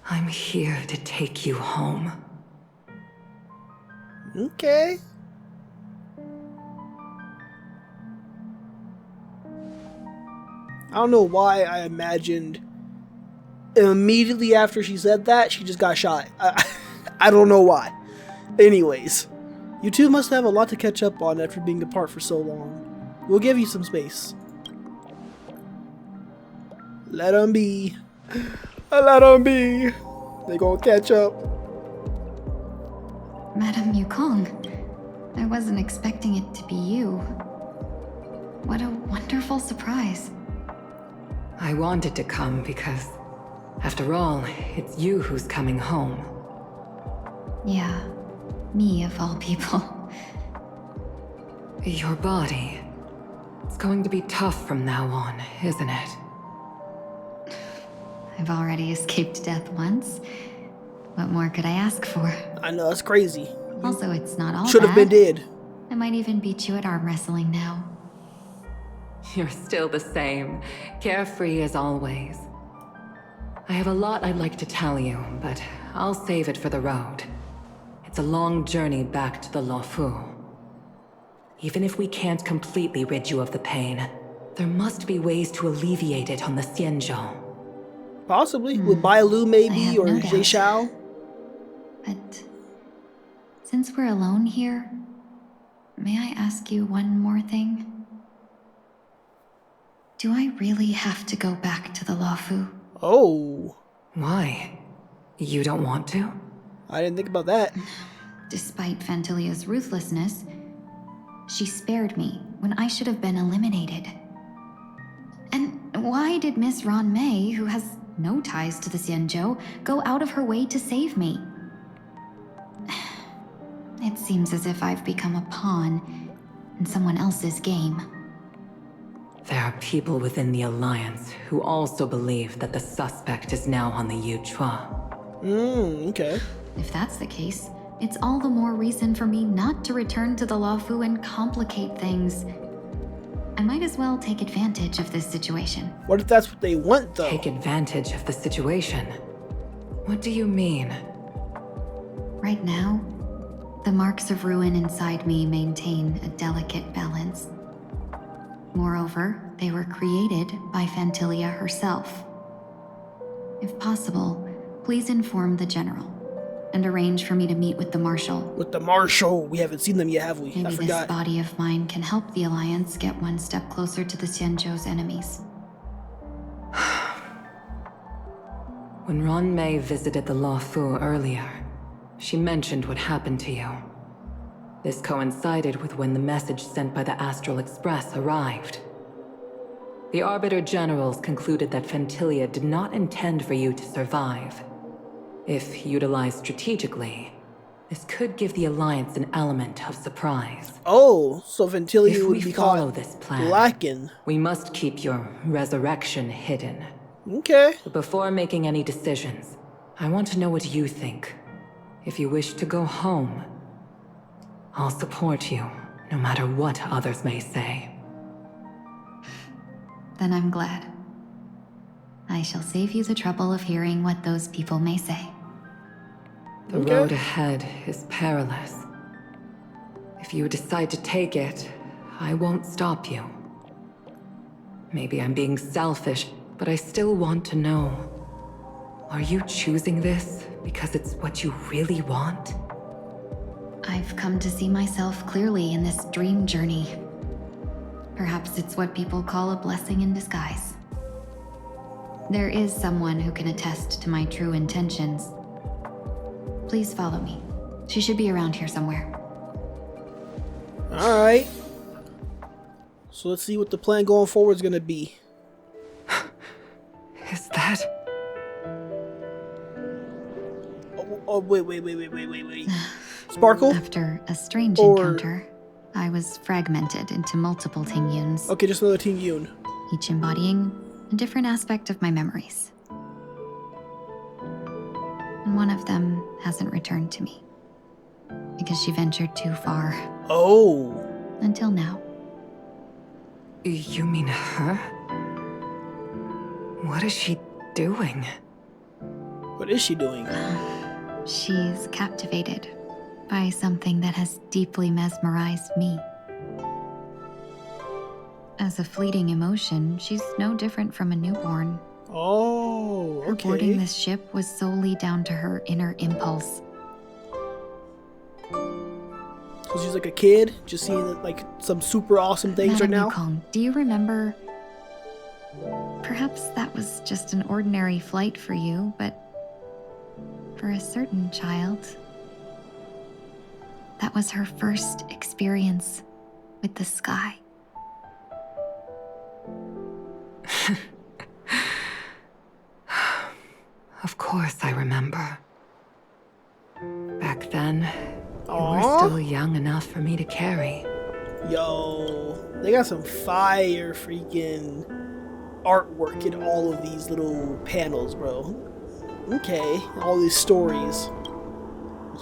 I'm here to take you home. Okay. I don't know why I imagined immediately after she said that, she just got shot. I don't know why. Anyways, you two must have a lot to catch up on after being apart for so long. We'll give you some space. Let them be. Let them be. They gonna catch up. Madame Yukong, I wasn't expecting it to be you. What a wonderful surprise. I wanted to come because, after all, it's you who's coming home. Yeah, me of all people. Your body. It's going to be tough from now on, isn't it? I've already escaped death once. What more could I ask for? I know, that's crazy. Also, it's not all should have been dead. I might even beat you at arm wrestling now. You're still the same, carefree as always. I have a lot I'd like to tell you, but I'll save it for the road. It's a long journey back to the Luofu. Even if we can't completely rid you of the pain, there must be ways to alleviate it on the Xianzhou. Possibly, with Bailu maybe, or no Jie Xiao. But since we're alone here, may I ask you one more thing? Do I really have to go back to the Luofu? Oh. Why? You don't want to? I didn't think about that. Despite Fantilia's ruthlessness, she spared me when I should have been eliminated. And why did Miss Ron Mei, who has no ties to the Xianzhou, go out of her way to save me? It seems as if I've become a pawn in someone else's game. There are people within the Alliance who also believe that the suspect is now on the Yuchua. Okay. If that's the case, it's all the more reason for me not to return to the Luofu and complicate things. I might as well take advantage of this situation. What if that's what they want, though? Take advantage of the situation? What do you mean? Right now, the marks of ruin inside me maintain a delicate balance. Moreover, they were created by Fantilia herself. If possible, please inform the General and arrange for me to meet with the Marshal. With the Marshal? We haven't seen them yet, have we? Maybe I this forgot. body of mine can help the Alliance get one step closer to the Xianzhou's enemies. When Ron Mei visited the Luofu earlier, she mentioned what happened to you. This coincided with when the message sent by the Astral Express arrived. The Arbiter Generals concluded that Fantilia did not intend for you to survive. If utilized strategically, this could give the Alliance an element of surprise. Oh, so Fantilia If would we be follow caught this plan, lacking. we must keep your resurrection hidden. Okay. But before making any decisions, I want to know what you think. If you wish to go home, I'll support you, no matter what others may say. Then I'm glad. I shall save you the trouble of hearing what those people may say. The road ahead is perilous. If you decide to take it, I won't stop you. Maybe I'm being selfish, but I still want to know. Are you choosing this because it's what you really want? I've come to see myself clearly in this dream journey. Perhaps it's what people call a blessing in disguise. There is someone who can attest to my true intentions. Please follow me. She should be around here somewhere. Alright. So let's see what the plan going forward is going to be. Is that... Oh, wait. Sparkle? After a strange Or- encounter, I was fragmented into multiple Tingyuns, Okay, just another Tingyun. each embodying a different aspect of my memories. And one of them hasn't returned to me because she ventured too far. Oh. Until now. You mean her? What is she doing? What is she doing? She's captivated by something that has deeply mesmerized me. As a fleeting emotion, she's no different from a newborn. Oh, Her okay. boarding this ship was solely down to her inner impulse. So she's like a kid, just seeing like some super awesome things Madame right now. Yukong, do you remember? Perhaps that was just an ordinary flight for you, but for a certain child, that was her first experience with the sky. Of course I remember. Back then, you Aw. were still young enough for me to carry. Yo, they got some fire freaking artwork in all of these little panels, bro. Okay, all these stories.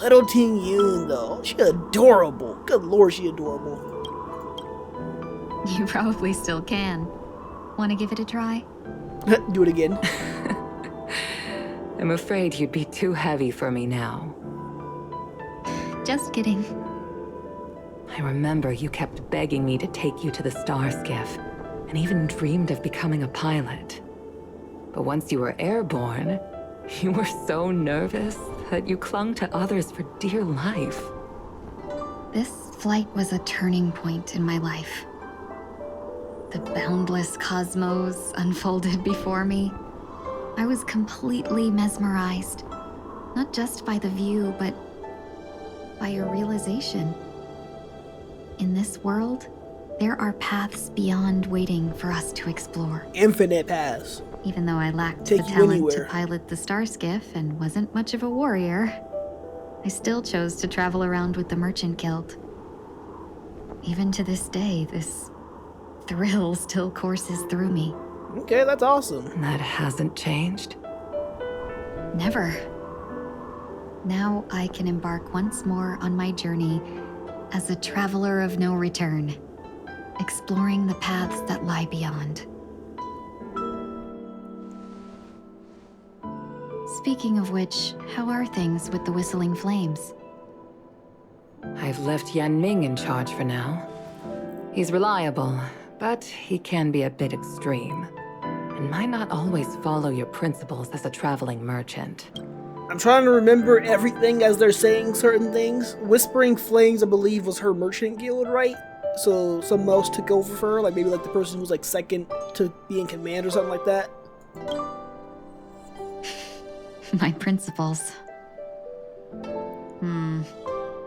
Little Ting Yun, though, she adorable. Good lord, she adorable. You probably still can. Want to give it a try? Do it again. I'm afraid you'd be too heavy for me now. Just kidding. I remember you kept begging me to take you to the star skiff, and even dreamed of becoming a pilot. But once you were airborne, you were so nervous that you clung to others for dear life. This flight was a turning point in my life. The boundless cosmos unfolded before me. I was completely mesmerized, not just by the view, but by a realization. In this world, there are paths beyond waiting for us to explore. Infinite paths. Even though I lacked Take the you talent anywhere. to pilot the star skiff and wasn't much of a warrior, I still chose to travel around with the Merchant Guild. Even to this day, this thrill still courses through me. Okay, that's awesome. That hasn't changed? Never. Now I can embark once more on my journey as a traveler of no return, exploring the paths that lie beyond. Speaking of which, how are things with the Whistling Flames? I've left Yan Ming in charge for now. He's reliable, but he can be a bit extreme, and might not always follow your principles as a traveling merchant. I'm trying to remember everything as they're saying certain things. Whispering Flames, I believe, was her merchant guild, right? So someone else took over for her, like maybe like the person who was like second to be in command or something like that. My principles.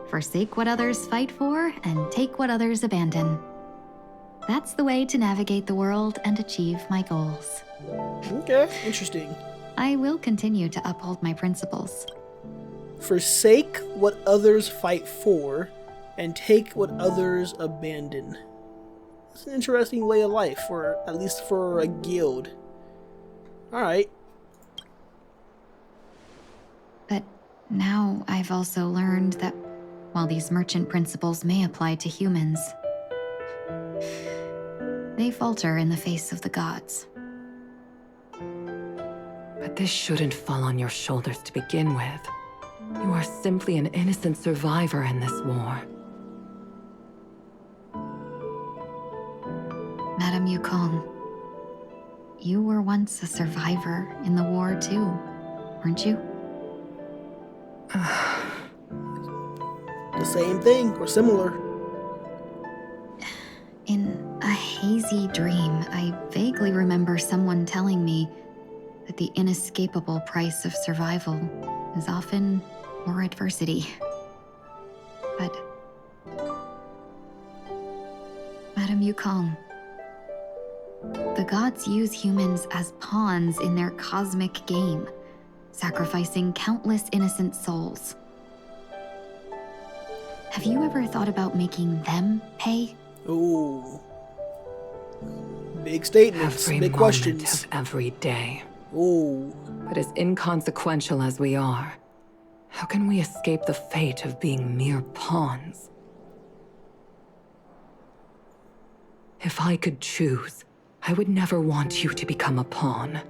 Forsake what others fight for and take what others abandon. That's the way to navigate the world and achieve my goals. Okay, interesting. I will continue to uphold my principles. Forsake what others fight for and take what others abandon. That's an interesting way of life, for at least for a guild. Alright. But now I've also learned that while these merchant principles may apply to humans, they falter in the face of the gods. But this shouldn't fall on your shoulders to begin with. You are simply an innocent survivor in this war. Madame Yukong, you were once a survivor in the war too, weren't you? The same thing, or similar. In a hazy dream, I vaguely remember someone telling me that the inescapable price of survival is often more adversity. But Madame Yukong, the gods use humans as pawns in their cosmic game, sacrificing countless innocent souls. Have you ever thought about making them pay? Ooh. Big statements, Every big moment questions. of every day. Ooh. But as inconsequential as we are, how can we escape the fate of being mere pawns? If I could choose, I would never want you to become a pawn.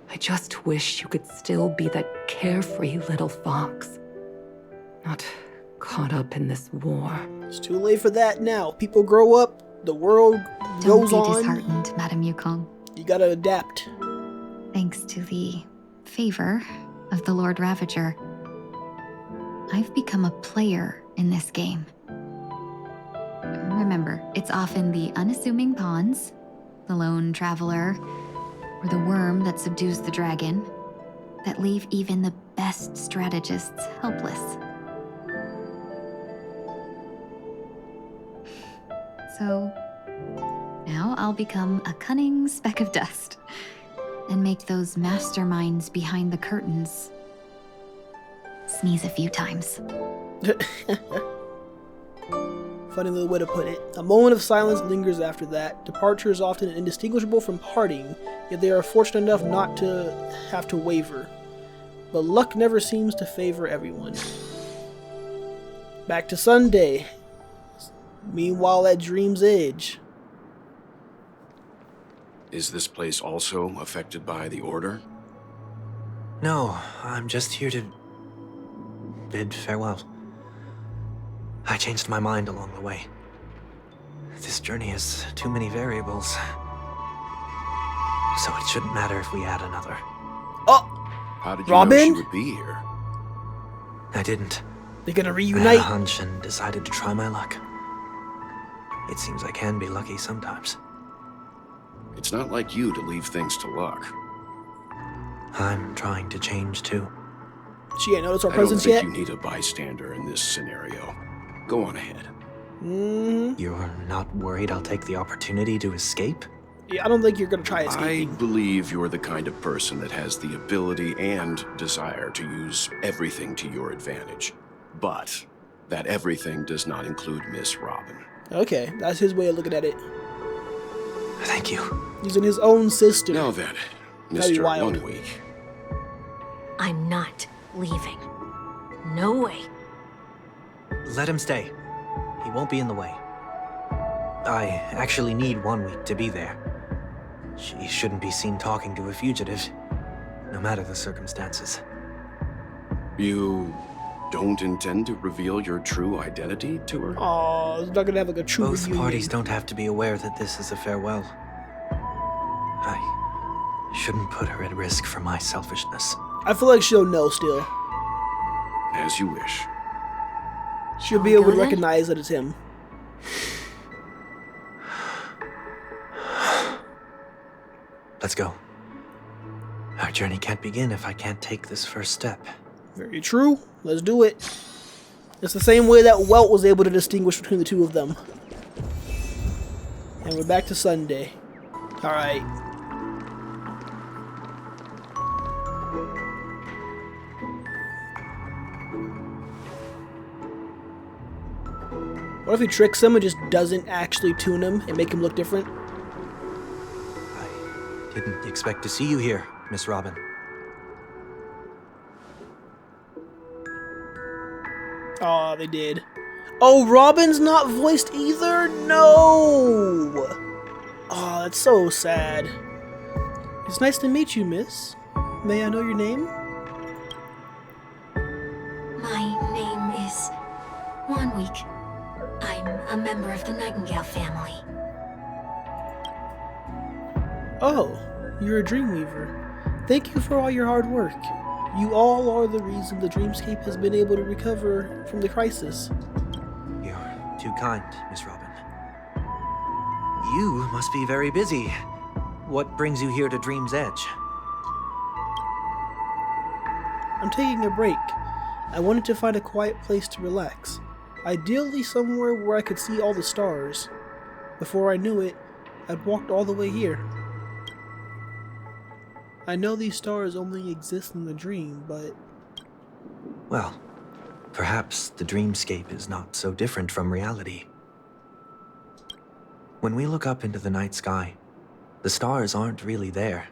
I just wish you could still be that carefree little fox. Not caught up in this war. It's too late for that now. People grow up, the world Don't goes be on. disheartened, Madame Yukong. You gotta adapt. Thanks to the favor of the Lord Ravager, I've become a player in this game. Remember, it's often the unassuming pawns, the lone traveler, or the worm that subdues the dragon, that leave even the best strategists helpless. So, now I'll become a cunning speck of dust, and make those masterminds behind the curtains sneeze a few times. Funny little way to put it. A moment of silence lingers after that. Departure is often indistinguishable from parting, yet they are fortunate enough not to have to waver. But luck never seems to favor everyone. Back to Sunday. Meanwhile at Dream's Edge. Is this place also affected by the Order? No, I'm just here to bid farewell. I changed my mind along the way. This journey has too many variables. So it shouldn't matter if we add another. Oh! How did you know Robin? she would be here? I didn't. They're gonna I had reunite. a hunch and decided to try my luck. It seems I can be lucky sometimes. It's not like you to leave things to luck. I'm trying to change too. She ain't noticed our I don't presence think yet. you need a bystander in this scenario. Go on ahead. You're not worried I'll take the opportunity to escape? Yeah, I don't think you're gonna try I escaping. believe you're the kind of person that has the ability and desire to use everything to your advantage. But that everything does not include Miss Robin. Okay, that's his way of looking at it. Thank you. Using his own sister. Now then, That'd be Mr. wild. 1 Week. I'm not leaving. No way. Let him stay. He won't be in the way. I actually need 1 week to be there. She shouldn't be seen talking to a fugitive, no matter the circumstances. You don't intend to reveal your true identity to her? Aw, it's not gonna have like a true Both reunion. parties don't have to be aware that this is a farewell. I shouldn't put her at risk for my selfishness. I feel like she'll know still. As you wish. She'll Shall be we able go to then? recognize that it's him. Let's go. Our journey can't begin if I can't take this first step. Very true. Let's do it. It's the same way that Welt was able to distinguish between the two of them. And we're back to Sunday. Alright. What if he tricks him and just doesn't actually tune him and make him look different? Didn't expect to see you here, Miss Robin. Aw, they did. Oh, Robin's not voiced either? No! Aw, that's so sad. It's nice to meet you, miss. May I know your name? My name is 1 Week. I'm a member of the Nightingale family. Oh, you're a Dreamweaver. Thank you for all your hard work. You all are the reason the Dreamscape has been able to recover from the crisis. You're too kind, Miss Robin. You must be very busy. What brings you here to Dream's Edge? I'm taking a break. I wanted to find a quiet place to relax. Ideally somewhere where I could see all the stars. Before I knew it, I'd walked all the way here. I know these stars only exist in the dream, but... Well, perhaps the dreamscape is not so different from reality. When we look up into the night sky, the stars aren't really there.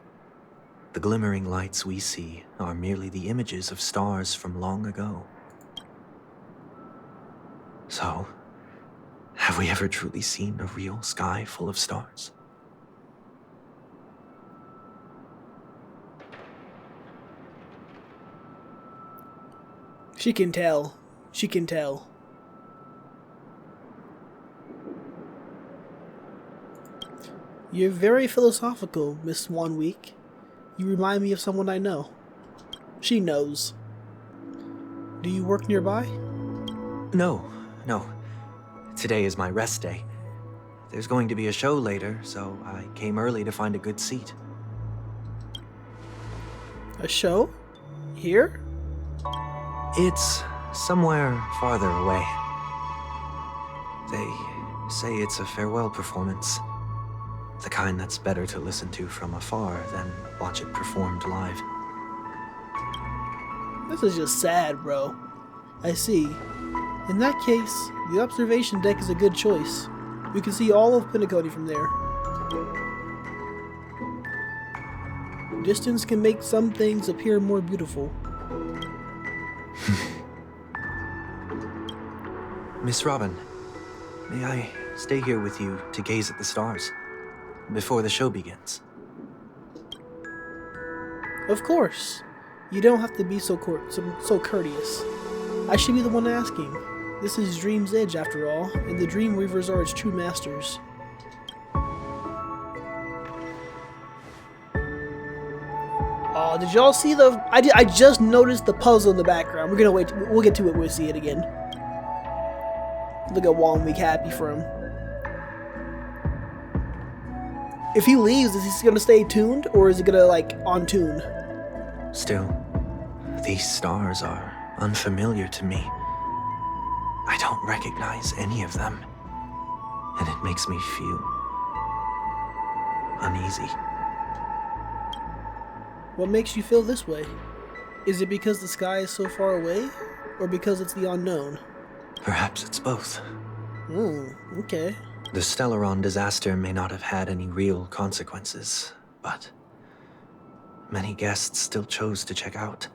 The glimmering lights we see are merely the images of stars from long ago. So, have we ever truly seen a real sky full of stars? She can tell. She can tell. You're very philosophical, Miss Swanweek. You remind me of someone I know. She knows. Do you work nearby? No. Today is my rest day. There's going to be a show later, so I came early to find a good seat. A show? Here? It's somewhere farther away. They say it's a farewell performance. The kind that's better to listen to from afar than watch it performed live. This is just sad, bro. I see. In that case, the observation deck is a good choice. We can see all of Penacony from there. Distance can make some things appear more beautiful. Miss Robin, may I stay here with you to gaze at the stars before the show begins? Of course. You don't have to be so courteous. I should be the one asking. This is Dream's Edge, after all, and the Dream Weavers are its true masters. Oh, did y'all see the... I just noticed the puzzle in the background. We're gonna wait. We'll get to it when we see it again. Look at Walnweek, happy for him. If he leaves, is he gonna stay tuned, or is it gonna, like, on tune? Still, these stars are unfamiliar to me. I don't recognize any of them, and it makes me feel uneasy. What makes you feel this way? Is it because the sky is so far away, or because it's the unknown? Perhaps it's both. Okay. The Stellaron disaster may not have had any real consequences, but many guests still chose to check out.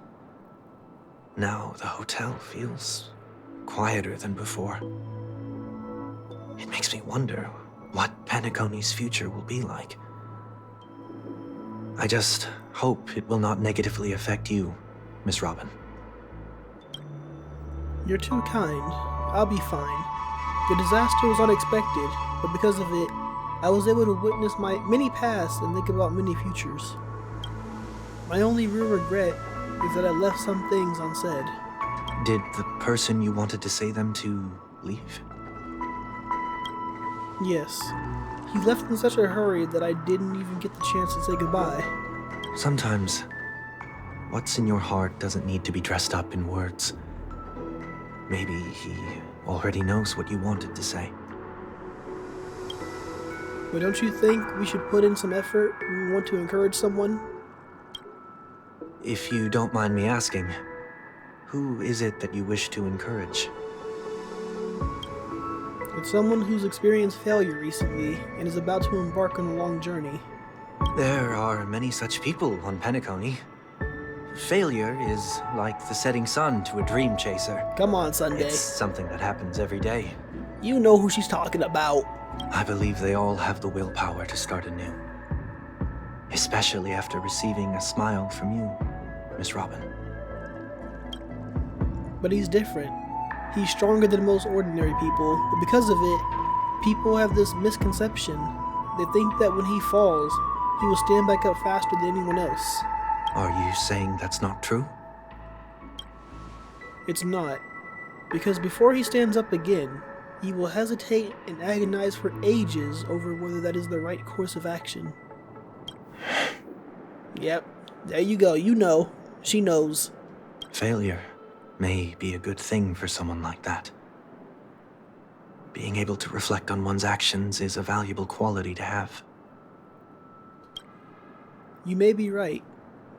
Now the hotel feels quieter than before. It makes me wonder what Penacony's future will be like. I just hope it will not negatively affect you, Miss Robin. You're too kind. I'll be fine. The disaster was unexpected, but because of it, I was able to witness my many pasts and think about many futures. My only real regret is that I left some things unsaid. Did the person you wanted to say them to leave? Yes. He left in such a hurry that I didn't even get the chance to say goodbye. Sometimes, what's in your heart doesn't need to be dressed up in words. Maybe he already knows what you wanted to say. But don't you think we should put in some effort when we want to encourage someone? If you don't mind me asking, who is it that you wish to encourage? It's someone who's experienced failure recently and is about to embark on a long journey. There are many such people on Penacony. Failure is like the setting sun to a dream chaser. Come on, Sunday. It's something that happens every day. You know who she's talking about. I believe they all have the willpower to start anew. Especially after receiving a smile from you, Miss Robin. But he's different. He's stronger than most ordinary people, but because of it, people have this misconception. They think that when he falls, he will stand back up faster than anyone else. Are you saying that's not true? It's not. Because before he stands up again, he will hesitate and agonize for ages over whether that is the right course of action. Yep, there you go. You know. She knows. Failure may be a good thing for someone like that. Being able to reflect on one's actions is a valuable quality to have. You may be right,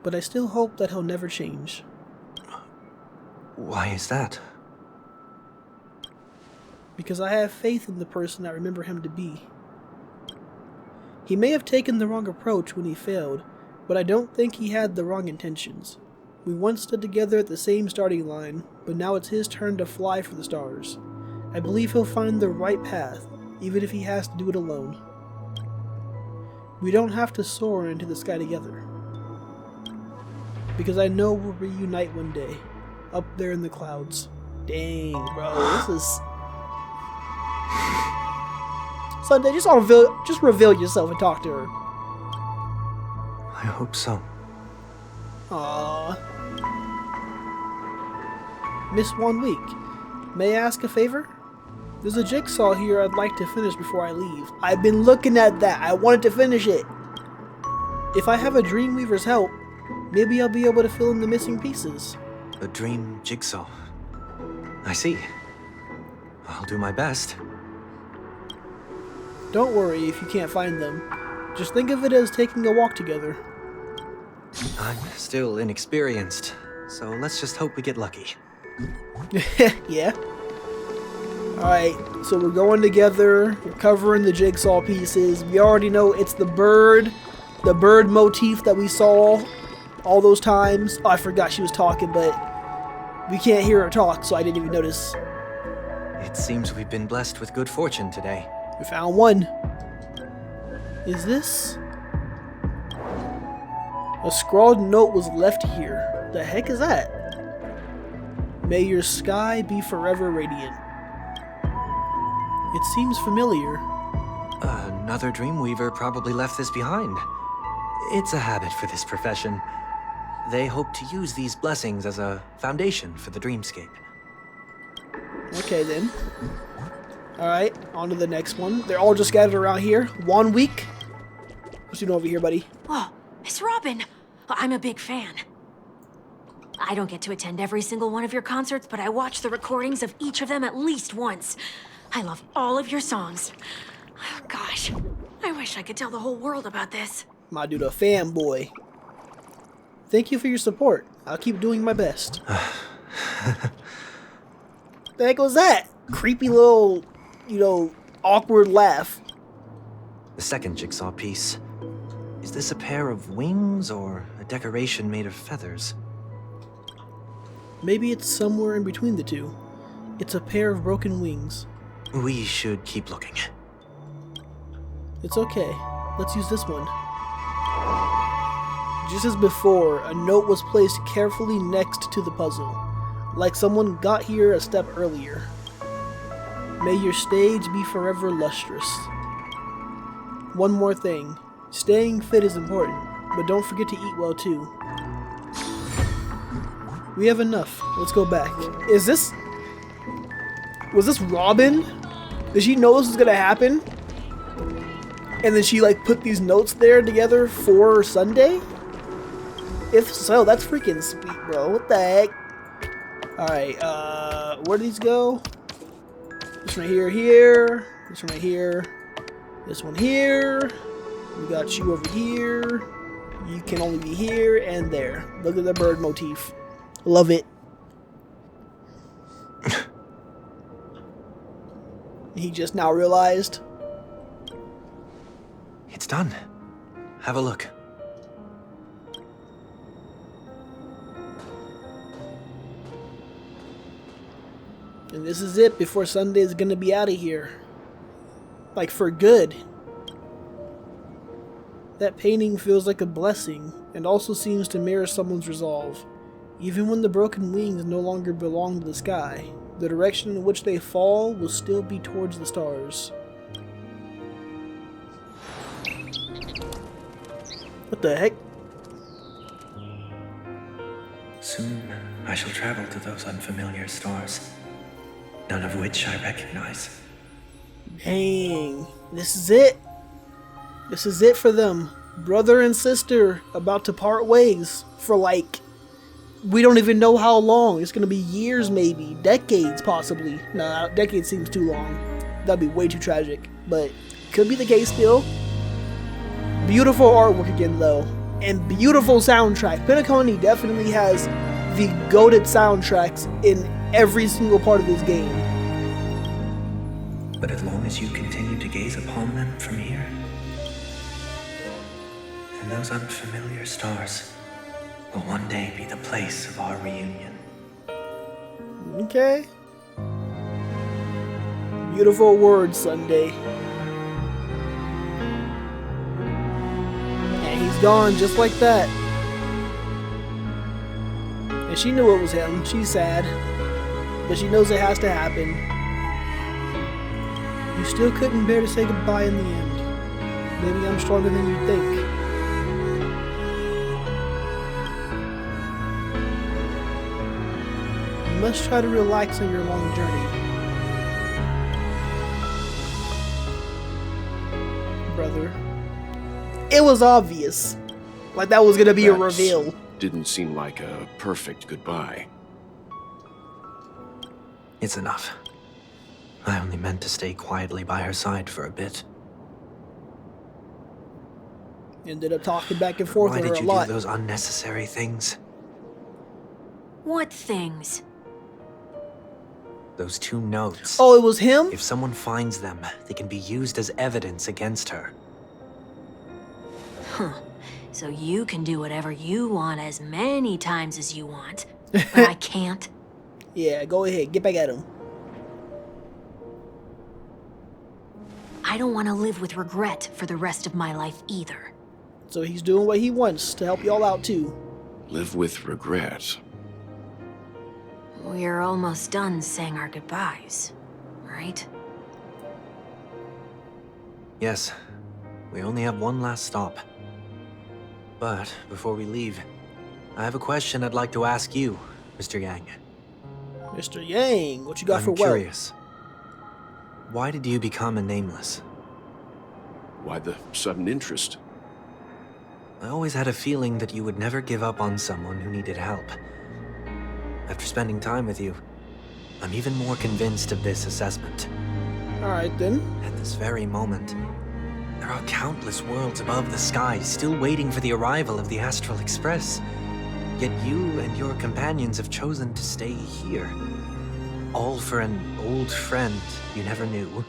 but I still hope that he'll never change. Why is that? Because I have faith in the person I remember him to be. He may have taken the wrong approach when he failed, but I don't think he had the wrong intentions. We once stood together at the same starting line, but now it's his turn to fly for the stars. I believe he'll find the right path, even if he has to do it alone. We don't have to soar into the sky together. Because I know we'll reunite one day, up there in the clouds. Dang, bro, this is... Sunday, just reveal yourself and talk to her. I hope so. Aww. Miss 1 week. May I ask a favor? There's a jigsaw here I'd like to finish before I leave. I've been looking at that. I wanted to finish it. If I have a Dreamweaver's help, maybe I'll be able to fill in the missing pieces. A dream jigsaw. I see. I'll do my best. Don't worry if you can't find them. Just think of it as taking a walk together. I'm still inexperienced, so let's just hope we get lucky. Yeah. Alright, so we're going together, we're covering the jigsaw pieces. We already know it's the bird motif that we saw all those times. Oh, I forgot she was talking, but we can't hear her talk, so I didn't even notice. It seems we've been blessed with good fortune today. We found one. Is this? A scrawled note was left here. The heck is that? May your sky be forever radiant. It seems familiar. Another Dreamweaver probably left this behind. It's a habit for this profession. They hope to use these blessings as a foundation for the dreamscape. Okay then. Alright, on to the next one. They're all just scattered around here. 1 week. What's you doing over here, buddy? Whoa, it's Robin. I'm a big fan. I don't get to attend every single one of your concerts, but I watch the recordings of each of them at least once. I love all of your songs. Oh, gosh, I wish I could tell the whole world about this. My dude, a fanboy. Thank you for your support. I'll keep doing my best. The heck was that? Creepy little, awkward laugh. The second jigsaw piece. Is this a pair of wings or a decoration made of feathers? Maybe it's somewhere in between the two. It's a pair of broken wings. We should keep looking. It's okay. Let's use this one. Just as before, a note was placed carefully next to the puzzle, like someone got here a step earlier. May your stage be forever lustrous. One more thing. Staying fit is important, but don't forget to eat well too. We have enough. Let's go back. Was this Robin? Did she know this was gonna happen? And then she put these notes there together for Sunday? If so, that's freaking sweet, bro. What the heck? Alright, where do these go? This one right here. This one right here. This one here. We got you over here. You can only be here and there. Look at the bird motif. Love it. He just now realized. It's done. Have a look. And this is it before Sunday is gonna be out of here. Like for good. That painting feels like a blessing, and also seems to mirror someone's resolve. Even when the broken wings no longer belong to the sky, the direction in which they fall will still be towards the stars. What the heck? Soon I shall travel to those unfamiliar stars, none of which I recognize. Dang, this is it. This is it for them. Brother and sister about to part ways for we don't even know how long. It's gonna be years, maybe decades, possibly. Nah, decades seems too long. That'd be way too tragic, but could be the case still. Beautiful artwork again, though. and beautiful soundtrack. Penacony definitely has the goated soundtracks in every single part of this game. But as long as you continue to gaze upon them from here, then those unfamiliar stars will one day be the place of our reunion. Okay. Beautiful words, Sunday. And he's gone just like that. And she knew it was him. She's sad. But she knows it has to happen. You still couldn't bear to say goodbye in the end. Maybe I'm stronger than you think. You must try to relax on your long journey. Brother. It was obvious. Like that was gonna be a reveal. Didn't seem like a perfect goodbye. It's enough. I only meant to stay quietly by her side for a bit. Ended up talking back and forth Why with her did a you lot. do those unnecessary things? What things? Those 2 notes. Oh, it was him? If someone finds them, they can be used as evidence against her. Huh. So you can do whatever you want as many times as you want, but I can't? Yeah, go ahead. Get back at him. I don't want to live with regret for the rest of my life either. So he's doing what he wants to help y'all out too. Live with regret. We're almost done saying our goodbyes, right? Yes, we only have one last stop. But before we leave, I have a question I'd like to ask you, Mr. Yang. Mr. Yang, what you got for I'm what? curious. Why did you become a nameless? Why the sudden interest? I always had a feeling that you would never give up on someone who needed help. After spending time with you, I'm even more convinced of this assessment. Alright then. At this very moment, there are countless worlds above the sky still waiting for the arrival of the Astral Express. Yet you and your companions have chosen to stay here. All for an old friend you never knew,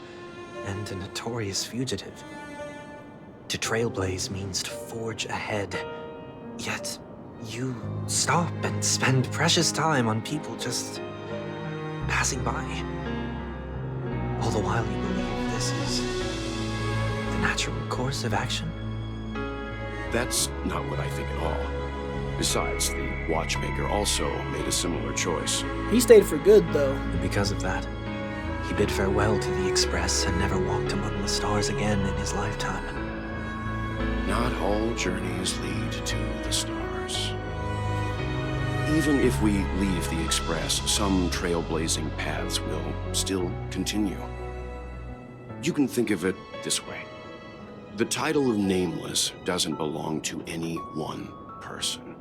and a notorious fugitive. To trailblaze means to forge ahead. Yet, you stop and spend precious time on people just passing by. All the while you believe this is the natural course of action? That's not what I think at all. Besides, the watchmaker also made a similar choice. He stayed for good, though. And because of that, he bid farewell to the Express and never walked among the stars again in his lifetime. Not all journeys lead to the stars. Even if we leave the Express, some trailblazing paths will still continue. You can think of it this way. The title of Nameless doesn't belong to any one person.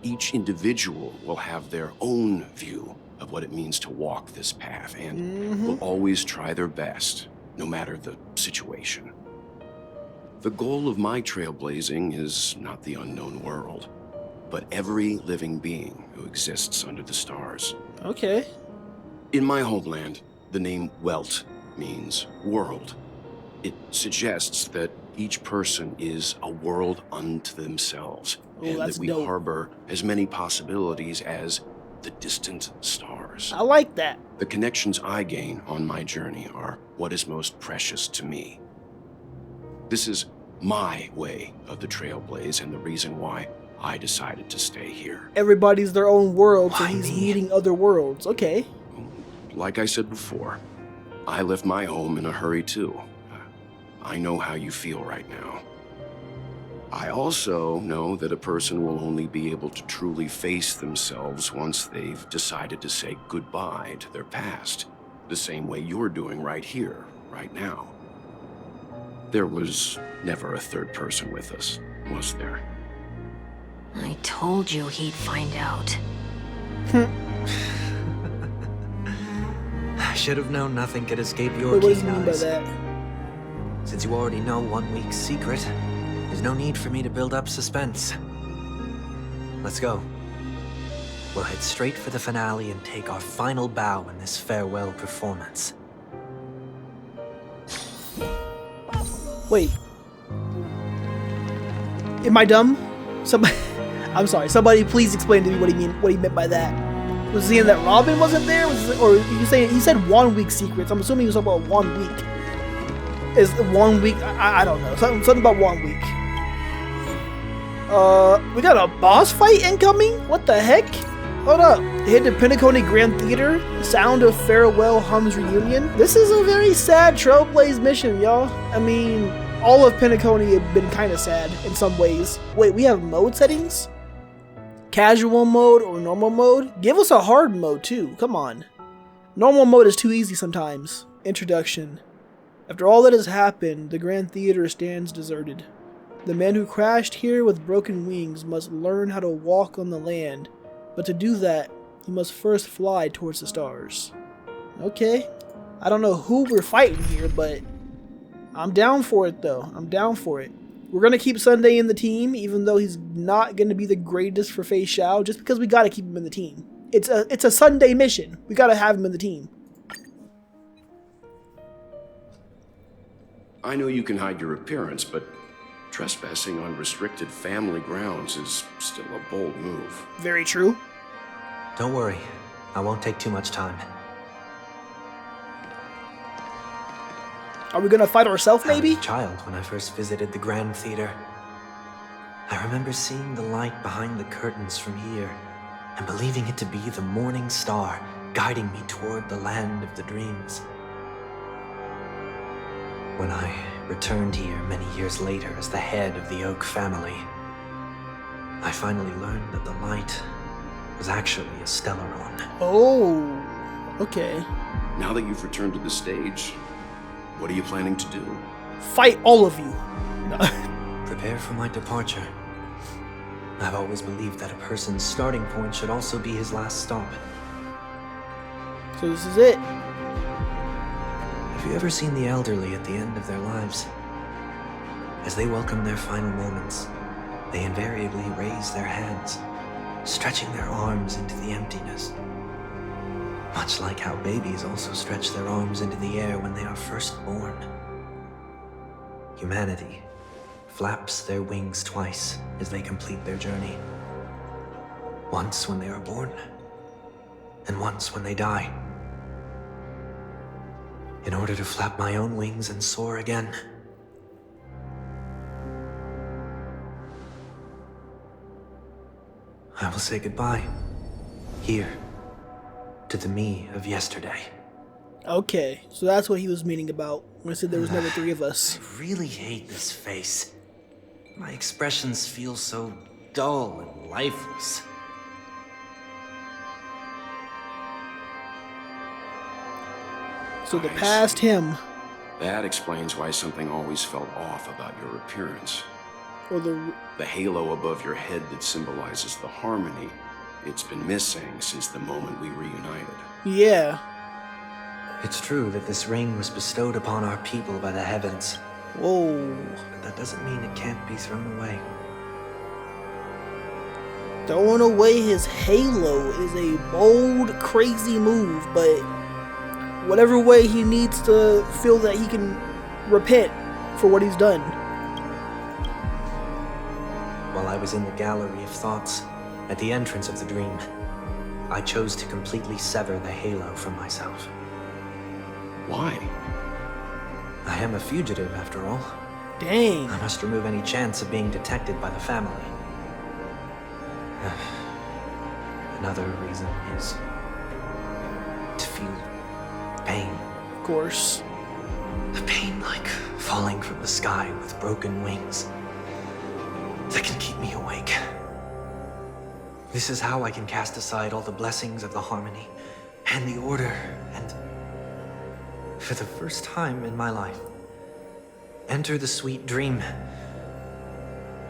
Each individual will have their own view of what it means to walk this path and will always try their best, no matter the situation. The goal of my trailblazing is not the unknown world, but every living being who exists under the stars. Okay. In my homeland, the name Welt means world. It suggests that each person is a world unto themselves, and that we harbor as many possibilities as the distant stars. I like that. The connections I gain on my journey are what is most precious to me. This is my way of the trailblaze and the reason why I decided to stay here. Everybody's their own world, so he's meeting other worlds. Okay. Like I said before, I left my home in a hurry too. I know how you feel right now. I also know that a person will only be able to truly face themselves once they've decided to say goodbye to their past, the same way you're doing right here, right now. There was never a third person with us, was there? I told you he'd find out. I should have known nothing could escape your Wait, what does he keen mean by eyes. that? Since you already know 1 week's secret, there's no need for me to build up suspense. Let's go. We'll head straight for the finale and take our final bow in this farewell performance. Wait. Am I dumb? I'm sorry. Somebody please explain to me what he meant by that. Was he saying that Robin wasn't there? Or you saying he said 1 week secrets? I'm assuming he was talking about 1 week. Is 1 week? I don't know. Something about 1 week. We got a boss fight incoming? What the heck? Hold up. Hit the Penacony Grand Theater. Sound of Farewell hums reunion. This is a very sad Trailblaze mission, y'all. I mean, all of Penacony had been kind of sad in some ways. Wait, we have mode settings? Casual mode or normal mode? Give us a hard mode too. Come on. Normal mode is too easy sometimes. Introduction. After all that has happened, the Grand Theater stands deserted. The man who crashed here with broken wings must learn how to walk on the land, but to do that, he must first fly towards the stars. Okay, I don't know who we're fighting here, but I'm down for it though. I'm down for it. We're gonna keep Sunday in the team, even though he's not gonna be the greatest for Fei Xiao, just because we gotta keep him in the team. It's a Sunday mission. We gotta have him in the team. I know you can hide your appearance, but trespassing on restricted family grounds is still a bold move. Very true. Don't worry. I won't take too much time. Are we gonna fight ourselves, maybe? I was a child when I first visited the Grand Theater. I remember seeing the light behind the curtains from here and believing it to be the morning star guiding me toward the land of the dreams. When I returned here many years later as the head of the Oak family, I finally learned that the light was actually a Stellaron. Oh, okay. Now that you've returned to the stage, what are you planning to do? Fight all of you. Prepare for my departure. I've always believed that a person's starting point should also be his last stop. So this is it. Have you ever seen the elderly at the end of their lives? As they welcome their final moments, they invariably raise their hands, stretching their arms into the emptiness. Much like how babies also stretch their arms into the air when they are first born. Humanity flaps their wings twice as they complete their journey. Once when they are born, and once when they die. In order to flap my own wings and soar again. I will say goodbye. Here. To the me of yesterday. Okay, so that's what he was meaning about when I said there was never 3 of us. I really hate this face. My expressions feel so dull and lifeless. So the past him. That explains why something always felt off about your appearance. Or the halo above your head that symbolizes the harmony. It's been missing since the moment we reunited. Yeah. It's true that this ring was bestowed upon our people by the heavens. Whoa. But that doesn't mean it can't be thrown away. Throwing away his halo is a bold, crazy move, but whatever way he needs to feel that he can repent for what he's done. While I was in the gallery of thoughts, at the entrance of the dream, I chose to completely sever the halo from myself. Why? I am a fugitive, after all. Dang. I must remove any chance of being detected by the family. Another reason is to feel pain. Of course. A pain like falling from the sky with broken wings that can keep me awake. This is how I can cast aside all the blessings of the harmony and the order and, for the first time in my life, enter the sweet dream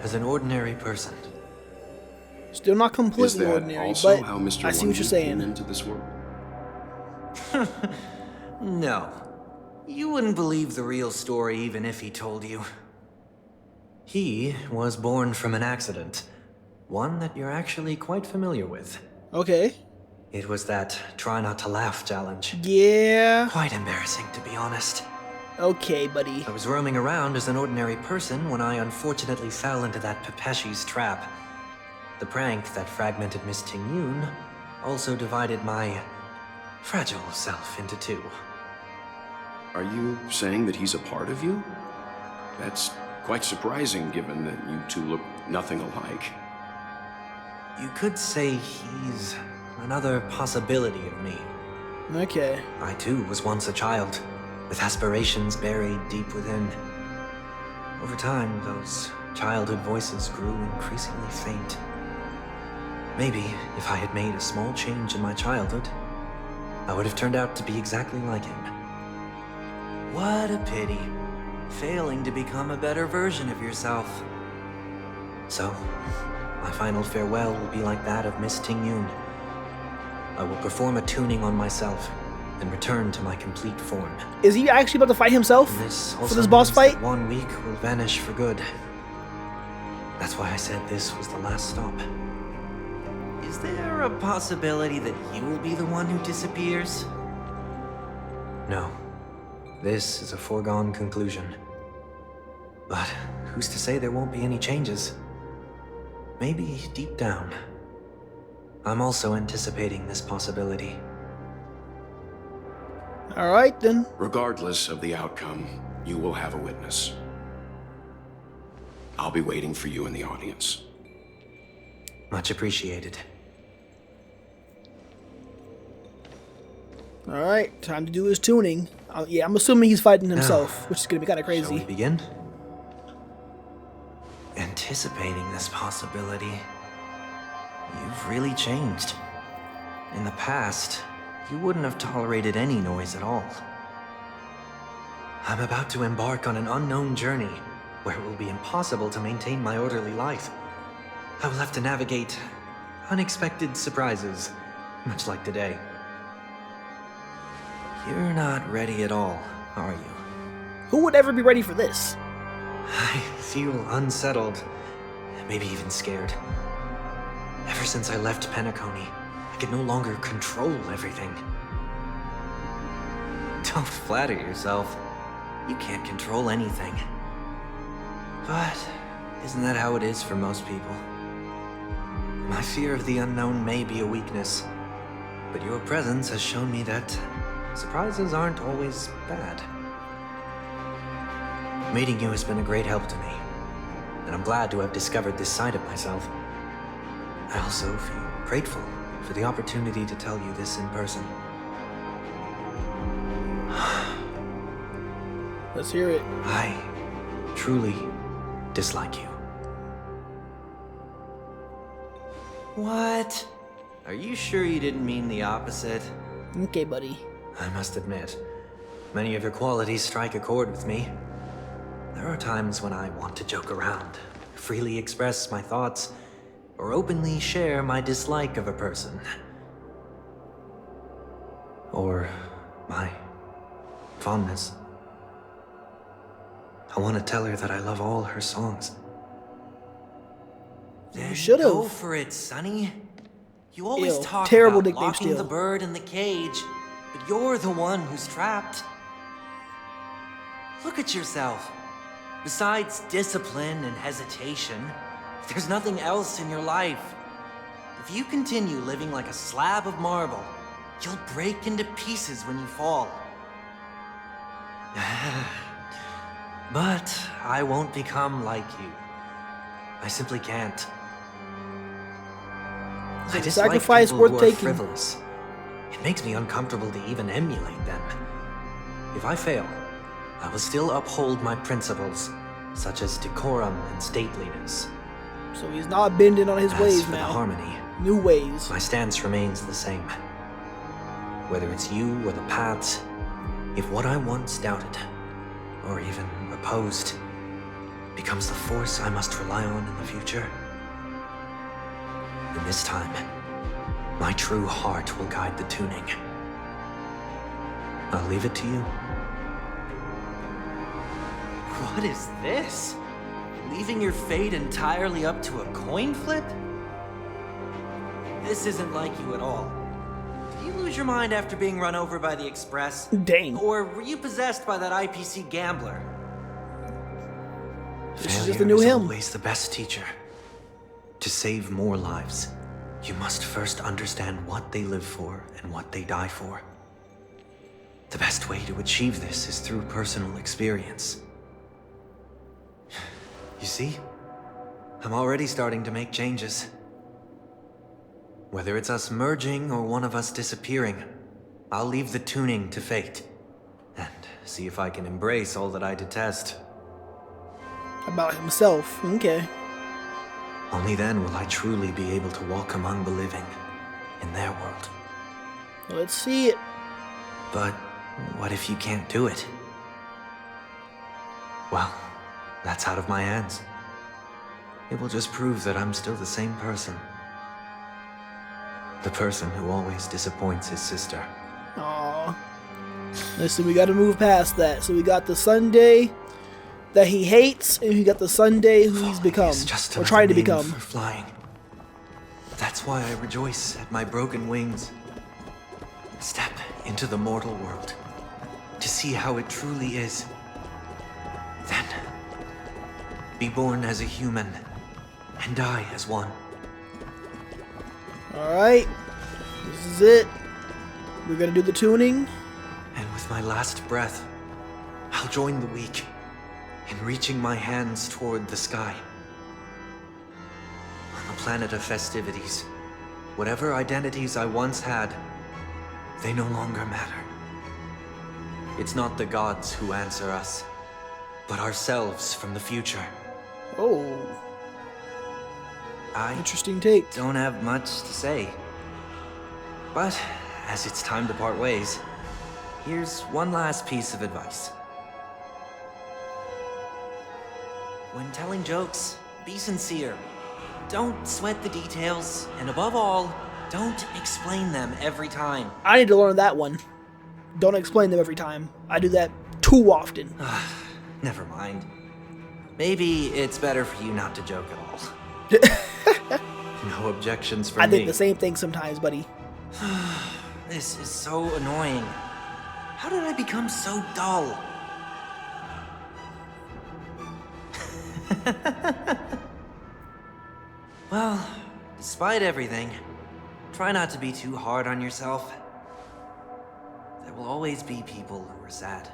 as an ordinary person. Still not completely ordinary, but how Mr. I see what you're saying. Into this world? No. You wouldn't believe the real story even if he told you. He was born from an accident, One that you're actually quite familiar with. Okay. It was that try not to laugh challenge. Yeah. Quite embarrassing, to be honest. Okay, buddy. I was roaming around as an ordinary person when I unfortunately fell into that Pepeshi's trap. The prank that fragmented Miss Ting-Yun also divided my fragile self into two. Are you saying that he's a part of you? That's quite surprising, given that you two look nothing alike. You could say he's another possibility of me. Okay. I too was once a child, with aspirations buried deep within. Over time, those childhood voices grew increasingly faint. Maybe if I had made a small change in my childhood, I would have turned out to be exactly like him. What a pity, failing to become a better version of yourself. So, my final farewell will be like that of Miss Ting-Yun. I will perform a tuning on myself and return to my complete form. Is he actually about to fight himself for this boss fight? 1 week will vanish for good. That's why I said this was the last stop. Is there a possibility that you will be the one who disappears? No. This is a foregone conclusion. But who's to say there won't be any changes? Maybe deep down, I'm also anticipating this possibility. All right, then. Regardless of the outcome, you will have a witness. I'll be waiting for you in the audience. Much appreciated. All right, time to do his tuning. Yeah, I'm assuming he's fighting himself, which is going to be kind of crazy. Shall we begin? Anticipating this possibility. You've really changed. In the past, you wouldn't have tolerated any noise at all. I'm about to embark on an unknown journey where it will be impossible to maintain my orderly life. I will have to navigate unexpected surprises, much like today. You're not ready at all, are you? Who would ever be ready for this? I feel unsettled, maybe even scared. Ever since I left Penacony, I could no longer control everything. Don't flatter yourself. You can't control anything. But isn't that how it is for most people? My fear of the unknown may be a weakness, but your presence has shown me that surprises aren't always bad. Meeting you has been a great help to me, and I'm glad to have discovered this side of myself. I also feel grateful for the opportunity to tell you this in person. Let's hear it. I truly dislike you. What? Are you sure you didn't mean the opposite? Okay, buddy. I must admit, many of your qualities strike a chord with me. There are times when I want to joke around, freely express my thoughts, or openly share my dislike of a person. Or my fondness. I want to tell her that I love all her songs. You should have. Go for it, Sonny. You always talk terrible about nickname locking steal. the bird in the cage, but you're the one who's trapped. Look at yourself. Besides discipline and hesitation, there's nothing else in your life. If you continue living like a slab of marble, you'll break into pieces when you fall. But I won't become like you. I simply can't. I dislike sacrifice people worth who are taking. frivolous. It makes me uncomfortable to even emulate them. If I fail, I will still uphold my principles, such as decorum and stateliness. So he's not bending on his As ways for the now. harmony, New ways. my stance remains the same. Whether it's you or the paths, if what I once doubted, or even opposed, becomes the force I must rely on in the future, then this time, my true heart will guide the tuning. I'll leave it to you. What is this? Leaving your fate entirely up to a coin flip? This isn't like you at all. Did you lose your mind after being run over by the Express? Dang. Or were you possessed by that IPC gambler? This is just the new him. Always the best teacher. To save more lives, you must first understand what they live for and what they die for. The best way to achieve this is through personal experience. You see? I'm already starting to make changes. Whether it's us merging or one of us disappearing, I'll leave the tuning to fate. And see if I can embrace all that I detest. About himself. Okay. Only then will I truly be able to walk among the living in their world. Let's see it. But what if you can't do it? Well, that's out of my hands. It will just prove that I'm still the same person. The person who always disappoints his sister. Aww. Listen, we gotta move past that. So we got the Sunday that he hates, and we got the Sunday who he's become, or trying to become. For flying. That's why I rejoice at my broken wings. Step into the mortal world to see how it truly is. Then, be born as a human and die as one. Alright, this is it. We're gonna do the tuning. And with my last breath, I'll join the weak in reaching my hands toward the sky. On the planet of festivities, whatever identities I once had, they no longer matter. It's not the gods who answer us, but ourselves from the future. Oh. Interesting take. Don't have much to say. But, as it's time to part ways, here's one last piece of advice. When telling jokes, be sincere. Don't sweat the details, and above all, don't explain them every time. I need to learn that one. Don't explain them every time. I do that too often. Never mind. Maybe it's better for you not to joke at all. No objections from me. I think the same thing sometimes, buddy. This is so annoying. How did I become so dull? Well, despite everything, try not to be too hard on yourself. There will always be people who are sad.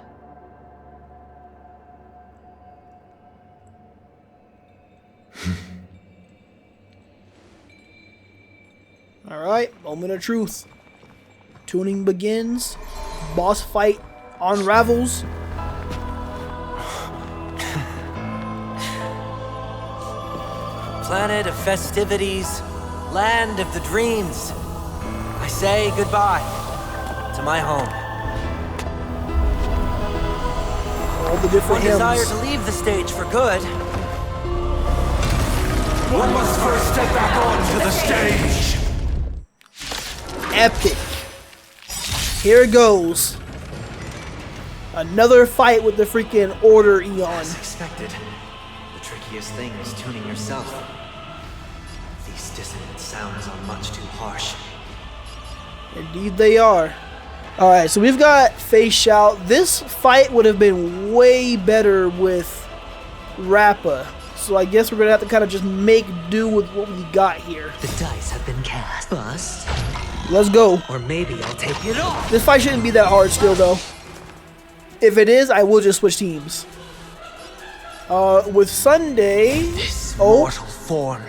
Alright, moment of truth. Tuning begins. Boss fight unravels. Planet of festivities, land of the dreams. I say goodbye to my home. All the different hymns. Desire to leave the stage for good. One must first step back onto the stage. Epic. Here it goes. Another fight with the freaking Order Eon. As expected, the trickiest thing is tuning yourself. These dissonant sounds are much too harsh. Indeed they are. Alright, so we've got Face Shout. This fight would have been way better with Rappa. So I guess we're going to have to kind of just make do with what we got here. The dice have been cast. Bust. Let's go. Or maybe I'll take it off. This fight shouldn't be that hard still, though. If it is, I will just switch teams. With Sunday... This mortal form.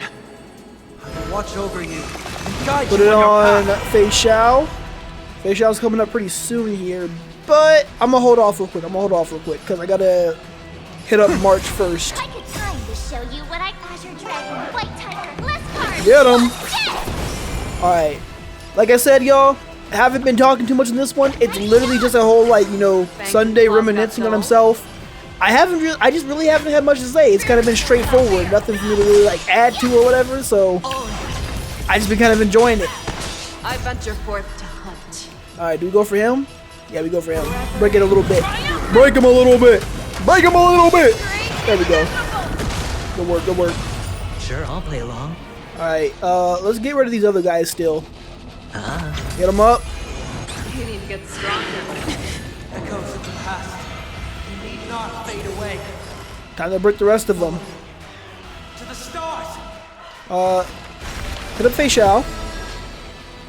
I will watch over you and guide Put you it on your Fei Xiao. Fei Xiao's coming up pretty soon here, but I'm gonna hold off real quick. Because I gotta hit up March 1st. I could time to show you what I Azure Dragon, White Tiger, less cards. Get him! Alright. Like I said, y'all, I haven't been talking too much in this one. It's literally just a whole, like, you know, Sunday reminiscing on himself. I just really haven't had much to say. It's kind of been straightforward. Nothing for me to really, like, add to or whatever, so I just been kind of enjoying it. I venture forth to hunt. Alright, do we go for him? Yeah, we go for him. Break it a little bit. Break him a little bit. Break him a little bit. There we go. Good work, good work. Sure, I'll play along. Alright, let's get rid of these other guys still. Get them up. You need to get stronger. Echoes of the past. You need not fade away. Time to break the rest of them. To the stars. Hit up Fei Xiao.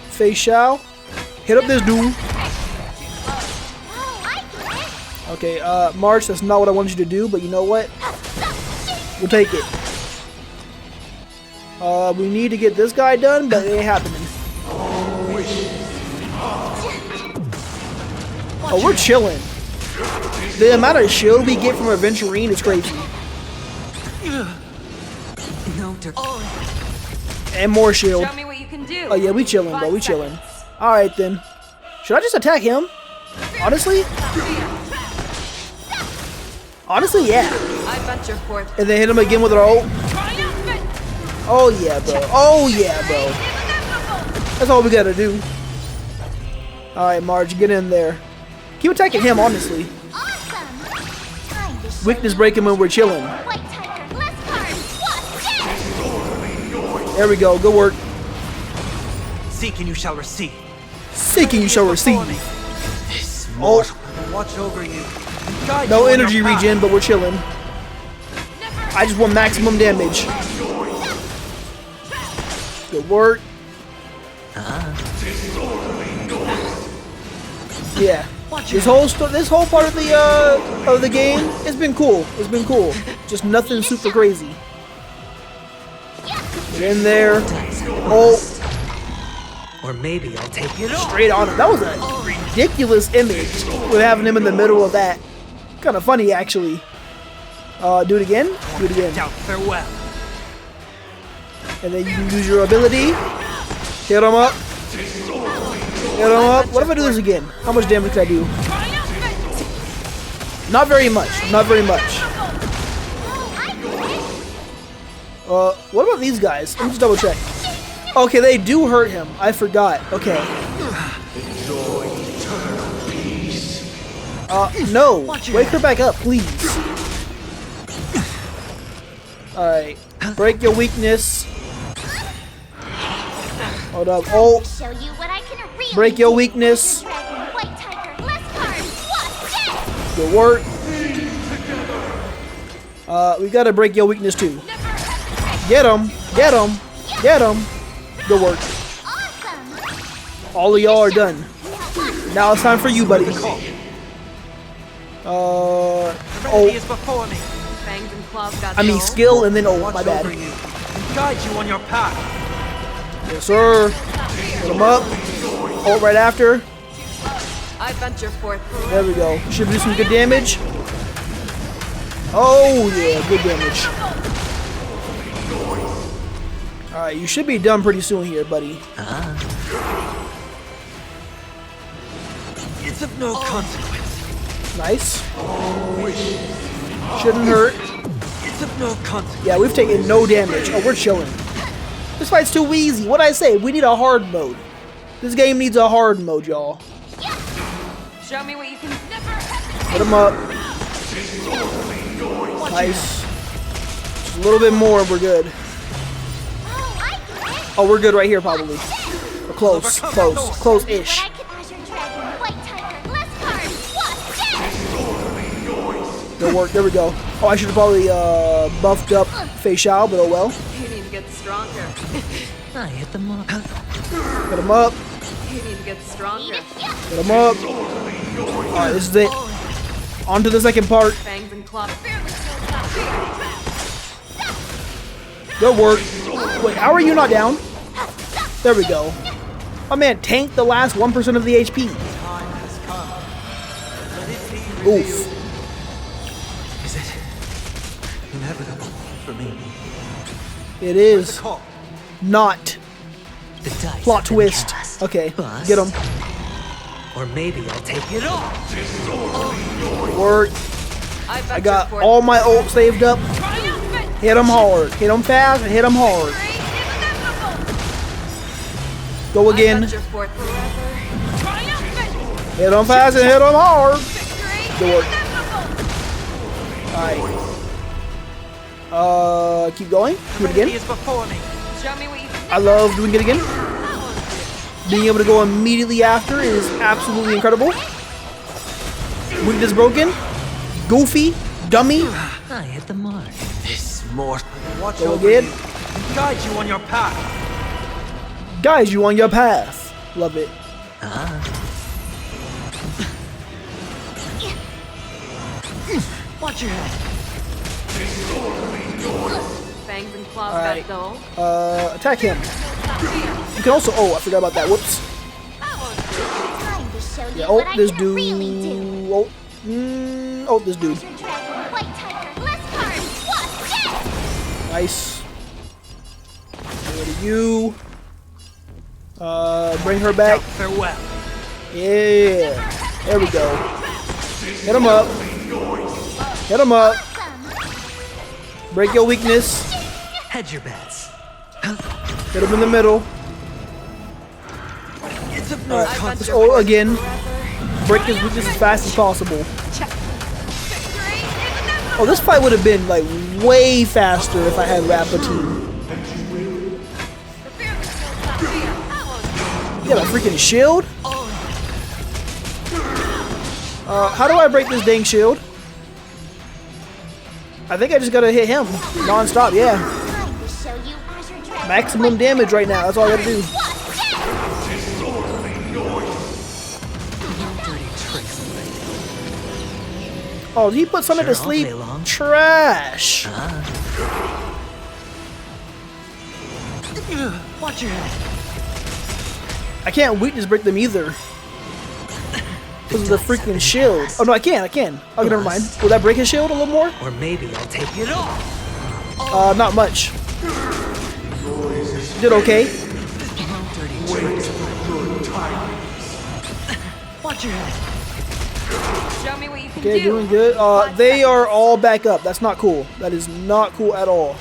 Fei Xiao. Hit up this dude. Okay, March, that's not what I wanted you to do, but you know what? We'll take it. We need to get this guy done, but it ain't happening. Oh, we're chilling. The amount of shield we get from Aventurine is crazy. And more shield. Show me what you can do. Oh yeah, we chilling, bro. We chilling. Alright then. Should I just attack him? Honestly? Honestly, yeah. I bet you're fourth. And then hit him again with our ult. Oh yeah, bro. Oh yeah, bro. That's all we gotta do. Alright, Marge, get in there. Keep attacking him, honestly. Weakness breaking when we're chilling. There we go. Good work. Seek and you shall receive. Seek and you shall receive. Oh. Watch over you. No energy regen, but we're chilling. I just want maximum damage. Good work. Yeah. This whole part of the game, it's been cool. It's been cool. Just nothing super crazy. Get in there. Oh. Or maybe I'll take it off. Straight on him. That was a ridiculous image with having him in the middle of that. Kind of funny, actually. Do it again. Do it again. Farewell. And then you can use your ability. Hit him up. Hit him up. What if I do this again? How much damage can I do? Not very much. Not very much. What about these guys? Let me just double check. Okay, they do hurt him. I forgot. Okay. No. Wake her back up, please. Alright. Break your weakness. Hold up. Oh. Break your weakness. Good work. We gotta break your weakness too. Get him. Get him. Get him. Good work. All of y'all are done. Now it's time for you, buddy. Oh. I mean skill and then oh, my bad. Guide you on your path. Yes, sir. Put him up. Ult right after. I venture forth. There we go. Should do some good damage. Oh yeah, good damage. Alright, you should be done pretty soon here, buddy. It's of no consequence. Nice. Shouldn't hurt. It's of no consequence. Yeah, we've taken no damage. Oh, we're chilling. This fight's too easy. What'd I say? We need a hard mode. This game needs a hard mode, y'all. Show me what you can. Put him up. Nice. Just a little bit more and we're good. Oh, we're good right here, probably. We're close. Close. Close-ish. Good work. There we go. Oh, I should have probably buffed up Fei Xiao, but oh well. You need to get stronger. I hit them up. Get him up. You need to get stronger. Get him up. Alright, this is it. On to the second part. Fangs and claws. Good work. Wait, how are you not down? There we go. My man tanked the last 1% of the HP. Oof. Is it inevitable for me? It is not. Plot twist. Okay, get him. Or maybe I'll take it off. Work. I got all my ult saved up. Hit him hard. Hit him fast and hit him hard. Go again. Hit him fast and hit him hard. Good work. Alright. Keep going. Do it again. Show me what you I love doing it again. Being able to go immediately after is absolutely incredible. Weakness broken. Goofy. Dummy. I hit the mark. This mortal. Watch Go over again. you. Guide you on your path. Guide you on your path. Love it. Watch your head. Fangs and claws Alright. got dull. Attack him. You can also. Oh, I forgot about that. Whoops. Yeah. Oh, this dude. Oh. Oh, this dude. Nice. Go to you. Bring her back. Farewell. Yeah. There we go. Hit him up. Hit him up. Break your weakness. Hedge your bets. Hit him in the middle. Alright, oh, again. Break his weakness as fast as possible. Oh, this fight would have been like way faster if I had Rapatine. You got a freaking shield? How do I break this dang shield? I think I just gotta hit him non-stop, yeah. Maximum damage right now, that's all I gotta do. Oh, did he put something to sleep? Trash. Watch your head. I can't weakness break them either. Because of the freaking shield. Oh no, I can. Okay, never mind. Will that break his shield a little more? Or maybe I'll take it off. Not much. Did okay. Watch your head. Show me what you can Okay, do. doing good. They are all back up. That's not cool. That is not cool at all.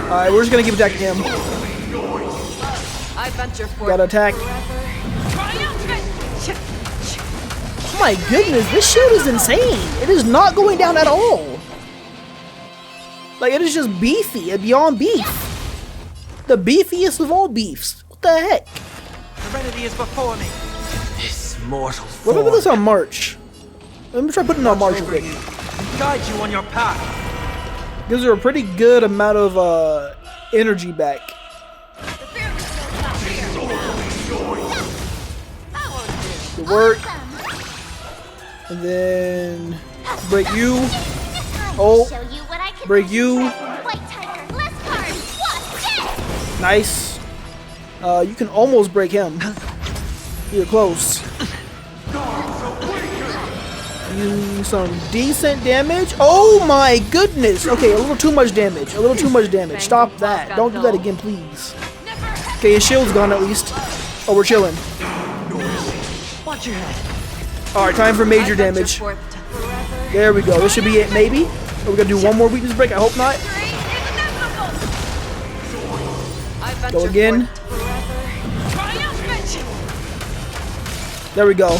Alright, we're just gonna keep attacking him. I venture forth. Gotta attack. Oh my goodness, this shield is insane. It is not going down at all. Like, it is just beefy and beyond beef. The beefiest of all beefs. What the heck? Serenity is before me. This mortal What form. about this on March? Let me try putting it on March real quick. Guide you on your path. Gives her a pretty good amount of energy back. Good work. And then break you. Oh, break you. Nice. You can almost break him. You're close. Do some decent damage. Oh my goodness. Okay, a little too much damage. A little too much damage. Stop that. Don't do that again, please. Okay, his shield's gone at least. Oh, we're chilling. Watch your head. Alright, time for major damage. There we go. This should be it, maybe. Are we gonna do one more weakness break? I hope not. Go again. There we go.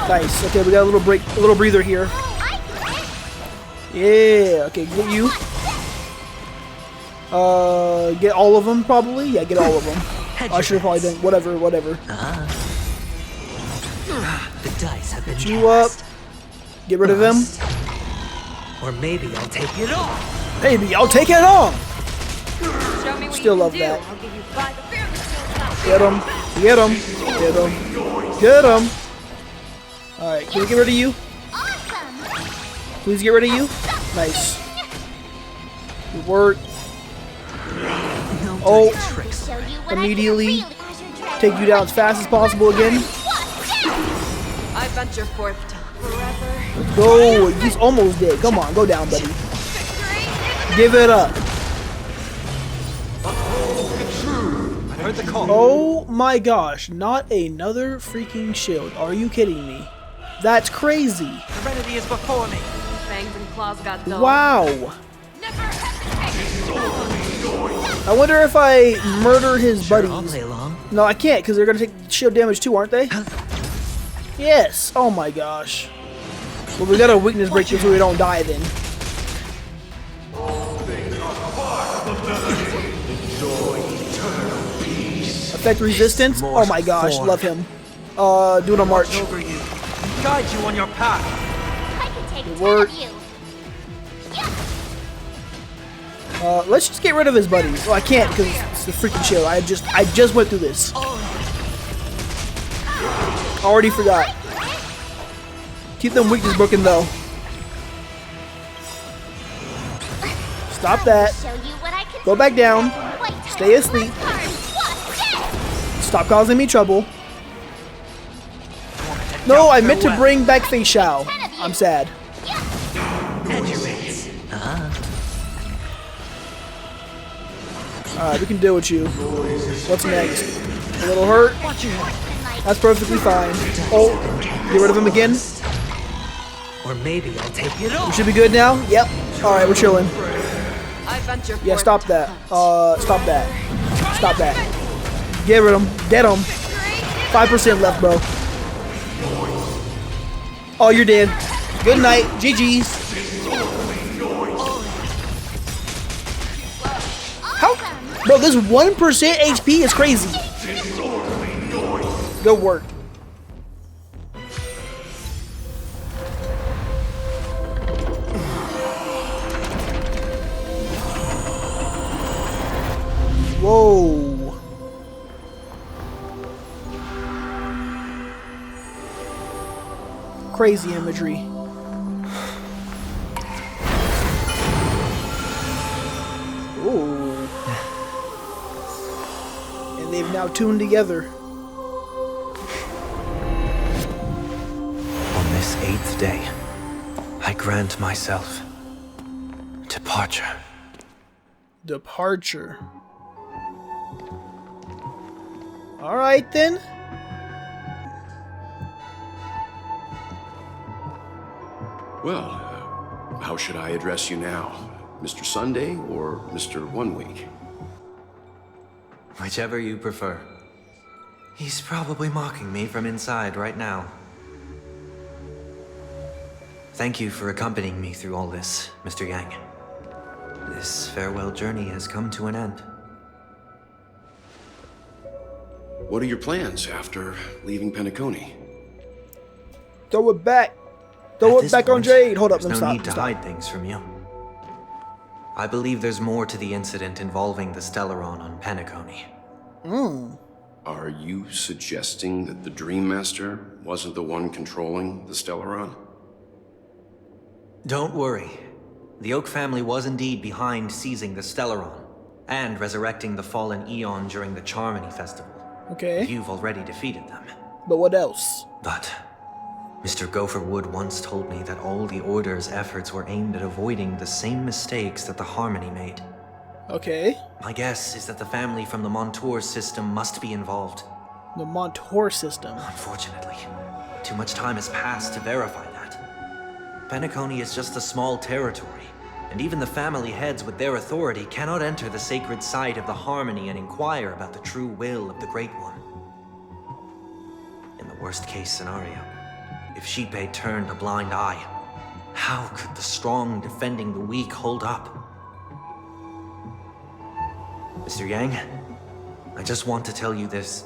Nice. Okay, we got a little break, a little breather here. Yeah. Okay, get you. Get all of them probably. Yeah, get all of them. I should have probably done whatever. The dice have been Get you up. Get rid of him. Or maybe I'll take it off. Maybe I'll take it off. Show me what Still you love can do. that. I'll give you 5 Get him. Get him. Get him. Get him. Alright, can we get rid of you? Please get rid of you. Nice. Good work. Oh, immediately take you down as fast as possible again. I venture forth to forever. Let's go. He's almost dead. Come on, go down, buddy. Give it up. I heard the call. Oh my gosh, not another freaking shield. Are you kidding me? That's crazy. Serenity is before me. Fangs and claws got dull. Wow. I wonder if I murder his buddies. I'll play along. No, I can't because they're going to take shield damage too, aren't they? Yes. Oh my gosh. Well, we got a weakness break so we don't die then. Effect resistance. Oh my gosh, form. love him. Do it on March. Watch over you and guide you on your path. I can take Good 10 work. of you. Let's just get rid of his buddies. Oh, I can't because it's the freaking shield. I just went through this. Already forgot. Keep them weakness broken though. Stop that. Go back down. Stay asleep. Stop causing me trouble. No, I meant to bring back Fei Shao. I'm sad. Alright, we can deal with you. What's next? A little hurt? That's perfectly fine. Oh, get rid of him again. Or maybe I'll take it We off. should be good now? Yep. Alright, we're chilling. I venture Yeah, stop that. Stop that. Stop that. Get rid of him. Get him. 5% left, bro. Oh, you're dead. Good night. GG's. How? Bro, this 1% HP is crazy. Good work. Whoa. Crazy imagery. Ooh. And they've now tuned together. On this 8th day, I grant myself departure. Departure. Alright then. Well, how should I address you now? Mr. Sunday or Mr. 1 Week? Whichever you prefer. He's probably mocking me from inside right now. Thank you for accompanying me through all this, Mr. Yang. This farewell journey has come to an end. What are your plans after leaving Penacony? Throw it back. Throw it back on Jade. Hold up, There's let me no stop. need to hide things from you. I believe there's more to the incident involving the Stellaron on Penacony. Are you suggesting that the Dream Master wasn't the one controlling the Stellaron? Don't worry. The Oak family was indeed behind seizing the Stellaron and resurrecting the fallen Eon during the Charmony Festival. Okay. You've already defeated them. But what else? But Mr. Gopherwood once told me that all the Order's efforts were aimed at avoiding the same mistakes that the Harmony made. Okay. My guess is that the family from the Montour system must be involved. The Montour system. Unfortunately, too much time has passed to verify that. Penacony is just a small territory, and even the family heads with their authority cannot enter the sacred site of the Harmony and inquire about the true will of the Great One. In the worst-case scenario, if Sheepei turned a blind eye, how could the strong defending the weak hold up? Mr. Yang, I just want to tell you this.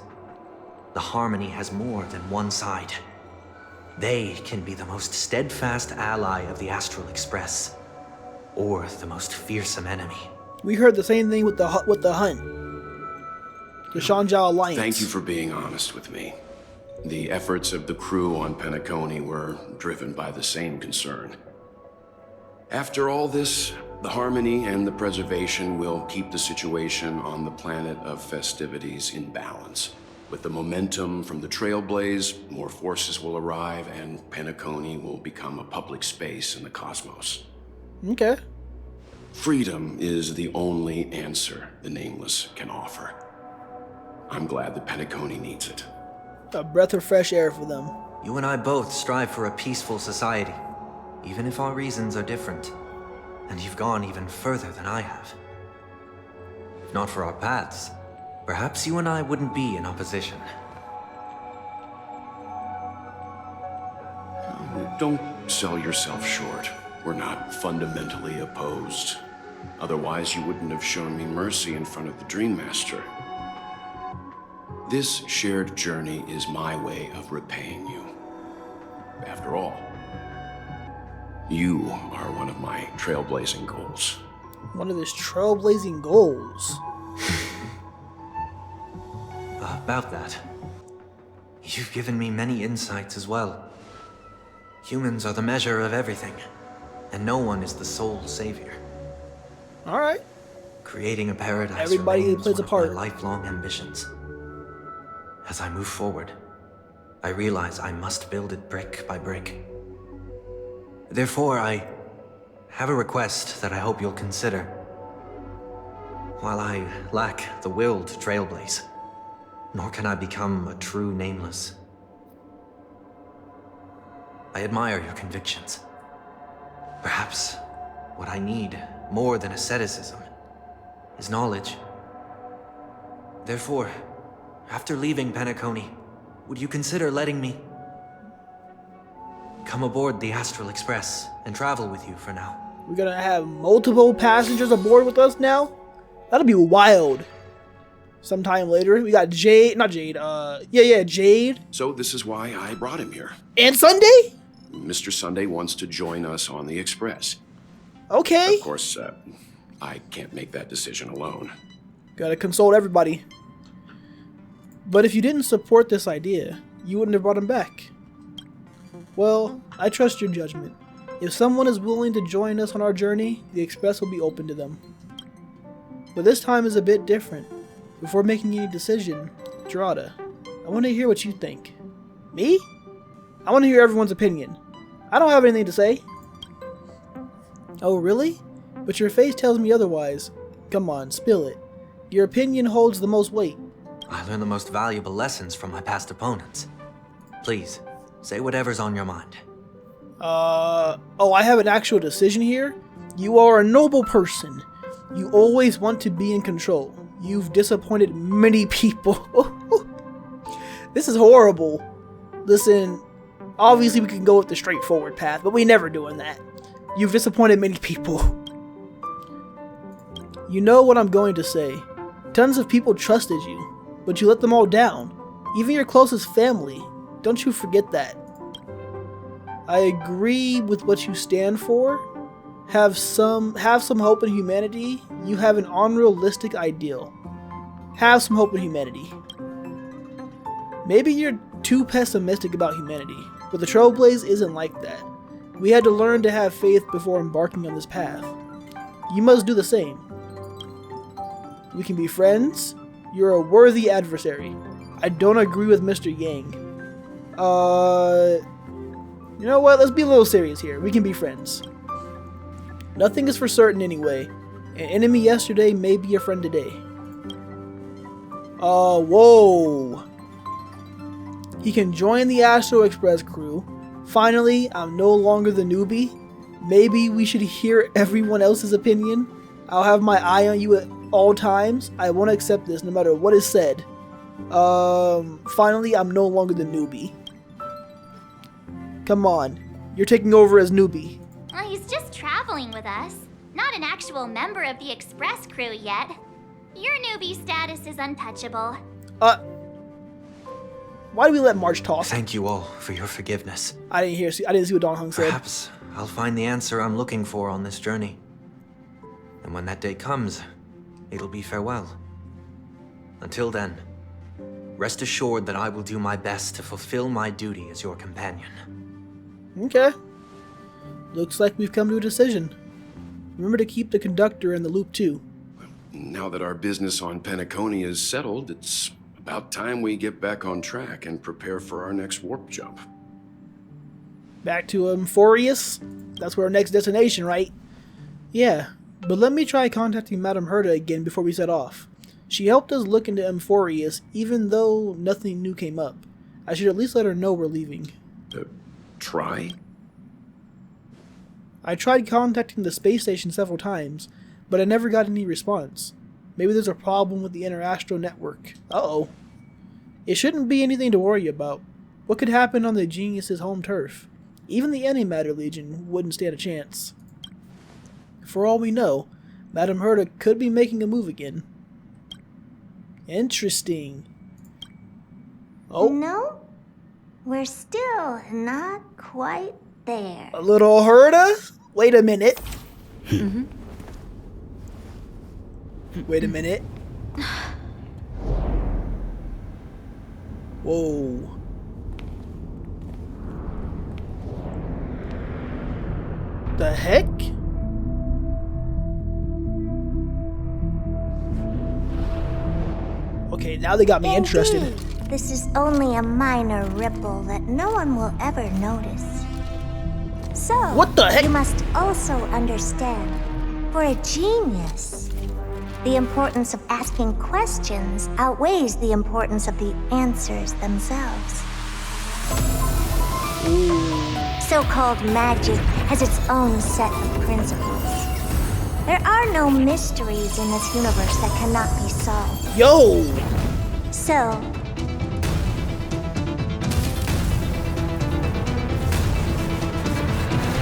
The Harmony has more than one side. They can be the most steadfast ally of the Astral Express, or the most fearsome enemy. We heard the same thing with the Hunt. The Shanjiao Alliance. Thank you for being honest with me. The efforts of the crew on Penacony were driven by the same concern. After all this, the Harmony and the Preservation will keep the situation on the planet of festivities in balance. With the momentum from the Trailblaze, more forces will arrive and Penacony will become a public space in the cosmos. Okay. Freedom is the only answer the Nameless can offer. I'm glad that Penacony needs it. A breath of fresh air for them. You and I both strive for a peaceful society, even if our reasons are different. And you've gone even further than I have. If not for our paths, perhaps you and I wouldn't be in opposition. Don't sell yourself short. We're not fundamentally opposed. Otherwise, you wouldn't have shown me mercy in front of the Dream Master. This shared journey is my way of repaying you. After all, you are one of my trailblazing goals. One of his trailblazing goals. About that, you've given me many insights as well. Humans are the measure of everything, and no one is the sole savior. All right. Creating a paradise Everybody remains plays a one part. of my lifelong ambitions. As I move forward, I realize I must build it brick by brick. Therefore, I have a request that I hope you'll consider. While I lack the will to trailblaze, nor can I become a true nameless, I admire your convictions. Perhaps what I need more than asceticism is knowledge. Therefore, after leaving Penacony, would you consider letting me come aboard the Astral Express and travel with you for now? We're gonna have multiple passengers aboard with us now? That'll be wild. Sometime later, we got Jade, Jade. So this is why I brought him here. And Sunday? Mr. Sunday wants to join us on the Express. Okay. Of course, I can't make that decision alone. Gotta consult everybody. But if you didn't support this idea, you wouldn't have brought him back. Well, I trust your judgment. If someone is willing to join us on our journey, the Express will be open to them. But this time is a bit different. Before making any decision, Jerada, I want to hear what you think. Me? I want to hear everyone's opinion. I don't have anything to say. Oh, really? But your face tells me otherwise. Come on, spill it. Your opinion holds the most weight. I learned the most valuable lessons from my past opponents. Please, say whatever's on your mind. Oh, I have an actual decision here? You are a noble person. You always want to be in control. You've disappointed many people. This is horrible. Listen, obviously we can go with the straightforward path, but we never doing that. You've disappointed many people. You know what I'm going to say. Tons of people trusted you, but you let them all down. Even your closest family. Don't you forget that. I agree with what you stand for. Have some hope in humanity. You have an unrealistic ideal. Have some hope in humanity. Maybe you're too pessimistic about humanity, but the Trailblaze isn't like that. We had to learn to have faith before embarking on this path. You must do the same. We can be friends. You're a worthy adversary. I don't agree with Mr. Yang. You know what? Let's be a little serious here. We can be friends. Nothing is for certain anyway. An enemy yesterday may be a friend today. Whoa. He can join the Astro Express crew. Finally, I'm no longer the newbie. Maybe we should hear everyone else's opinion. I'll have my eye on you at all times. I won't accept this no matter what is said. Finally, I'm no longer the newbie. Come on. You're taking over as newbie. Well, he's just traveling with us. Not an actual member of the Express crew yet. Your newbie status is untouchable. Why do we let March talk? Thank you all for your forgiveness. I didn't see what Don Hung said. Perhaps I'll find the answer I'm looking for on this journey. And when that day comes, it'll be farewell. Until then, rest assured that I will do my best to fulfill my duty as your companion. Okay. Looks like we've come to a decision. Remember to keep the conductor in the loop too. Now that our business on Penacony is settled, it's about time we get back on track and prepare for our next warp jump. Back to Emphorius? That's our next destination, right? Yeah, but let me try contacting Madame Herta again before we set off. She helped us look into Emphorius even though nothing new came up. I should at least let her know we're leaving. Try? I tried contacting the space station several times, but I never got any response. Maybe there's a problem with the interastral network. Uh-oh. It shouldn't be anything to worry about. What could happen on the Genius's home turf? Even the Antimatter Legion wouldn't stand a chance. For all we know, Madame Herta could be making a move again. Interesting. Oh. No, we're still not quite there. A little Herda? Wait a minute. Wait a minute. Whoa. The heck? Okay, now they got me interested. Indeed, this is only a minor ripple that no one will ever notice. So, what the heck? You must also understand, for a genius, the importance of asking questions outweighs the importance of the answers themselves. So-called magic has its own set of principles. There are no mysteries in this universe that cannot be solved. Yo! So,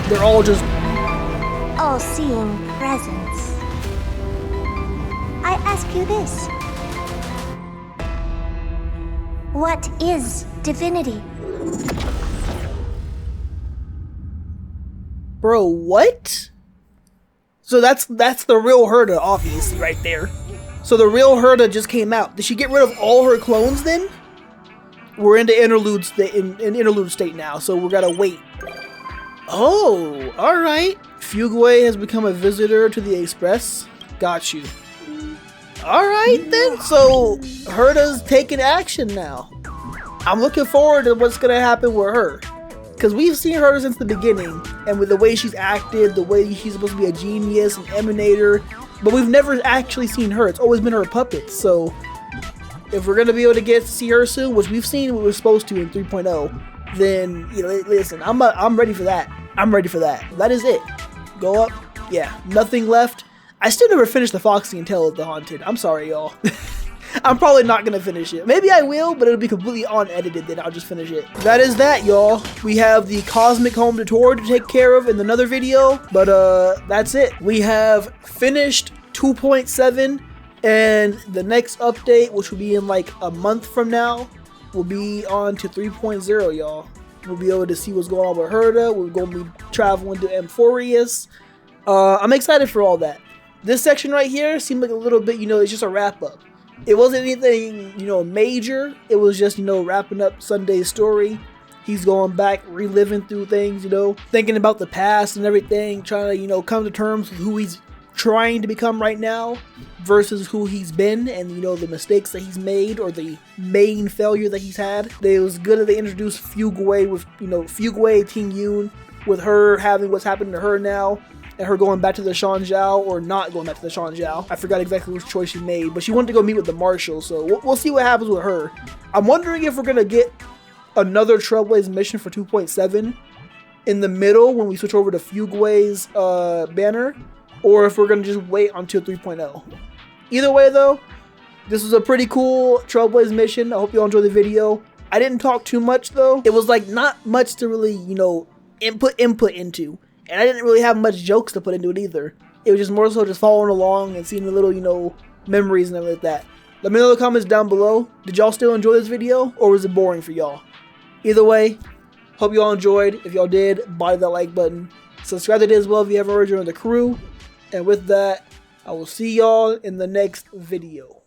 they're all just all-seeing presence. I ask you this. What is divinity? Bro, what? So that's the real Herda, obviously, right there. So the real Herda just came out. Did she get rid of all her clones then? We're into interlude in interlude state now, so we gotta wait. Oh, alright. Fuguay has become a visitor to the Express. Got you. Alright then, so Herda's taking action now. I'm looking forward to what's gonna happen with her. Because we've seen her since the beginning, and with the way she's acted, the way she's supposed to be a genius, an emanator, but we've never actually seen her. It's always been her puppets. So if we're gonna be able to get to see her soon, which we've seen what we're supposed to in 3.0, then listen, I'm ready for that. I'm ready for that. That is it. Go up. Yeah, nothing left. I still never finished the Foxy and Tale of the Haunted. I'm sorry, y'all. I'm probably not gonna finish it. Maybe I will, but it'll be completely unedited, then I'll just finish it. That is that, y'all. We have the Cosmic Home Tutorial to take care of in another video, but that's it. We have finished 2.7, and the next update, which will be in like a month from now, will be on to 3.0, y'all. We'll be able to see what's going on with Herda. We're going to be traveling to Amphorius. I'm excited for all that. This section right here seemed like a little bit, it's just a wrap up. It wasn't anything, major. It was just, wrapping up Sunday's story. He's going back, reliving through things, thinking about the past and everything, trying to, come to terms with who he's trying to become right now versus who he's been and, the mistakes that he's made or the main failure that he's had. It was good that they introduced Fuguay with, Fuguay Ting Yun, with her having what's happened to her now. And her going back to the Shanjiao, or not going back to the Shanjiao. I forgot exactly which choice she made, but she wanted to go meet with the Marshal, so we'll see what happens with her. I'm wondering if we're going to get another Trailblaze mission for 2.7 in the middle when we switch over to Fuguay's banner, or if we're going to just wait until 3.0. Either way, though, this was a pretty cool Trailblaze mission. I hope you all enjoyed the video. I didn't talk too much, though. It was like not much to really, input into. And I didn't really have much jokes to put into it either. It was just more so just following along and seeing the little, memories and everything like that. Let me know in the comments down below. Did y'all still enjoy this video, or was it boring for y'all? Either way, hope y'all enjoyed. If y'all did, body that like button. Subscribe to this as well if you haven't already joined the crew. And with that, I will see y'all in the next video.